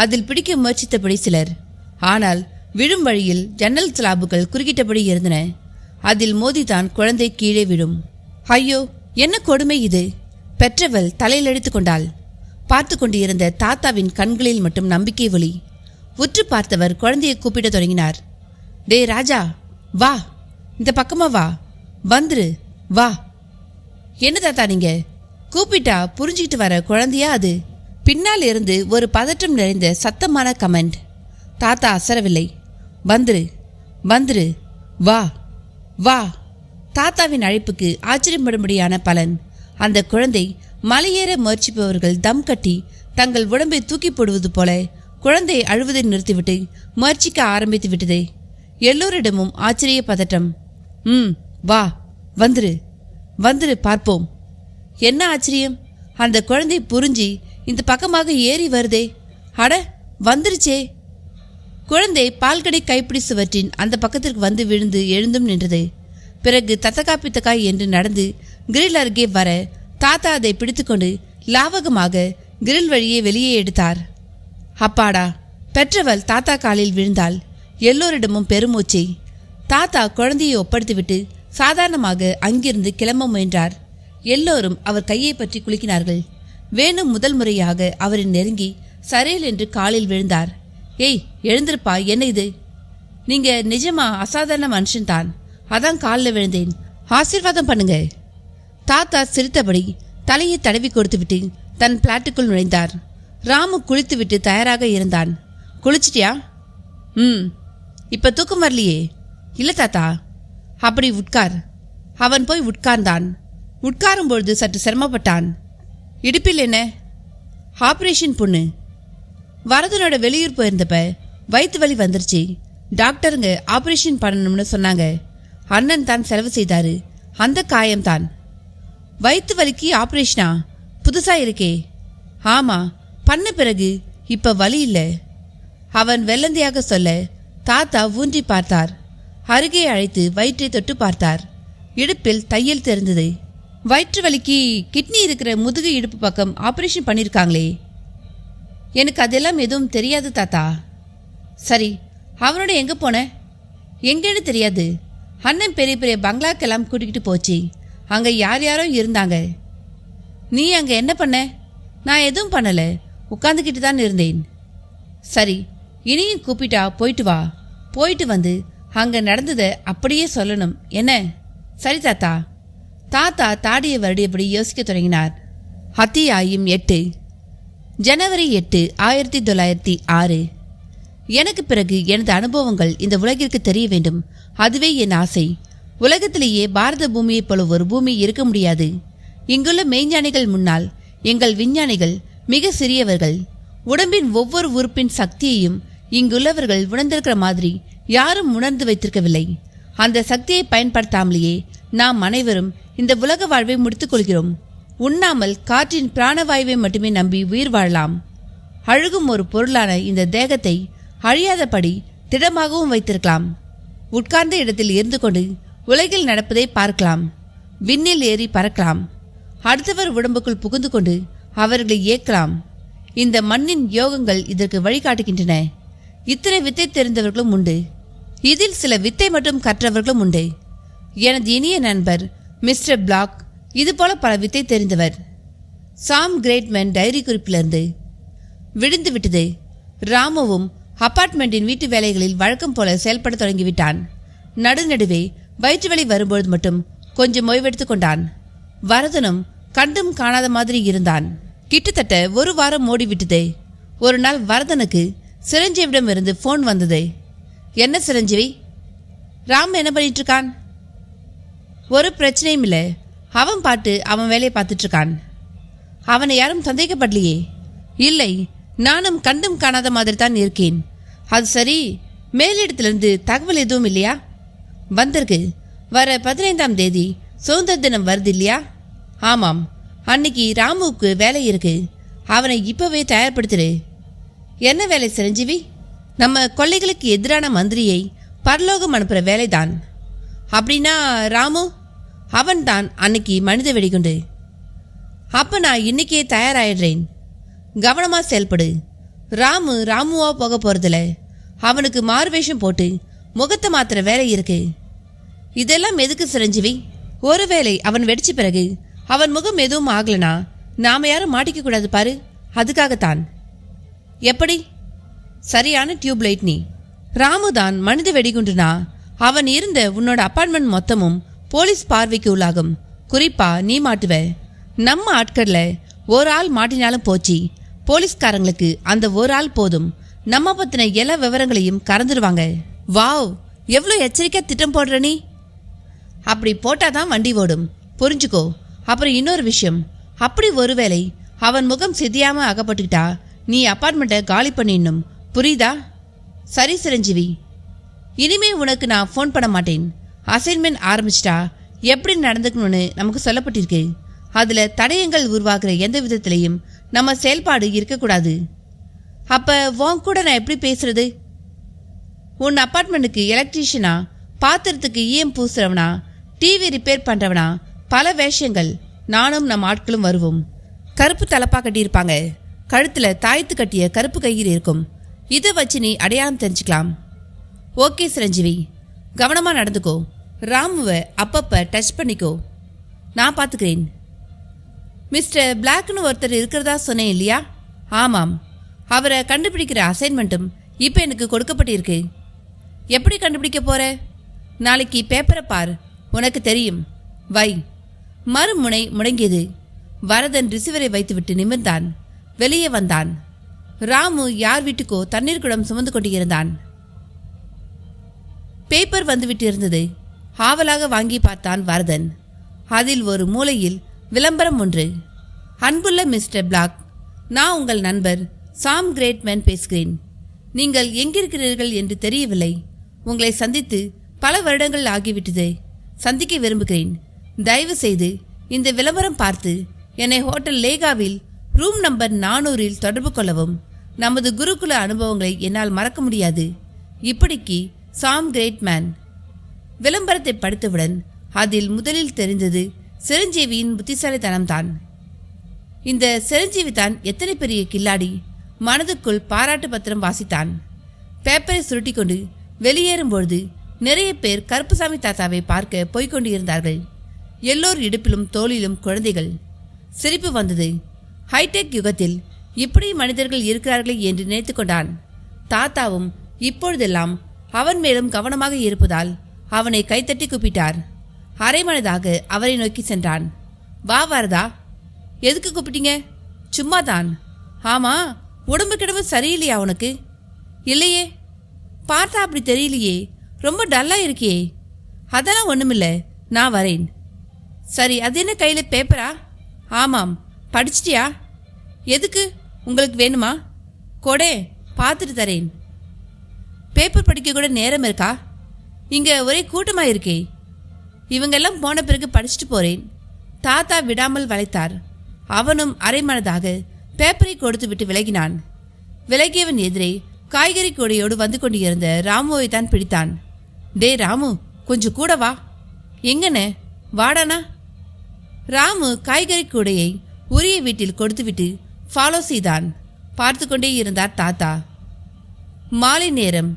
அதில் பிடிக்க முயற்சித்தபடி சிலர். ஆனால் விழும் வழியில் ஜன்னல் ஸ்லாபுகள் குறுக்கிட்டபடி இருந்தன. அதில் மோதிதான் குழந்தை கீழே விழும். ஐயோ, என்ன கொடுமை இது! பெற்றவள் தலையில் அடித்து கொண்டாள். பார்த்து கொண்டிருந்த தாத்தாவின் கண்களில் மட்டும் நம்பிக்கை ஒளி. உற்று பார்த்தவர் குழந்தையை கூப்பிட தொடங்கினார். டே ராஜா, வா, இந்த பக்கமா வா, வந்துரு, வா. என்ன தாத்தா நீங்க? கூப்பிட்டா புரிஞ்சுக்கிட்டு வர குழந்தையா அது? பின்னால் இருந்து ஒரு பதற்றம் நிறைந்த சத்தமான கமெண்ட். தாத்தா அசரவில்லை. வந்துரு, வந்துரு, வா, வா. தாத்தாவின் அழைப்புக்கு ஆச்சரியப்படும்படியான பலன். அந்த குழந்தை மலையேற முயற்சிப்பவர்கள் தம் கட்டி தங்கள் உடம்பை தூக்கி போடுவது போல குழந்தை அழுவதை நிறுத்திவிட்டு முயற்சிக்க ஆரம்பித்து விட்டது. எல்லோரிடமும் ஆச்சரிய பதட்டம். வா, வந்துரு, வந்துரு, பார்ப்போம். என்ன ஆச்சரியம்! அந்த குழந்தை புரிஞ்சு இந்த பக்கமாக ஏறி வருதே. அட, வந்துருச்சே! குழந்தை பால்கடை கைப்பிடி சுவற்றின் அந்த பக்கத்திற்கு வந்து விழுந்து எழுந்தும் நின்றது. பிறகு தத்தக்கா பித்தக்காய் என்று நடந்து கிரில் அருகே வர தாத்தா அதை பிடித்துக்கொண்டு லாவகமாக கிரில் வழியே வெளியே எடுத்தார். அப்பாடா! பெற்றவள் தாத்தா காலில் விழுந்தாள். எல்லோரிடமும் பெருமூச்சை. தாத்தா குழந்தையை ஒப்படைத்துவிட்டு சாதாரணமாக அங்கிருந்து கிளம்ப முயன்றார். எல்லோரும் அவர் கையை பற்றி குலுக்கினார்கள். வேணு முதல் முறையாக அவரை நெருங்கி சரேல் என்று காலில் விழுந்தார். ஏய், எழுந்திருப்பா, என்ன இது? நீங்க நிஜமா அசாதாரண மனுஷன்தான், அதான் காலில் விழுந்தேன், ஆசீர்வாதம் பண்ணுங்க. தாத்தா சிரித்தபடி தலையை தடவி கொடுத்துவிட்டு தன் பிளாட்டுக்குள் நுழைந்தார். ராமு குளித்துவிட்டு தயாராக இருந்தான். குளிச்சிட்டியா? இப்ப தூக்கம் வரலையே. இல்லை தாத்தா. அப்படி உட்கார். அவன் போய் உட்கார்ந்தான். உட்காரும் பொழுது சற்று சிரமப்பட்டான். இடுப்பில் என்ன? ஆப்ரேஷன் பொண்ணு. வரதனோட வெளியூர் போயிருந்தப்ப வயிற்று வலி வந்துருச்சு. டாக்டருங்க ஆப்ரேஷன் பண்ணணும்னு சொன்னாங்க. அண்ணன் தான் செலவு செய்தாரு. அந்த காயம்தான். வயிற்று வலிக்கு ஆப்ரேஷனா? புதுசா இருக்கே. ஆமா, பண்ண பிறகு இப்ப வலி இல்லை. அவன் வெள்ளந்தியாக சொல்ல தாத்தா ஊன்றி பார்த்தார். அருகே அழைத்து வயிற்றை தொட்டு பார்த்தார். இடுப்பில் தையல் தெரிந்தது. வயிற்று வலிக்கு கிட்னி இருக்கிற முதுகு இடுப்பு பக்கம் ஆப்ரேஷன் பண்ணியிருக்காங்களே. எனக்கு அதெல்லாம் எதுவும் தெரியாது தாத்தா. சரி, அவனோட எங்கே போன? எங்கேன்னு தெரியாது. அண்ணன் பெரிய பெரிய பங்களாக்கெல்லாம் கூட்டிகிட்டு போச்சு. அங்கே யார் யாரோ இருந்தாங்க. நீ அங்கே என்ன பண்ண? நான் எதுவும் பண்ணலை, உட்காந்துக்கிட்டு தான் இருந்தேன். சரி, இனியும் கூப்பிட்டா போயிட்டு வா. போயிட்டு வந்து அங்கே நடந்ததை அப்படியே சொல்லணும், என்ன? சரி தாத்தா. தாத்தா தாடியை வருடியபடி யோசிக்க தொடங்கினார். அத்தியாயம் 8. ஜனவரி 8, 1906. எனக்கு பிறகு எனது அனுபவங்கள் இந்த உலகிற்கு தெரிய வேண்டும். அதுவே என் ஆசை. உலகத்திலேயே பாரத பூமியைப் போல ஒரு பூமி இருக்க முடியாது. இங்குள்ள மெய்ஞானிகள் முன்னால் எங்கள் விஞ்ஞானிகள் மிக சிறியவர்கள். உடம்பின் ஒவ்வொரு உறுப்பின் சக்தியையும் இங்குள்ளவர்கள் உணர்ந்திருக்கிற மாதிரி யாரும் உணர்ந்து வைத்திருக்கவில்லை. அந்த சக்தியை பயன்படுத்தாமலேயே நாம் அனைவரும் இந்த உலக வாழ்வை முடித்துக் கொள்கிறோம். உண்ணாமல் காற்றின் பிராணவாயுவை மட்டுமே நம்பி உயிர் வாழலாம். அழுகும் ஒரு பொருளான இந்த தேகத்தை அழியாதபடி திடமாகவும் வைத்திருக்கலாம். உட்கார்ந்த இடத்தில் இருந்து கொண்டு உலகில் நடப்பதை பார்க்கலாம். விண்ணில் ஏறி பறக்கலாம். அடுத்தவர் உடம்புக்குள் புகுந்து கொண்டு அவர்களை இயக்கலாம். இந்த மண்ணின் யோகங்கள் இதற்கு வழிகாட்டுகின்றன. இத்தனை வித்தை தெரிந்தவர்களும் உண்டு. இதில் சில வித்தை மட்டும் கற்றவர்களும் உண்டு. எனது இனிய நண்பர் மிஸ்டர் பிளாக் இதுபோல பல வித்தை தெரிந்தவர். சாம் கிரேட்மேன் டைரி குறிப்பிலிருந்து விழுந்து விட்டது. ராமுவும் அபார்ட்மெண்ட்டின் வீட்டு வேலைகளில் வழக்கம் போல செயல்பட தொடங்கிவிட்டான். நடுநடுவே வயிற்று வலி வரும்பொழுது மட்டும் கொஞ்சம் ஓய்வெடுத்துக் கொண்டான். வரதனும் கண்டும் காணாத மாதிரி இருந்தான். கிட்டத்தட்ட ஒரு வாரம் ஓடிவிட்டது. ஒரு நாள் வரதனுக்கு சிரஞ்சீவிடம் இருந்து போன் வந்தது. என்ன சிரஞ்சீவி, ராம் என்ன பண்ணிட்டு இருக்கான்? ஒரு பிரச்சனையும் இல்லை, அவன் பாட்டு அவன் வேலையை பார்த்துட்டு இருக்கான். அவனை யாரும் சந்தேகப்படலையே? இல்லை, நானும் கண்டும் காணாத மாதிரி தான் இருக்கேன். அது சரி, மேலிடத்திலிருந்து தகவல் எதுவும் இல்லையா? வந்திருக்கு. வர 15ஆம் தேதி சுதந்திர தினம் வருது இல்லையா? ஆமாம், அன்னைக்கு ராமுவுக்கு வேலை இருக்கு. அவனை இப்பவே தயார்படுத்துரு. என்ன வேலை சிரஞ்சீவி? நம்ம கொள்ளைகளுக்கு எதிரான மந்திரியை பரலோகம் அனுப்புகிற வேலைதான். அப்படின்னா ராமு அவன்தான் அன்னைக்கு மனித வெடிகுண்டு. அப்போ நான் இன்னைக்கே தயாராகிடுறேன். கவனமாக செயல்படு. ராமுவா போக போகிறதில்ல. அவனுக்கு மாறுவேஷம் போட்டு முகத்தை மாத்திர வேலை இருக்கு. இதெல்லாம் எதுக்கு சிரஞ்சீவி? ஒருவேளை அவன் வெடிச்ச பிறகு அவன் முகம் எதுவும் ஆகலனா நாம யாரும் மாட்டிக்க கூடாது பாரு, அதுக்காகத்தான். எப்படி? சரியான டியூப்லைட் நீ. ராமுதான் மனித வெடிகுண்டுனா அவன் இருந்த உன்னோட அப்பார்ட்மெண்ட் மொத்தமும் போலீஸ் பார்வைக்கு உள்ளாகும். குறிப்பா நீ மாட்டுவ. நம்ம ஆட்கள்ல ஒரு ஆள் மாட்டினாலும் போச்சு. போலீஸ்காரங்களுக்கு அந்த ஒரு ஆள் போதும். நம்ம பத்தின எல்லா விவரங்களையும் கறந்துடுவாங்க. வாவ், எவ்வளோ எச்சரிக்கை திட்டம் போடுற நீ. அப்படி போட்டாதான் வண்டி ஓடும், புரிஞ்சுக்கோ. அப்புறம் இன்னொரு விஷயம், அப்படி ஒருவேளை அவன் முகம் சிதியாம அகப்பட்டுக்கிட்டா நீ அப்பார்ட்மெண்ட்டை காலி பண்ணிடணும், புரியுதா? சரி சிரஞ்சீவி, இனிமே உனக்கு நான் ஃபோன் பண்ண மாட்டேன். அசைன்மெண்ட் ஆரம்பிச்சிட்டா எப்படி நடந்துக்கணும்னு நமக்கு சொல்லப்பட்டிருக்கு. அதுல தடயங்கள் உருவாக்குற எந்த விதத்திலையும் நம்ம செயல்பாடு இருக்கக்கூடாது. அப்ப உன் கூட நான் எப்படி பேசுறது? உன் அப்பார்ட்மெண்ட்டுக்கு எலக்ட்ரீஷியனா, பாத்திரத்துக்கு ஈயம் பூசுறவனா, டிவி ரிப்பேர் பண்றவனா, பல வேஷங்கள். நானும் நம் ஆட்களும் வருவோம். கருப்பு தலப்பா கட்டியிருப்பாங்க. கழுத்துல தாய்த்து கட்டிய கருப்பு கயிறு இருக்கும். இதை வச்சு நீ அடையாளம் தெரிஞ்சுக்கலாம். ஓகே சிரஞ்சீவி, கவனமா நடந்துக்கோ. ராமுவை அப்பப்ப டச் பண்ணிக்கோ, நான் பார்த்துக்கிறேன். மிஸ்டர் பிளாக்னு ஒருத்தர் இருக்கிறதா சொன்னேன் இல்லையா? ஆமாம், அவரை கண்டுபிடிக்கிற அசைன்மெண்ட்டும் இப்போ எனக்கு கொடுக்கப்பட்டிருக்கு. எப்படி கண்டுபிடிக்க போற? நாளைக்கு பேப்பரை பார், உனக்கு தெரியும். வை. மறுமுனை முடங்கியது. வரதன் ரிசீவரை வைத்துவிட்டு நிமிர்ந்தான். வெளியே வந்தான். ராமு யார் வீட்டுக்கோ தண்ணீர் குடம் சுமந்து கொண்டிருந்தான். பேப்பர் வந்துவிட்டு இருந்தது. ஆவலாக வாங்கி பார்த்தான் வரதன். அதில் ஒரு மூலையில் விளம்பரம் ஒன்று. அன்புள்ள மிஸ்டர் பிளாக், நான் உங்கள் நண்பர் சாம் கிரேட்மேன் பேசுகிறேன். நீங்கள் எங்கிருக்கிறீர்கள் என்று தெரியவில்லை. உங்களை சந்தித்து பல வருடங்கள் ஆகிவிட்டது. சந்திக்க விரும்புகிறேன். தயவு செய்து இந்த விளம்பரம் பார்த்து என்னை ஹோட்டல் லேகாவில் ரூம் நம்பர் 400 தொடர்பு கொள்ளவும். நமது குருகுல அனுபவங்களை என்னால் மறக்க முடியாது. இப்படிக்கு சாம் கிரேட்மேன். விளம்பரத்தை படித்தவுடன் அதில் முதலில் தெரிந்தது சிரஞ்சீவியின் புத்திசாலித்தனம்தான். இந்த சிரஞ்சீவி தான் எத்தனை பெரிய கில்லாடி. மனதுக்குள் பாராட்டு பத்திரம் வாசித்தான். பேப்பரை சுருட்டி கொண்டு வெளியேறும்பொழுது நிறைய பேர் கருப்புசாமி தாத்தாவை பார்க்க போய்கொண்டு இருந்தார்கள். எல்லோர் இடுப்பிலும் தோளிலும் குழந்தைகள். சிரிப்பு வந்தது. ஹைடெக் யுகத்தில் இப்படி மனிதர்கள் இருக்கிறார்களே என்று நினைத்து கொண்டான். தாத்தாவும் இப்பொழுதெல்லாம் அவன் மேலும் கவனமாக இருப்பதால் அவனை கைத்தட்டி கூப்பிட்டார். அரைமனதாக அவரை நோக்கி சென்றான். வா வரதா. எதுக்கு கூப்பிட்டீங்க? சும்மாதான். ஆமா, உடம்பு கிடம்பு சரியில்லையா உனக்கு? இல்லையே, பார்த்தா அப்படி தெரியலையே, ரொம்ப டல்லா இருக்கியே. அதெல்லாம் ஒண்ணுமில்ல, நான் வரேன். சரி, அது என்ன கையில பேப்பரா? ஆமாம். படிச்சிட்டியா? எதுக்கு, உங்களுக்கு வேணுமா? கொடே, பார்த்துட்டு தரேன். பேப்பர் படிக்க கூட நேரம் இருக்கா? இங்கே ஒரே கூட்டமாக இருக்கே. இவங்கெல்லாம் போன பிறகு படிச்சுட்டு போகிறேன். தாத்தா விடாமல் வளைத்தார். அவனும் அரைமனதாக பேப்பரை கொடுத்து விட்டு விலகினான். விலகியவன் எதிரே காய்கறி கூடையோடு வந்து கொண்டிருந்த ராமுவை தான் பிடித்தான். டே ராமு, கொஞ்சம் கூட வா. எங்கண்ணே? வாடானா. ராமு காய்கறி கூடையை உரிய வீட்டில் கொடுத்துவிட்டு ஃபாலோ செய்தான். பார்த்து கொண்டே இருந்தார் தாத்தா. மாலை நேரம்.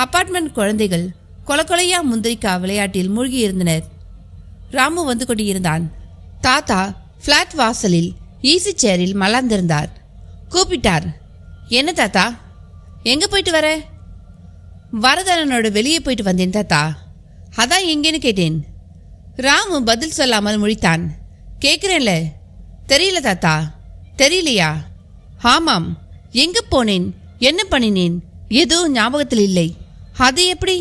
அப்பார்ட்மெண்ட் குழந்தைகள் கொலக்கொலையா முந்திரிக்கா விளையாட்டில் மூழ்கியிருந்தனர். ராமு வந்து கொண்டிருந்தான். தாத்தா ஃப்ளாட் வாசலில் ஈசி சேரில் மலர்ந்திருந்தார். கூப்பிட்டார். என்ன தாத்தா, எங்கே போயிட்டு வர? வரதனோட வெளியே போயிட்டு வந்தேன் தாத்தா. அதான் எங்கேன்னு கேட்டேன். ராமு பதில் சொல்லாமல் முழித்தான். கேட்குறேன்ல. தெரியல தாத்தா. தெரியலையா? ஆமாம். எங்கே போனேன், என்ன பண்ணினேன், எதுவும் ஞாபகத்தில் இல்லை. அது எப்படி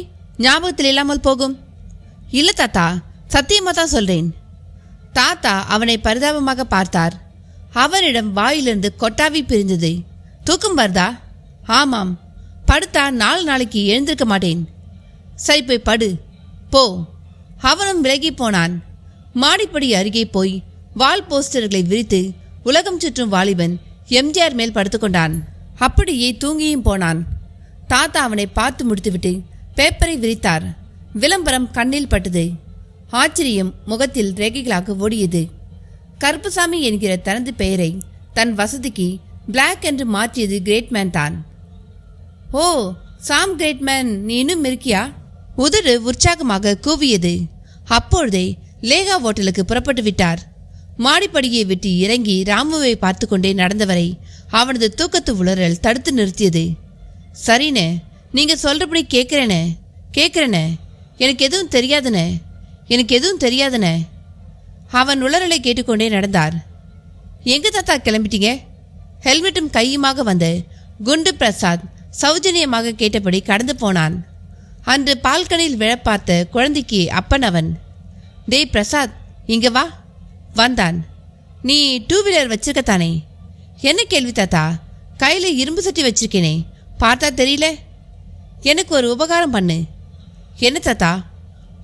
ஞாபகத்தில் இல்லாமல் போகும்? இல்லை தாத்தா, சத்தியமாக தான் சொல்கிறேன். தாத்தா அவனை பரிதாபமாக பார்த்தார். அவனிடம் வாயிலிருந்து கொட்டாவி பிரிந்தது. தூக்கம் வருதா? ஆமாம். படுத்தா 4 நாளைக்கு எழுந்திருக்க மாட்டேன். சரி போய் படு போ. அவனும் விலகி போனான். மாடிப்படி அருகே போய் வால் போஸ்டர்களை விரித்து உலகம் சுற்றும் வாலிபன் எம்ஜிஆர் மேல் படுத்துக்கொண்டான். அப்படியே தூங்கியும் போனான். தாத்தா அவனை பார்த்து முடித்துவிட்டு பேப்பரை விரித்தார். விளம்பரம் கண்ணில் பட்டது. ஆச்சரியம் முகத்தில் ரேகைகளாக ஓடியது. கருப்புசாமி என்கிற தனது பெயரை தன் வசதிக்கு பிளாக் என்று மாற்றியது கிரேட்மேன் தான். ஓ சாம் கிரேட்மேன், நீ இன்னும் இருக்கியா? உதடு உற்சாகமாக கூவியது. அப்பொழுதே லேகா ஹோட்டலுக்கு புறப்பட்டு விட்டார். மாடிப்படியை விட்டு இறங்கி ராமுவை பார்த்து கொண்டே நடந்தவரை அவனது தூக்கத்து உளறல் தடுத்து நிறுத்தியது. சரிண்ணே, நீங்கள் சொல்கிறபடி கேட்குறேனே. எனக்கு எதுவும் தெரியாதுண்ணே. அவன் உளறலை கேட்டுக்கொண்டே நடந்தார். எங்கே தாத்தா கிளம்பிட்டீங்க? ஹெல்மெட்டும் கையுமாக வந்த குண்டு பிரசாத் சௌஜன்யமாக கேட்டபடி கடந்து போனான். அன்று பால்கனில் விழ பார்த்த குழந்தைக்கு அப்பன் அவன். டேய் பிரசாத், இங்கே வா. வந்தான். நீ 2 வீலர் வச்சிருக்கத்தானே? என்ன கேள்வி தாத்தா? கையில் இரும்பு சட்டி வச்சிருக்கேனே, பார்த்தா தெரியல? எனக்கு ஒரு உபகாரம் பண்ணு. என்ன தாத்தா?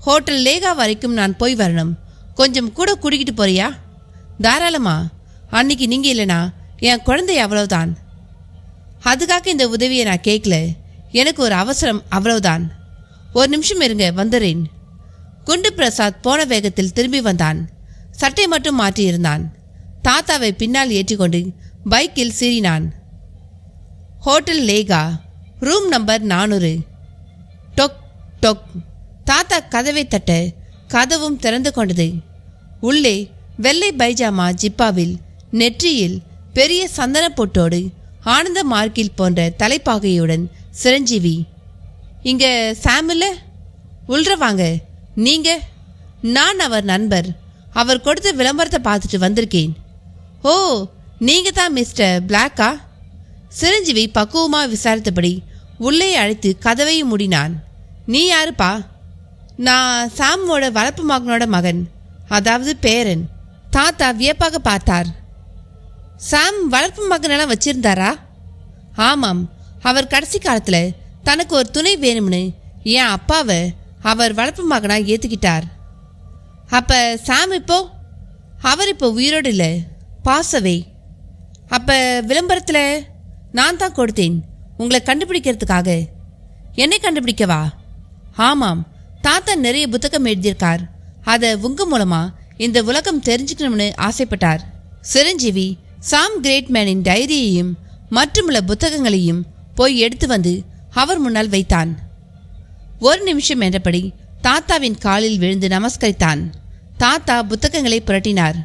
ஹோட்டல் லேகா வரைக்கும் நான் போய் வரணும். கொஞ்சம் கூட கூட்டிக்கிட்டு போறியா? தாராளமா. அன்னைக்கு நீங்கள் இல்லைனா என் குழந்தை அவ்வளவுதான். அதுக்காக இந்த உதவியை நான் கேட்கல. எனக்கு ஒரு அவசரம், அவ்வளவுதான். ஒரு நிமிஷம் இருங்க, வந்துடுறேன். குண்டு பிரசாத் போன வேகத்தில் திரும்பி வந்தான். சட்டை மட்டும் மாற்றியிருந்தான். தாத்தாவை பின்னால் ஏற்றிக்கொண்டு பைக்கில் சீறினான். Hotel Lekha, room number 400. டொக் டொக். தாத்தா கதவை தட்ட கதவும் திறந்து கொண்டது. உள்ளே வெள்ளை பைஜாமா ஜிப்பாவில் நெற்றியில் பெரிய சந்தன பொட்டோடு ஆனந்த மார்க்கில் போன்ற தலைப்பாகையுடன் சிரஞ்சீவி. இங்கே சாமில்ல? உள்ற வாங்க. நீங்கள்? நான் அவர் நண்பர். அவர் கொடுத்த விளம்பரத்தை பார்த்துட்டு வந்திருக்கேன். ஓ, நீங்கள் தான் மிஸ்டர் பிளாக்கா? சிரஞ்சீவி பக்குவமாக விசாரித்தபடி உள்ளே அழைத்து கதவையும் மூடினான். நீ யாருப்பா? நான் சாமோட வளர்ப்பு மகனோட மகன், அதாவது பேரன். தாத்தா வியப்பாக பார்த்தார். சாம் வளர்ப்பு மகனெல்லாம் வச்சிருந்தாரா? ஆமாம். அவர் கடைசி காலத்தில் தனக்கு ஒரு துணை வேணும்னு என் அப்பாவை அவர் வளர்ப்பு மகனாக ஏற்றுக்கிட்டார். அப்போ சாம் அவர் இப்போ உயிரோடு இல்லை, பாசவே. அப்போ விளம்பரத்தில் நான் தான் கொடுத்தேன், உங்களை கண்டுபிடிக்கிறதுக்காக. என்னை கண்டுபிடிக்கவா? ஆமாம். தாத்தா நிறைய புத்தகம் எழுதியிருக்கார். அதை உங்கள் மூலமாக இந்த உலகம் தெரிஞ்சுக்கணும்னு ஆசைப்பட்டார். சிரஞ்சீவி சாம் கிரேட்மேனின் டைரியையும் மற்றுமுள்ள புத்தகங்களையும் போய் எடுத்து வந்து அவர் முன்னால் வைத்தான். ஒரு நிமிஷம் என்றபடி தாத்தாவின் காலில் விழுந்து நமஸ்கரித்தான். தாத்தா புத்தகங்களை புரட்டினார்.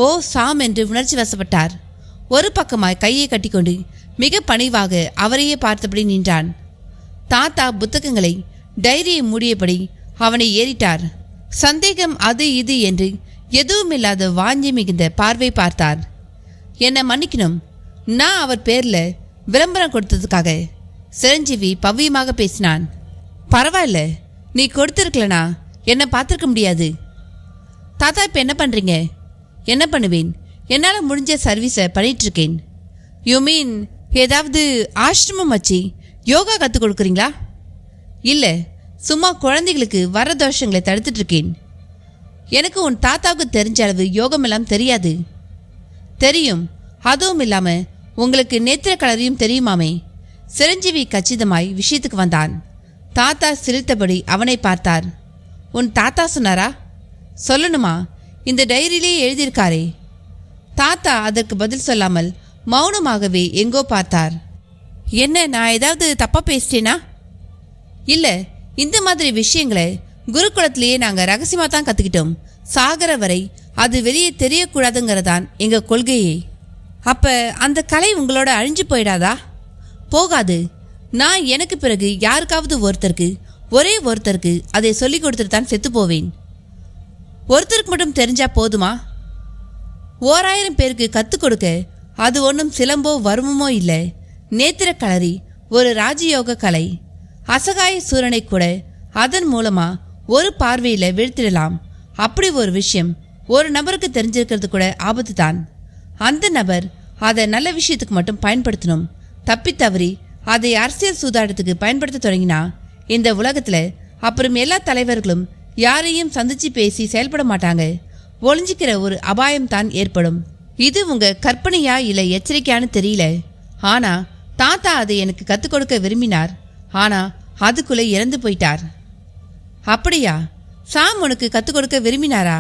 ஓ சாம் என்று உணர்ச்சி வசப்பட்டார். ஒரு பக்கமாய் கையை கட்டிக்கொண்டு மிக பணிவாக அவரையே பார்த்தபடி நின்றான். தாத்தா புத்தகங்களை டைரியை மூடியபடி அவனை ஏறிட்டார். சந்தேகம் அது இது என்று எதுவுமில்லாத வாஞ்சி மிகுந்த பார்வை பார்த்தார். என்னை மன்னிக்கணும், நான் அவர் பேரில் விளம்பரம் கொடுத்ததுக்காக. சிரஞ்சீவி பவ்யமாக பேசினான். பரவாயில்ல, நீ கொடுத்துருக்கலனா என்னை பார்த்துருக்க முடியாது. தாத்தா இப்போ என்ன பண்ணுறீங்க? என்ன பண்ணுவேன், என்னால் முடிஞ்ச சர்வீஸை பண்ணிகிட்ருக்கேன். யூ மீன் ஏதாவது ஆசிரமம் வச்சு யோகா கற்றுக் கொடுக்குறீங்களா? இல்லை, சும்மா குழந்தைகளுக்கு வர தோஷங்களை தடுத்துட்டு இருக்கேன். எனக்கு உன் தாத்தாவுக்கு தெரிஞ்ச அளவு யோகமெல்லாம் தெரியாது. தெரியும், அதுவும் இல்லாமல் உங்களுக்கு நேத்திர கலரியும் தெரியுமாமே. சிரஞ்சீவி கச்சிதமாய் விஷயத்துக்கு வந்தான். தாத்தா சிரித்தபடி அவனை பார்த்தார். உன் தாத்தா சொன்னாரா? சொல்லணுமா? இந்த டைரியிலே எழுதியிருக்காரே. தாத்தா அதற்கு பதில் சொல்லாமல் மௌனமாகவே எங்கோ பார்த்தார். என்ன, நான் ஏதாவது தப்பாக பேசிட்டேனா? இல்லை, இந்த மாதிரி விஷயங்களை குருகுலத்திலேயே நாங்கள் ரகசியமாக தான் கற்றுக்கிட்டோம். சாகர வரை அது வெளியே தெரியக்கூடாதுங்கிறதான் எங்கள் கொள்கையே. அப்போ அந்த கலை உங்களோட அழிஞ்சு போயிடாதா? போகாது. நான் எனக்கு பிறகு யாருக்காவது ஒரே ஒருத்தருக்கு அதை சொல்லிக் கொடுத்துட்டு தான் செத்து போவேன். ஒருத்தருக்கு மட்டும் தெரிஞ்சா போதுமா? 1000 பேருக்கு கற்றுக் கொடுக்க அது ஒன்றும் சிலம்போ வருமமோ இல்லை. நேத்திர கலரி ஒரு ராஜயோக கலை. அசகாய சூரனை கூட அதன் மூலமா ஒரு பார்வையில் வீழ்த்திடலாம். அப்படி ஒரு விஷயம் ஒரு நபருக்கு தெரிஞ்சிருக்கிறது கூட ஆபத்து தான். அந்த நபர் அதை நல்ல விஷயத்துக்கு மட்டும் பயன்படுத்தணும். தப்பித்தவறி அதை அரசியல் சூதாட்டத்துக்கு பயன்படுத்த தொடங்கினா இந்த உலகத்தில் அப்புறம் எல்லா தலைவர்களும் யாரையும் சந்திச்சு பேசி செயல்பட மாட்டாங்க. ஒளிஞ்சிக்கிற ஒரு அபாயம் தான் ஏற்படும். இது உங்க கற்பனையா இல்லை எச்சரிக்கையான்னு தெரியல. ஆனா தாத்தா அதை எனக்கு கற்றுக் கொடுக்க விரும்பினார். ஆனா அதுக்குள்ளே இறந்து போயிட்டார். அப்படியா? சாம் உனக்கு கற்றுக் கொடுக்க விரும்பினாரா?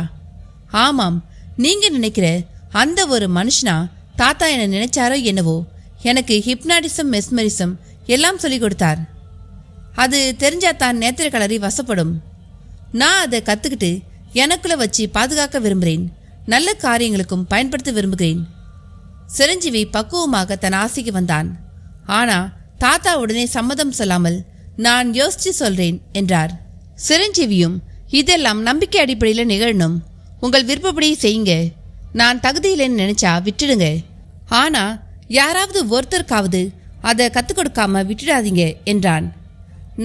ஆமாம். நீங்க நினைக்கிற அந்த ஒரு மனுஷனா தாத்தா என்ன நினைச்சாரோ என்னவோ. எனக்கு ஹிப்னாட்டிசம், மெஸ்மரிசம் எல்லாம் சொல்லிக் கொடுத்தார். அது தெரிஞ்சாதான் நேத்திர கலரி வசப்படும். நான் அதை கற்றுக்கிட்டு எனக்குள்ள வச்சு பாதுகாக்க விரும்புகிறேன். நல்ல காரியங்களுக்கும் பயன்படுத்த விரும்புகிறேன். சிரஞ்சீவி பக்குவமாக தன் ஆசைக்கு வந்தான். ஆனா தாத்தா உடனே சம்மதம் சொல்லாமல் நான் யோசிச்சு சொல்றேன் என்றார். சிரஞ்சீவியும் இதெல்லாம் நம்பிக்கை அடிப்படையில் நிகழணும். உங்கள் விருப்பப்படி செய்யுங்க. நான் தகுதியில்லைன்னு நினைச்சா விட்டுடுங்க. ஆனா யாராவது ஒருத்தருக்காவது அதை கற்றுக் கொடுக்காம விட்டுடாதீங்க என்றான்.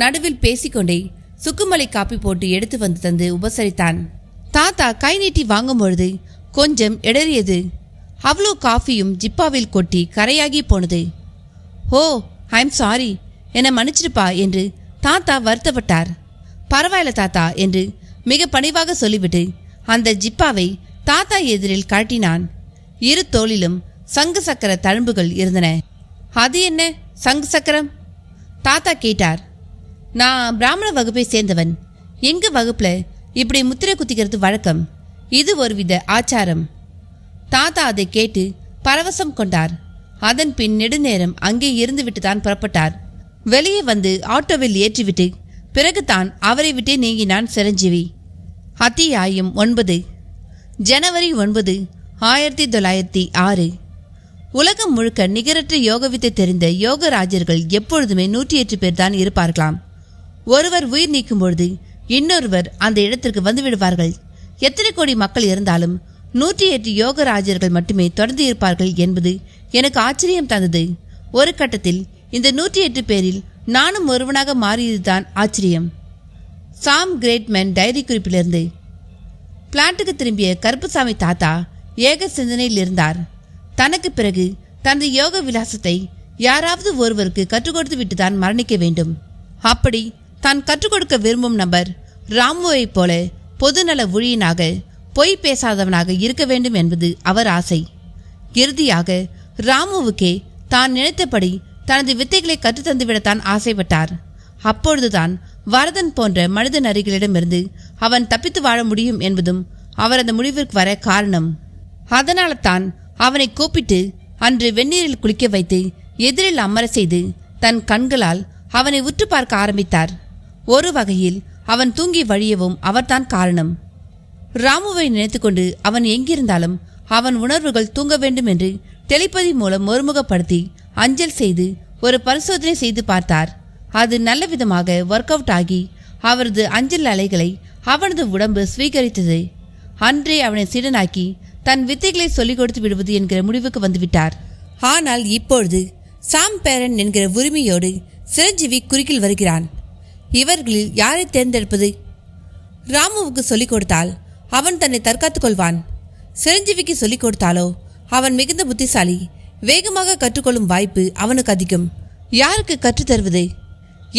நடுவில் பேசிக்கொண்டே சுக்குமலை காப்பி போட்டு எடுத்து வந்து தந்து உபசரித்தான். தாத்தா கை நீட்டி வாங்கும் பொழுது கொஞ்சம் இடறியது. அவ்வளோ காஃபியும் ஜிப்பாவில் கொட்டி கரையாகி போனது. ஓ, ஐம் சாரி, என்னை மன்னிச்சிருப்பா என்று தாத்தா வருத்தப்பட்டார். பரவாயில்ல தாத்தா என்று மிக பணிவாக சொல்லிவிட்டு அந்த ஜிப்பாவை தாத்தா எதிரில் காட்டினான். இரு தோளிலும் சங்கு சக்கர தழும்புகள் இருந்தன. அது என்ன சங்கு சக்கரம்? தாத்தா கேட்டார். நான் பிராமண வகுப்பை சேர்ந்தவன். எங்க வகுப்புல இப்படி முத்திரை குத்திக்கிறது வழக்கம். இது ஒருவித ஆச்சாரம். தாத்தா அதை கேட்டு பரவசம் கொண்டார். அதன் பின் நெடுநேரம் அங்கே இருந்துவிட்டு தான் புறப்பட்டார். வெளியே வந்து ஆட்டோவில் ஏற்றிவிட்டு பிறகு தான் அவரை விட்டே நீங்கினான் சிரஞ்சீவி. அத்தியாயம் 9. ஜனவரி 9, 1906. உலகம் முழுக்க நிகரற்ற யோகவித்தை தெரிந்த யோகராஜர்கள் எப்பொழுதுமே 108 பேர் தான் இருப்பார்களாம். ஒருவர் உயிர் நீக்கும் பொழுது இன்னொருவர் அந்த இடத்திற்கு வந்து விடுவார்கள். எத்தனை கோடி மக்கள் இருந்தாலும் 108 யோகராஜர்கள் மட்டுமே தொடர்ந்து இருப்பார்கள் என்பது எனக்கு ஆச்சரியம் தந்தது. ஒரு கட்டத்தில் இந்த 108 பேரில் நானும் ஒருவனாக மாறியதுதான் ஆச்சரியம். சாம் கிரேட்மேன் டைரி குறிப்பிலிருந்து. பிளான்ட்டுக்கு திரும்பிய கருப்புசாமி தாத்தா ஏக சிந்தனையில் இருந்தார். தனக்கு பிறகு தனது யோக விலாசத்தை யாராவது ஒருவருக்கு கற்றுக் கொடுத்து விட்டுதான் மரணிக்க வேண்டும். அப்படி தான் கற்றுக் கொடுக்க விரும்பும் நபர் ராமுவை போல பொதுநல ஊழியனாக பொய் பேசாதவனாக இருக்க வேண்டும் என்பது அவர் ஆசை. இறுதியாக ராமுவுக்கே தான் நினைத்தபடி தனது வித்தைகளை கற்றுத்தந்துவிடத்தான் ஆசைப்பட்டார். அப்பொழுதுதான் வரதன் போன்ற மனித நரிகளிடமிருந்து அவன் தப்பித்து வாழ முடியும் என்பதும் அவர் அந்த முடிவிற்கு வர காரணம். அதனால தான் அவனை கூப்பிட்டு அன்று வெந்நீரில் குளிக்க வைத்து எதிரில் அமர செய்து தன் கண்களால் அவனை உற்று பார்க்க ஆரம்பித்தார். ஒரு வகையில் அவன் தூங்கி வழியவும் அவர்தான் காரணம். ராமுவை நினைத்துக்கொண்டு அவன் எங்கிருந்தாலும் அவன் உணர்வுகள் தூங்க வேண்டும் என்று டெலிபதி மூலம் ஒருமுகப்படுத்தி அஞ்சல் செய்து ஒரு பரிசோதனை செய்து பார்த்தார். அது நல்ல விதமாக ஒர்க் அவுட் ஆகி அவரது அஞ்சல் அலைகளை அவனது உடம்பு ஸ்வீகரித்தது. அன்றே அவனை சீடனாக்கி தன் வித்தைகளை சொல்லிக் கொடுத்து விடுவது என்கிற முடிவுக்கு வந்துவிட்டார். ஆனால் இப்பொழுது சாம் பேரன் என்கிற உரிமையோடு சிரஞ்சீவி குறுக்கில் வருகிறான். இவர்களில் யாரை தேர்ந்தெடுப்பது? ராமுவுக்கு சொல்லிக் கொடுத்தால் அவன் தன்னை தற்காத்துக் கொள்வான். சிரஞ்சீவிக்கு சொல்லிக் கொடுத்தாலோ அவன் மிகுந்த புத்திசாலி, வேகமாக கற்றுக்கொள்ளும் வாய்ப்பு அவனுக்கு அதிகம். யாருக்கு கற்றுத்தருவது?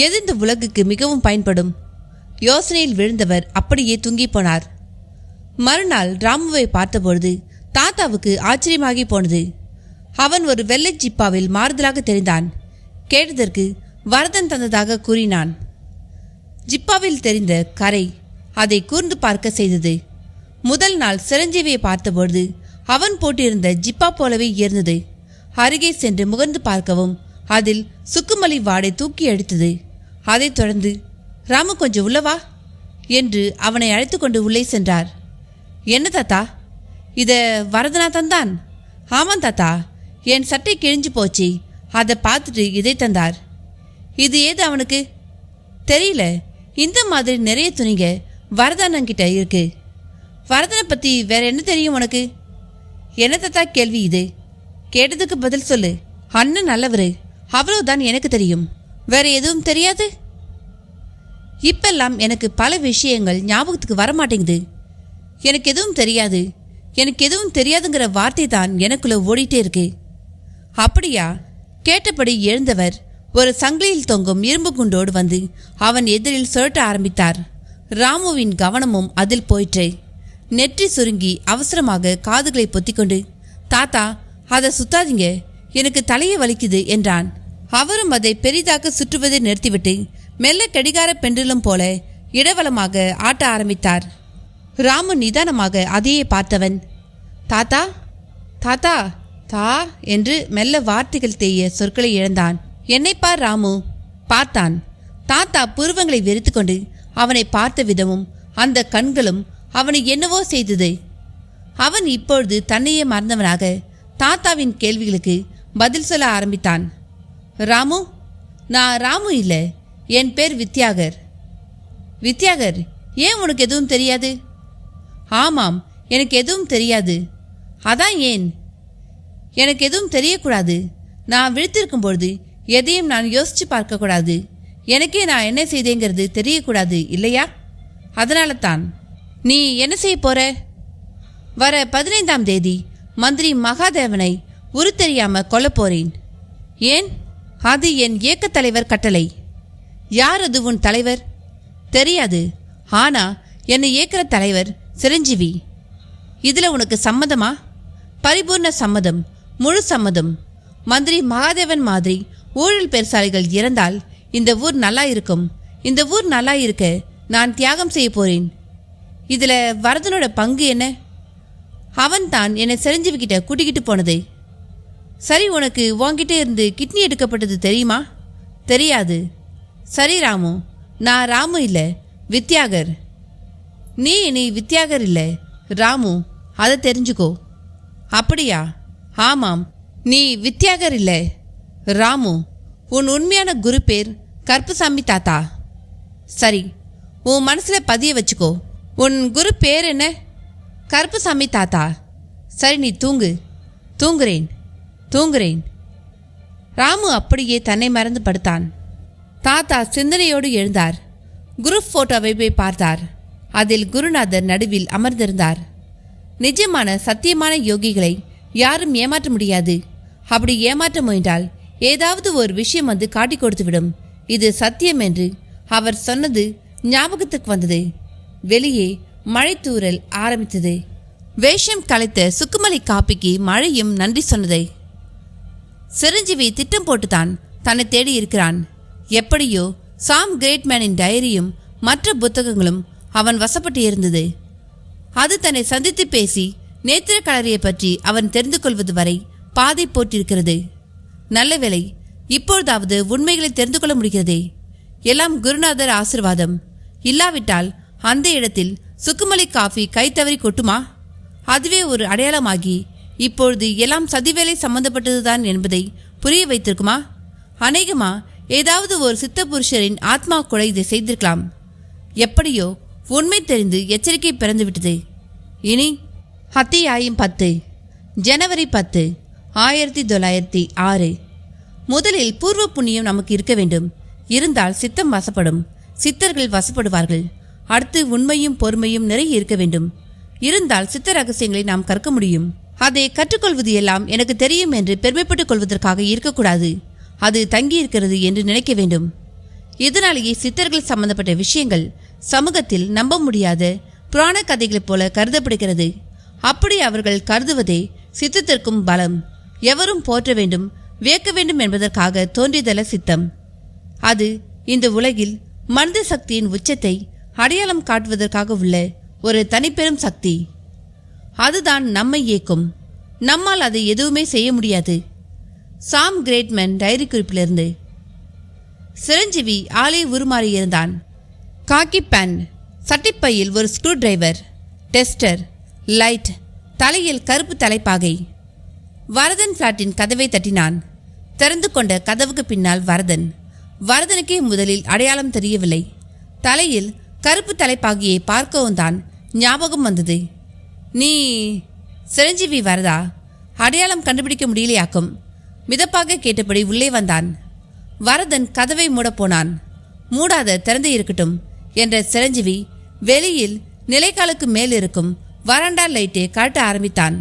எது இந்த உலகுக்கு மிகவும் பயன்படும்? யோசனையில் விழுந்தவர் அப்படியே தூங்கி போனார். மறுநாள் ராமுவை பார்த்தபொழுது தாத்தாவுக்கு ஆச்சரியமாகி போனது. அவன் ஒரு வெள்ளை ஜிப்பாவில் மாறுதலாக தெரிந்தான். கேட்டதற்கு வரதன் தந்ததாக கூறினான். ஜிப்பாவில் தெரிந்த கரை அதை கூர்ந்து பார்க்க செய்தது. முதல் நாள் சிரஞ்சீவியை பார்த்தபொழுது அவன் போட்டிருந்த ஜிப்பா போலவே இருந்தது. அருகே சென்று முகர்ந்து பார்க்கவும் அதில் சுக்குமலி வாடை தூக்கி அடித்தது. அதைத் தொடர்ந்து ராமு கொஞ்சம் உள்ளவா என்று அவனை அழைத்து கொண்டு உள்ளே சென்றார். என்ன தாத்தா, இத வரதனா தந்தான்? ஆமாம் தாத்தா, என் சட்டை கிழிஞ்சு போச்சு, அதை பார்த்துட்டு இதை தந்தார். இது ஏது அவனுக்கு? தெரியல, இந்த மாதிரி நிறைய துணிங்க வரதானங்கிட்ட இருக்கு. வரதனை பற்றி வேற என்ன தெரியும் உனக்கு? என்ன தாத்தா கேள்வி இது? கேட்டதுக்கு பதில் சொல்லு. அண்ணன் நல்லவர், அவ்வளவுதான் எனக்கு தெரியும். வேற எதுவும் தெரியாது? இப்பெல்லாம் எனக்கு பல விஷயங்கள் ஞாபகத்துக்கு வரமாட்டேங்குது. எனக்கு எதுவும் தெரியாது, எனக்கு எதுவும் தெரியாதுங்கிற வார்த்தை தான் எனக்குள்ள ஓடிட்டே இருக்கு. அப்படியா? கேட்டபடி எழுந்தவர் ஒரு சங்கிலியில் தொங்கும் இரும்பு குண்டோடு வந்து அவன் எதிரில் சுழட்ட ஆரம்பித்தார். ராமுவின் கவனமும் அதில் போயிற்று. நெற்றி சுருங்கி அவசரமாக காதுகளை பொத்திக்கொண்டு, தாத்தா அதை சுத்தாதீங்க, எனக்கு தலையை வலிக்குது என்றான். அவரும் அதை பெரிதாக சுற்றுவதை நிறுத்திவிட்டு மெல்ல கடிகார பெண்டிலும் போல இடவலமாக ஆட்ட ஆரம்பித்தார். ராமு நிதானமாக அதையே பார்த்தவன், தாத்தா தாத்தா தா என்று மெல்ல வார்த்தைகள் தேய சொற்களை இழந்தான். என்னைப்பார் ராமு. பார்த்தான். தாத்தா புருவங்களை வெறித்து கொண்டு அவனை பார்த்த விதமும் அந்த கண்களும் அவனை என்னவோ செய்தது. அவன் இப்பொழுது தன்னையே மறந்தவனாக தாத்தாவின் கேள்விகளுக்கு பதில் சொல்ல ஆரம்பித்தான். ராமு, நான் ராமு இல்லை, என் பேர் வித்யாகர். வித்யாகர், ஏன் உனக்கு எதுவும் தெரியாது? ஆமாம், எனக்கு எதுவும் தெரியாது. அதான் ஏன்? எனக்கு எதுவும் தெரியக்கூடாது. நான் விழித்திருக்கும் பொழுது எதையும் நான் யோசித்து பார்க்கக்கூடாது. எனக்கே நான் என்ன செய்தேங்கிறது தெரியக்கூடாது இல்லையா? அதனால தான். நீ என்ன செய்ய போற? வர 15ஆம் தேதி மந்திரி மகாதேவனை உரு தெரியாம கொல்ல போறேன். ஏன்? அது என் இயக்க தலைவர் கட்டளை. யார் அது உன் தலைவர்? தெரியாது. ஆனா என்னை இயக்கிற தலைவர் சிரஞ்சீவி. இதுல உனக்கு சம்மதமா? பரிபூர்ண சம்மதம், முழு சம்மதம். மந்திரி மகாதேவன் மாதிரி ஊழல் பெருசாலிகள் இறந்தால் இந்த ஊர் நல்லா இருக்கும். இந்த ஊர் நல்லா இருக்க நான் தியாகம் செய்ய போறேன். இதுல வரதனோட பங்கு என்ன? அவன் தான் என்னை சிரஞ்சீவி கிட்ட கூட்டிக்கிட்டு போனது. சரி, உனக்கு உன்கிட்ட இருந்து கிட்னி எடுக்கப்பட்டது தெரியுமா? தெரியாது. சரி ராமு, நான் ராமு இல்லை, வித்யாகர். நீ வித்யாகர் இல்லை, ராமு, அதை தெரிஞ்சுக்கோ. அப்படியா? ஆமாம், நீ வித்யாகர் இல்லை, ராமு. உன் உண்மையான குரு பேர் கருப்புசாமி தாத்தா. சரி, உன் மனசில் பதிய வச்சுக்கோ. உன் குரு பேர் என்ன? கருப்புசாமி தாத்தா. சரி, நீ தூங்கு. தூங்குறேன் தூங்குறேன். ராமு அப்படியே தன்னை மறந்து படுத்தான். தாத்தா சிந்தனையோடு எழுந்தார். குரூப் போட்டோவை போய் பார்த்தார். அதில் குருநாதர் நடுவில் அமர்ந்திருந்தார். நிஜமான சத்தியமான யோகிகளை யாரும் ஏமாற்ற முடியாது. அப்படி ஏமாற்ற முயன்றால் ஏதாவது ஒரு விஷயம் வந்து காட்டி கொடுத்துவிடும். இது சத்தியம் என்று அவர் சொன்னது ஞாபகத்துக்கு வந்தது. வெளியே மழைத்தூறல் ஆரம்பித்தது. வேஷம் கலைத்த சுக்குமலை காப்பிக்கு மழையும் நன்றி சொன்னதை. சிரஞ்சீவி திட்டம் போட்டுத்தான் தன்னை தேடி இருக்கிறான். எப்படியோ சாம் கிரேட்மேனின் டைரியும் மற்ற புத்தகங்களும் அவன் வசப்பட்டு இருந்தது. அது தன்னை சந்தித்து பேசி நேத்திர களரியை பற்றி அவன் தெரிந்து கொள்வது வரை பாதை போட்டிருக்கிறது. நல்ல வேளை, இப்பொழுதாவது உண்மைகளை தெரிந்து கொள்ள முடிகிறதே. எல்லாம் குருநாதர் ஆசிர்வாதம். இல்லாவிட்டால் அந்த இடத்தில் சுக்குமலை காஃபி கை தவறி கொட்டுமா? அதுவே ஒரு அடையாளமாகி இப்பொழுது எல்லாம் சதிவேலை சம்பந்தப்பட்டதுதான் என்பதை புரிய வைத்திருக்குமா? அநேகமா ஏதாவது ஒரு சித்த புருஷரின் ஆத்மா கூட இதை செய்திருக்கலாம். எப்படியோ உண்மை தெரிந்து எச்சரிக்கை பிறந்துவிட்டது. இனி அத்தியாயம் 10. ஜனவரி 10, 1906. முதலில் பூர்வ புண்ணியம் நமக்கு இருக்க வேண்டும். இருந்தால் சித்தம் வசப்படும், சித்தர்கள் வசப்படுவார்கள். அடுத்து உண்மையும் பொறுமையும் நிறைய இருக்க வேண்டும். இருந்தால் சித்த ரகசியங்களை நாம் கற்க முடியும். அதை கற்றுக்கொள்வது எல்லாம் எனக்கு தெரியும் என்று பெருமைப்பட்டுக் கொள்வதற்காக இருக்கக்கூடாது. அது தங்கியிருக்கிறது என்று நினைக்க வேண்டும். இதனாலேயே சித்தர்கள் சம்பந்தப்பட்ட விஷயங்கள் சமூகத்தில் நம்ப முடியாத புராண கதைகளைப் போல கருதப்படுகிறது. அப்படி அவர்கள் கருதுவதே சித்தத்திற்கும் பலம். எவரும் போற்ற வேண்டும், வியக்க வேண்டும் என்பதற்காக தோன்றியதல்ல சித்தம். அது இந்த உலகில் மனித சக்தியின் உச்சத்தை அடையாளம் காட்டுவதற்காக உள்ள ஒரு தனிப்பெரும் சக்தி. அதுதான் நம்மை இயக்கும். நம்மால் அதை எதுவுமே செய்ய முடியாது. சாம் கிரேட்மேன் டைரி குறிப்பிலிருந்து. சிரஞ்சீவி ஆளே உருமாறியிருந்தான். காக்கி பேன், சட்டிப்பையில் ஒரு ஸ்க்ரூ டிரைவர், டெஸ்டர், லைட், தலையில் கருப்பு தலைப்பாகை. வரதன் பிளாட்டின் கதவை தட்டினான். திறந்து கொண்ட கதவுக்கு பின்னால் வரதன். வரதனுக்கே முதலில் அடையாளம் தெரியவில்லை. தலையில் கருப்பு தலைப்பாகியை பார்க்கவும் தான் ஞாபகம் வந்தது. நீ சிரஞ்சீவி வரதா? அடையாளம் கண்டுபிடிக்க முடியலையாக்கும். மிதப்பாக கேட்டபடி உள்ளே வந்தான். வரதன் கதவை மூடப்போனான். மூடாத, திறந்தே இருக்கட்டும் என்ற சிரஞ்சீவி வெளியில் நிலைக்காலுக்கு மேல் இருக்கும் வராண்டா லைட்டை காட்ட ஆரம்பித்தான்.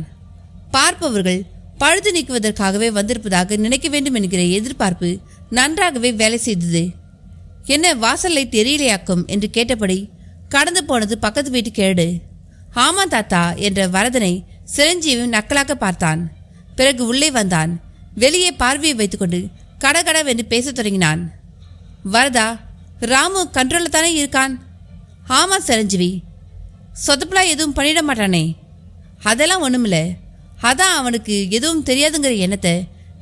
பார்ப்பவர்கள் பழுது நீக்குவதற்காகவே வந்திருப்பதாக நினைக்க வேண்டும் என்கிற எதிர்பார்ப்பு நன்றாகவே வேலை செய்தது. என்ன வாசல் லைட் எரியலையாக்கும் என்று கேட்டபடி கடந்து போனது பக்கத்து வீட்டு கேடு. ஆமா தாத்தா என்ற வரதனை சிரஞ்சீவி நக்கலாக்க பார்த்தான். பிறகு உள்ளே வந்தான். வெளியே பார்வையை வைத்துக்கொண்டு கடகடவென்று பேசத் தொடங்கினான். வரதா, ராமு கண்ட்ரோலில் தானே இருக்கான்? ஆமா சிரஞ்சீவி. சொதப்பலா எதுவும் பண்ணிட மாட்டானே? அதெல்லாம் ஒன்றுமில்ல. அதான் அவனுக்கு எதுவும் தெரியாதுங்கிற எண்ணத்தை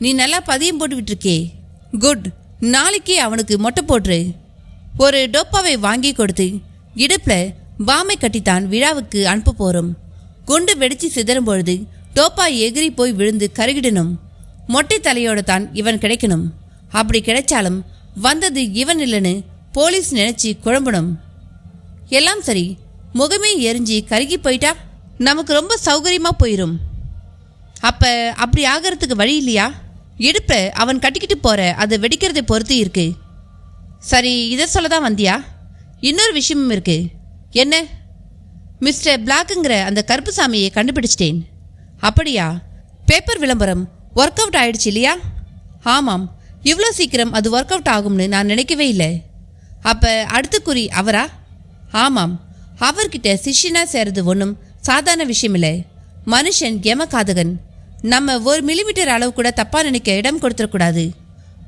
நீ நல்லா பதியம் போட்டு விட்டுருக்கே. குட். நாளைக்கே அவனுக்கு மொட்டை போட்டுரு. ஒரு டோப்பாவை வாங்கி கொடுத்து இடுப்பில் பாமை கட்டித்தான் விழாவுக்கு அனுப்ப போகிறோம். குண்டு வெடிச்சு சிதறும் பொழுது டோப்பா எகிரி போய் விழுந்து கருகிடணும். மொட்டை தலையோடு தான் இவன் கிடைக்கணும். அப்படி கிடைச்சாலும் வந்தது இவன் இல்லைன்னு போலீஸ் நினைச்சு குழம்பணும். எல்லாம் சரி, முகமே எரிஞ்சு கருகி போயிட்டா நமக்கு ரொம்ப சௌகரியமாக போயிடும். அப்படி ஆகிறதுக்கு வழி இல்லையா? இடுப்பை அவன் கட்டிக்கிட்டு போகிற அதை வெடிக்கிறதை பொறுத்து இருக்கு. சரி, இதை சொல்ல தான் வந்தியா? இன்னொரு விஷயமும் இருக்கு. என்ன? மிஸ்டர் பிளாக்குங்கிற அந்த கருப்பு சாமியை கண்டுபிடிச்சிட்டேன். அப்படியா? பேப்பர் விளம்பரம் ஒர்க் அவுட் ஆயிடுச்சு இல்லையா? ஆமாம். இவ்வளோ சீக்கிரம் அது ஒர்க் அவுட் ஆகும்னு நான் நினைக்கவே இல்லை. அப்போ அடுத்த குறி அவரா? ஆமாம். அவர்கிட்ட சிஷ்யனா சேர்றது ஒன்றும் சாதாரண விஷயம் இல்லை. மனுஷன் யமகாதகன். நம்ம 1 மில்லிமீட்டர் அளவு கூட தப்பாக நினைக்க இடம் கொடுத்துடக்கூடாது.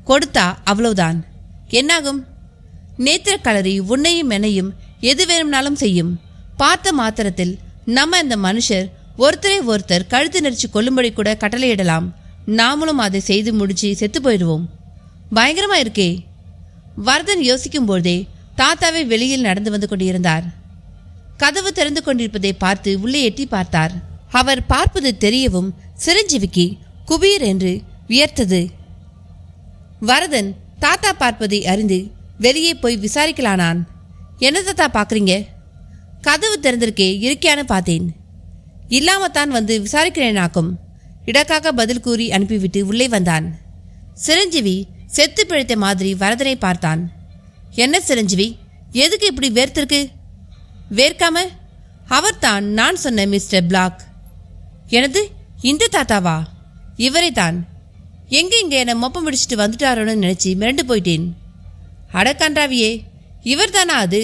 கொடுத்தா அவ்வளவுதான். என்னாகும்? நேத்திர கலரி உன்னையும் என்னையும் எது வேணும்னாலும் செய்யும். பார்த்த மாத்திரத்தில் நம்ம இந்த மனுஷர் ஒருத்தரை ஒருத்தர் கழுத்து நெரிச்சு கொல்லும்படி கூட கட்டளையிடலாம். நாமளும் அதை செய்து முடிச்சு செத்து போயிடுவோம். பயங்கரமா இருக்கே. வரதன் யோசிக்கும் போதே தாத்தாவை வெளியில் நடந்து வந்து கொண்டிருந்தார். கதவு திறந்து கொண்டிருப்பதை பார்த்து உள்ளே எட்டி பார்த்தார். அவர் பார்ப்பது தெரியவும் சிரஞ்சீவிக்கு குபீர் என்று வியர்த்தது. வரதன் தாத்தா பார்ப்பதை அறிந்து வெளியே போய் விசாரிக்கலானான். என்ன தாத்தா பார்க்குறீங்க? கதவு திறந்திருக்கே, இருக்கியான்னு பார்த்தேன். இல்லாமத்தான் வந்து விசாரிக்கிறேனாக்கும். இடக்காக பதில் கூறி அனுப்பிவிட்டு உள்ளே வந்தான். சிரஞ்சீவி செத்து பிழைத்த மாதிரி வரதனை பார்த்தான். என்ன சிரஞ்சீவி, எதுக்கு இப்படி வேர்த்திருக்கு? வேர்க்காம? அவர்தான் நான் சொன்ன மிஸ்டர் பிளாக். எனது இந்த தாத்தாவா? இவரை தான். இங்கே என்னை மொப்பம் பிடிச்சிட்டு வந்துட்டாரோன்னு நினச்சி மிரண்டு போயிட்டேன். அடக்கன்றாவியே, இவர் தானா அது?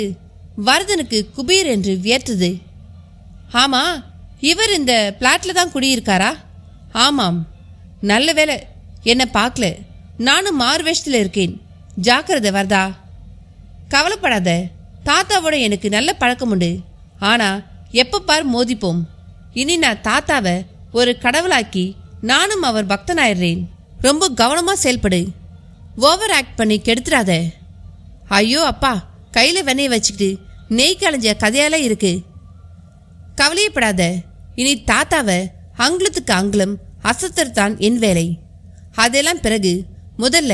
வரதனுக்கு குபீர் என்று வியர்த்தது. ஆமாம், இவர் இந்த பிளாட்டில் தான் குடியிருக்காரா? ஆமாம். நல்ல வேலை என்னை பார்க்கல. நானும் மாறு வேஷத்தில் இருக்கேன். ஜாக்கிரதை வரதா. கவலைப்படாத, தாத்தாவோட எனக்கு நல்ல பழக்கம் உண்டு. ஆனால் எப்போ பார் மோதிப்போம். இனி நான் தாத்தாவை ஒரு கடவுளாக்கி நானும் அவர் பக்தனாயிடுறேன். ரொம்ப கவனமாக செயல்படு. ஓவர் ஆக்ட் பண்ணி கெடுத்துடாத. ஐயோ அப்பா, கையில் வெண்ணெய் வச்சுக்கிட்டு நெய் களைஞ்ச கதையால இருக்கு. கவலையப்படாத. இனி தாத்தாவை அங்குலத்துக்கு அங்குலம் அசத்தத்தான் என் வேலை. அதெல்லாம் பிறகு. முதல்ல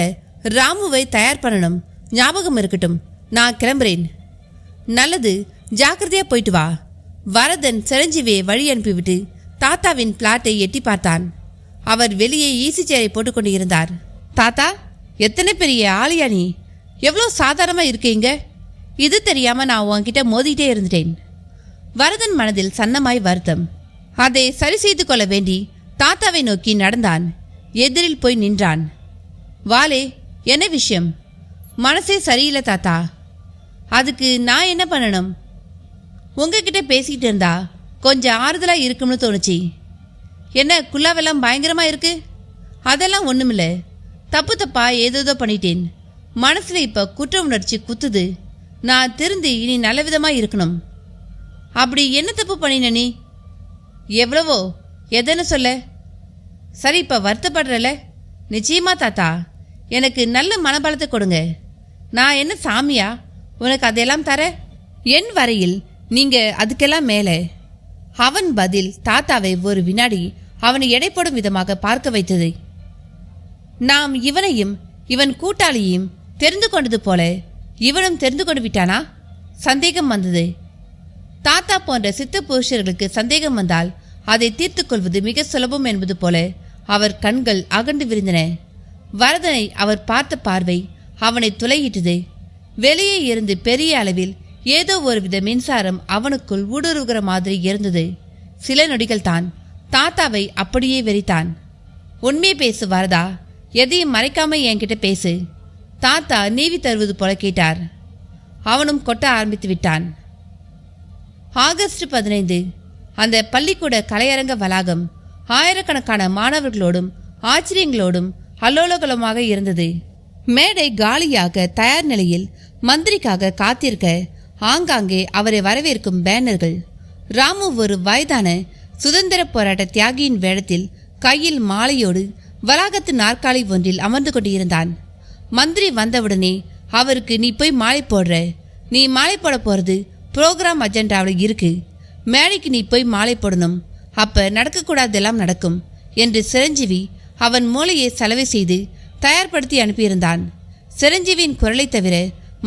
ராமுவை தயார் பண்ணணும். ஞாபகம் இருக்கட்டும். நான் கிளம்புறேன். நல்லது, ஜாக்கிரதையாக போயிட்டு வா. வரதன் சிரஞ்சீவியை வழி அனுப்பிவிட்டு தாத்தாவின் பிளாட்டை எட்டி பார்த்தான். அவர் வெளியே ஈசி சேரை போட்டுக்கொண்டு இருந்தார். தாத்தா, எத்தனை பெரிய ஆளியா நீ! எவ்வளோ சாதாரணமாக இருக்கீங்க. இது தெரியாமல் நான் உன்கிட்ட மோதிக்கிட்டே இருந்துட்டேன். வரதன் மனதில் சன்னமாய் வருத்தம். அதை சரி செய்து கொள்ள வேண்டி தாத்தாவை நோக்கி நடந்தான். எதிரில் போய் நின்றான். வாலே, என்ன விஷயம்? மனசே சரியில்லை தாத்தா. அதுக்கு நான் என்ன பண்ணணும்? உங்ககிட்ட பேசிக்கிட்டு இருந்தா கொஞ்சம் ஆறுதலாக இருக்கும்னு தோணுச்சு. என்ன குல்லாவெல்லாம் பயங்கரமாக இருக்கு? அதெல்லாம் ஒன்றுமில்ல. தப்பா ஏதோ பண்ணிட்டேன். மனசில் இப்போ குற்ற உணர்ச்சி குத்துது. நான் திருந்தி இனி நல்ல விதமாக இருக்கணும். அப்படி என்ன தப்பு பண்ணின நீ? எவ்வளவோ, எதன்னு சொல்ல? சரி, இப்போ வருத்தப்படுறல? நிச்சயமா தாத்தா, எனக்கு நல்ல மனபலத்தை கொடுங்க. நான் என்ன சாமியா உனக்கு அதையெல்லாம் தர? என் வரையில் நீங்க அதுக்கெல்லாம் மேலே. அவன் பதில் தாத்தாவை ஒரு வினாடி அவனை எடை போடும் விதமாக பார்க்க வைத்தது. நாம் இவனையும் இவன் கூட்டாளியையும் தெரிந்து கொண்டது போல இவனும் தெரிந்து கொண்டு விட்டானா? சந்தேகம் வந்தது. தாத்தா போன்ற சித்த புருஷர்களுக்கு சந்தேகம் வந்தால் அதை தீர்த்து கொள்வது மிக சுலபம் என்பது போல அவர் கண்கள் அகண்டு விரிந்தன. வரதனை அவர் பார்த்த பார்வை அவனை துளையிட்டது. வெளியே இருந்து பெரிய அளவில் ஏதோ ஒருவித மின்சாரம் அவனுக்குள் ஊடுருவுகிற மாதிரி இருந்தது. சில நொடிகள் தான் தாத்தாவை அப்படியே வெறித்தான். உண்மையை பேசு வரதா, எதையும் மறைக்காம என்கிட்ட பேசு. தாத்தா நீவி தருவது போல கேட்டார். அவனும் கொட்ட ஆரம்பித்து விட்டான். ஆகஸ்ட் 15 அந்த பள்ளிக்கூட கலையரங்க வளாகம் ஆயிரக்கணக்கான மாணவர்களோடும் ஆச்சரியங்களோடும் அல்லோலகலமாக இருந்தது. மேடை காலியாக தயார் நிலையில் மந்திரிக்காக காத்திருக்க ஆங்காங்கே அவரை வரவேற்கும் பேனர்கள். ராமு ஒரு வயதான சுதந்திர போராட்ட தியாகியின் வேடத்தில் கையில் மாலையோடு வளாகத்து நாற்காலி ஒன்றில் அமர்ந்து கொண்டிருந்தான். மந்திரி வந்தவுடனே அவருக்கு, நீ போய் மாலை போடுற, நீ மாலை போட போறது புரோகிராம் அஜெண்டாவில் இருக்கு, மேடைக்கு நீ போய் மாலை போடணும், அப்ப நடக்கக்கூடாதெல்லாம் நடக்கும் என்று சிரஞ்சீவி அவன் மூளையை சலவை செய்து தயார்படுத்தி அனுப்பியிருந்தான். சிரஞ்சீவியின் குரலை தவிர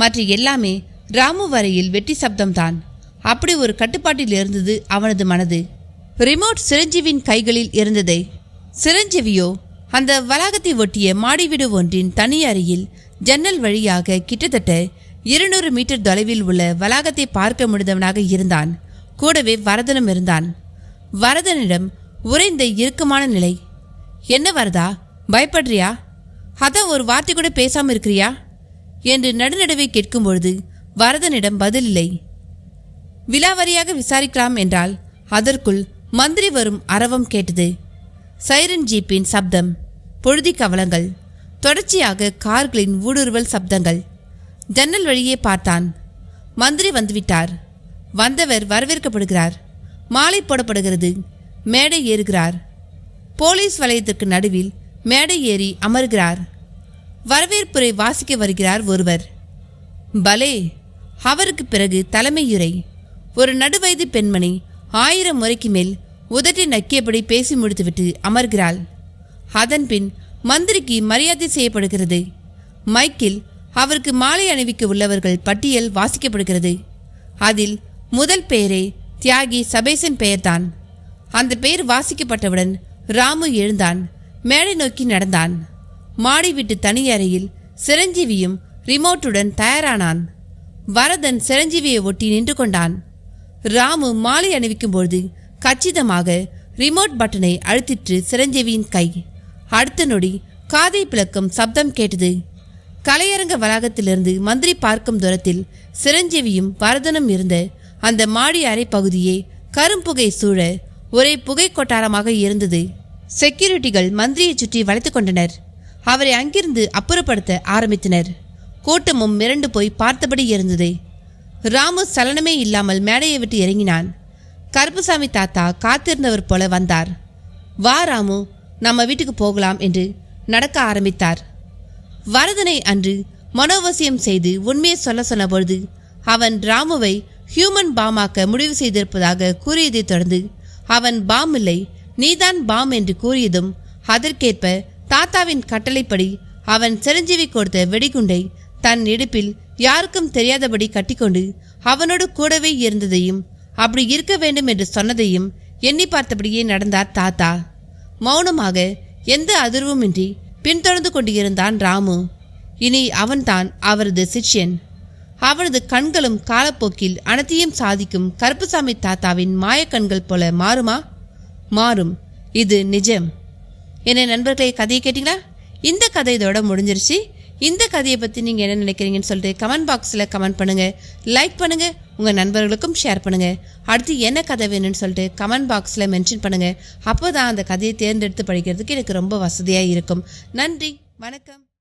மற்ற எல்லாமே ராமு வரையில் வெட்டி சப்தம்தான். அப்படி ஒரு கட்டுப்பாட்டில் இருந்தது அவனது மனது. ரிமோட் சிரஞ்சீவியின் கைகளில் இருந்தது. சிரஞ்சீவியோ அந்த வளாகத்தை ஒட்டிய மாடி வீடு ஒன்றின் தனி அறையில் ஜன்னல் வழியாக கிட்டத்தட்ட 200 மீட்டர் தொலைவில் உள்ள வளாகத்தை பார்க்க முடிந்தவனாக இருந்தான். கூடவே வரதனும் இருந்தான். வரதனிடம் உறைந்த இறுக்கமான நிலை. என்ன வரதா, பயப்படுறியா? அதான் ஒரு வார்த்தை கூட பேசாம இருக்கிறியா என்று நடுநடுவே கேட்கும்பொழுது வரதனிடம் பதில் இல்லை. விலாவரியாக விசாரிக்கலாம் என்றால் அதற்குள் மந்திரி வரும் அரவம் கேட்டது. சைரன் ஜீப்பின் சப்தம், பொழுதி கவலங்கள், தொடர்ச்சியாக கார்களின் ஊடுருவல் சப்தங்கள். ஜன்னல் வழியே பார்த்தான். மந்திரி வந்துவிட்டார். வந்தவர் வரவேற்கப்படுகிறார். மாலை போடப்படுகிறது. மேடை ஏறுகிறார். போலீஸ் வளையத்திற்கு நடுவில் மேடை ஏறி அமர்கிறார். வரவேற்புரை வாசிக்க வருகிறார் ஒருவர். பலே. அவருக்கு பிறகு தலைமையுரை. ஒரு நடுவயது பெண்மணி 1000 முறைக்கு மேல் உதட்டை நக்கியபடி பேசி முடித்துவிட்டு அமர்கிறாள். அதன்பின் மந்திரிக்கு மரியாதை செய்யப்படுகிறது. மைக்கில் அவருக்கு மாலை அணிவிக்க உள்ளவர்கள் பட்டியல் வாசிக்கப்படுகிறது. அதில் முதல் பெயரே தியாகி சபேசன் பெயர்தான். அந்த பெயர் வாசிக்கப்பட்டவுடன் ராமு எழுந்தான். மேடை நோக்கி நடந்தான். மாடி விட்டு தனி அறையில் சிரஞ்சீவியும் ரிமோட்டுடன் தயாரானான். வரதன் சிரஞ்சீவியை ஒட்டி நின்று கொண்டான். ராமு மாலை அணிவிக்கும்போது கச்சிதமாக ரிமோட் பட்டனை அழுத்திற்று சிரஞ்சீவியின் கை. அடுத்த நொடி காதை பிளக்கும் சப்தம் கேட்டது. கலையரங்க வளாகத்திலிருந்து மந்திரி பார்க்கும் தூரத்தில் சிரஞ்சீவியும் வரதனும் இருந்த அந்த மாடி அறை பகுதியே கரும்புகை சூழ ஒரே புகை கொட்டாரமாக இருந்தது. செக்யூரிட்டிகள் மந்திரியை சுற்றி வளைத்து கொண்டனர். அவரை அங்கிருந்து அப்புறப்படுத்த ஆரம்பித்தனர். கூட்டமும் மிரண்டு போய் பார்த்தபடி இருந்தது. ராமு சலனமே இல்லாமல் மேடையை விட்டு இறங்கினான். கருப்புசாமி தாத்தா காத்திருந்தவர் போல வந்தார். வா ராமு, நம்ம வீட்டுக்கு போகலாம் என்று நடக்க ஆரம்பித்தார். வரதனை அன்று மனோவசியம் செய்து உண்மையை சொல்ல சொன்ன பொழுது அவன் ராமுவை ஹியூமன் பாமாக்க முடிவு செய்திருப்பதாக கூறியதை தொடர்ந்து அவன் பாம் இல்லை, நீதான் பாம் என்று கூறியதும் அதற்கேற்ப தாத்தாவின் கட்டளைப்படி அவன் சிரஞ்சீவி கொடுத்த வெடிகுண்டை தன் இடுப்பில் யாருக்கும் தெரியாதபடி கட்டிக்கொண்டு அவனோடு கூடவே இருந்ததையும் அப்படி இருக்க வேண்டும் என்று சொன்னதையும் எண்ணி பார்த்தபடியே நடந்தார் தாத்தா. மௌனமாக எந்த அதிர்வுமின்றி பின்தொடர்ந்து கொண்டிருந்தான் ராமு. இனி அவன்தான் அவரது சிஷ்யன். அவனது கண்களும் காலப்போக்கில் அனைத்தையும் சாதிக்கும் கருப்புசாமி தாத்தாவின் மாயக்கண்கள் போல மாறுமா? மாறும். இது நிஜம். என்ன நண்பர்களே, கதையை கேட்டீங்களா? இந்த கதை இதோட முடிஞ்சிருச்சு. இந்த கதையை பற்றி நீங்கள் என்ன நினைக்கிறீங்கன்னு சொல்லிட்டு கமெண்ட் பாக்ஸில் கமெண்ட் பண்ணுங்கள், லைக் பண்ணுங்கள், உங்கள் நண்பர்களுக்கும் ஷேர் பண்ணுங்கள். அடுத்து என்ன கதை வேணும்னு சொல்லிட்டு கமெண்ட் பாக்ஸில் மென்ஷன் பண்ணுங்கள். அப்போ தான் அந்த கதையை தேர்ந்தெடுத்து படிக்கிறதுக்கு எனக்கு ரொம்ப வசதியாக இருக்கும். நன்றி, வணக்கம்.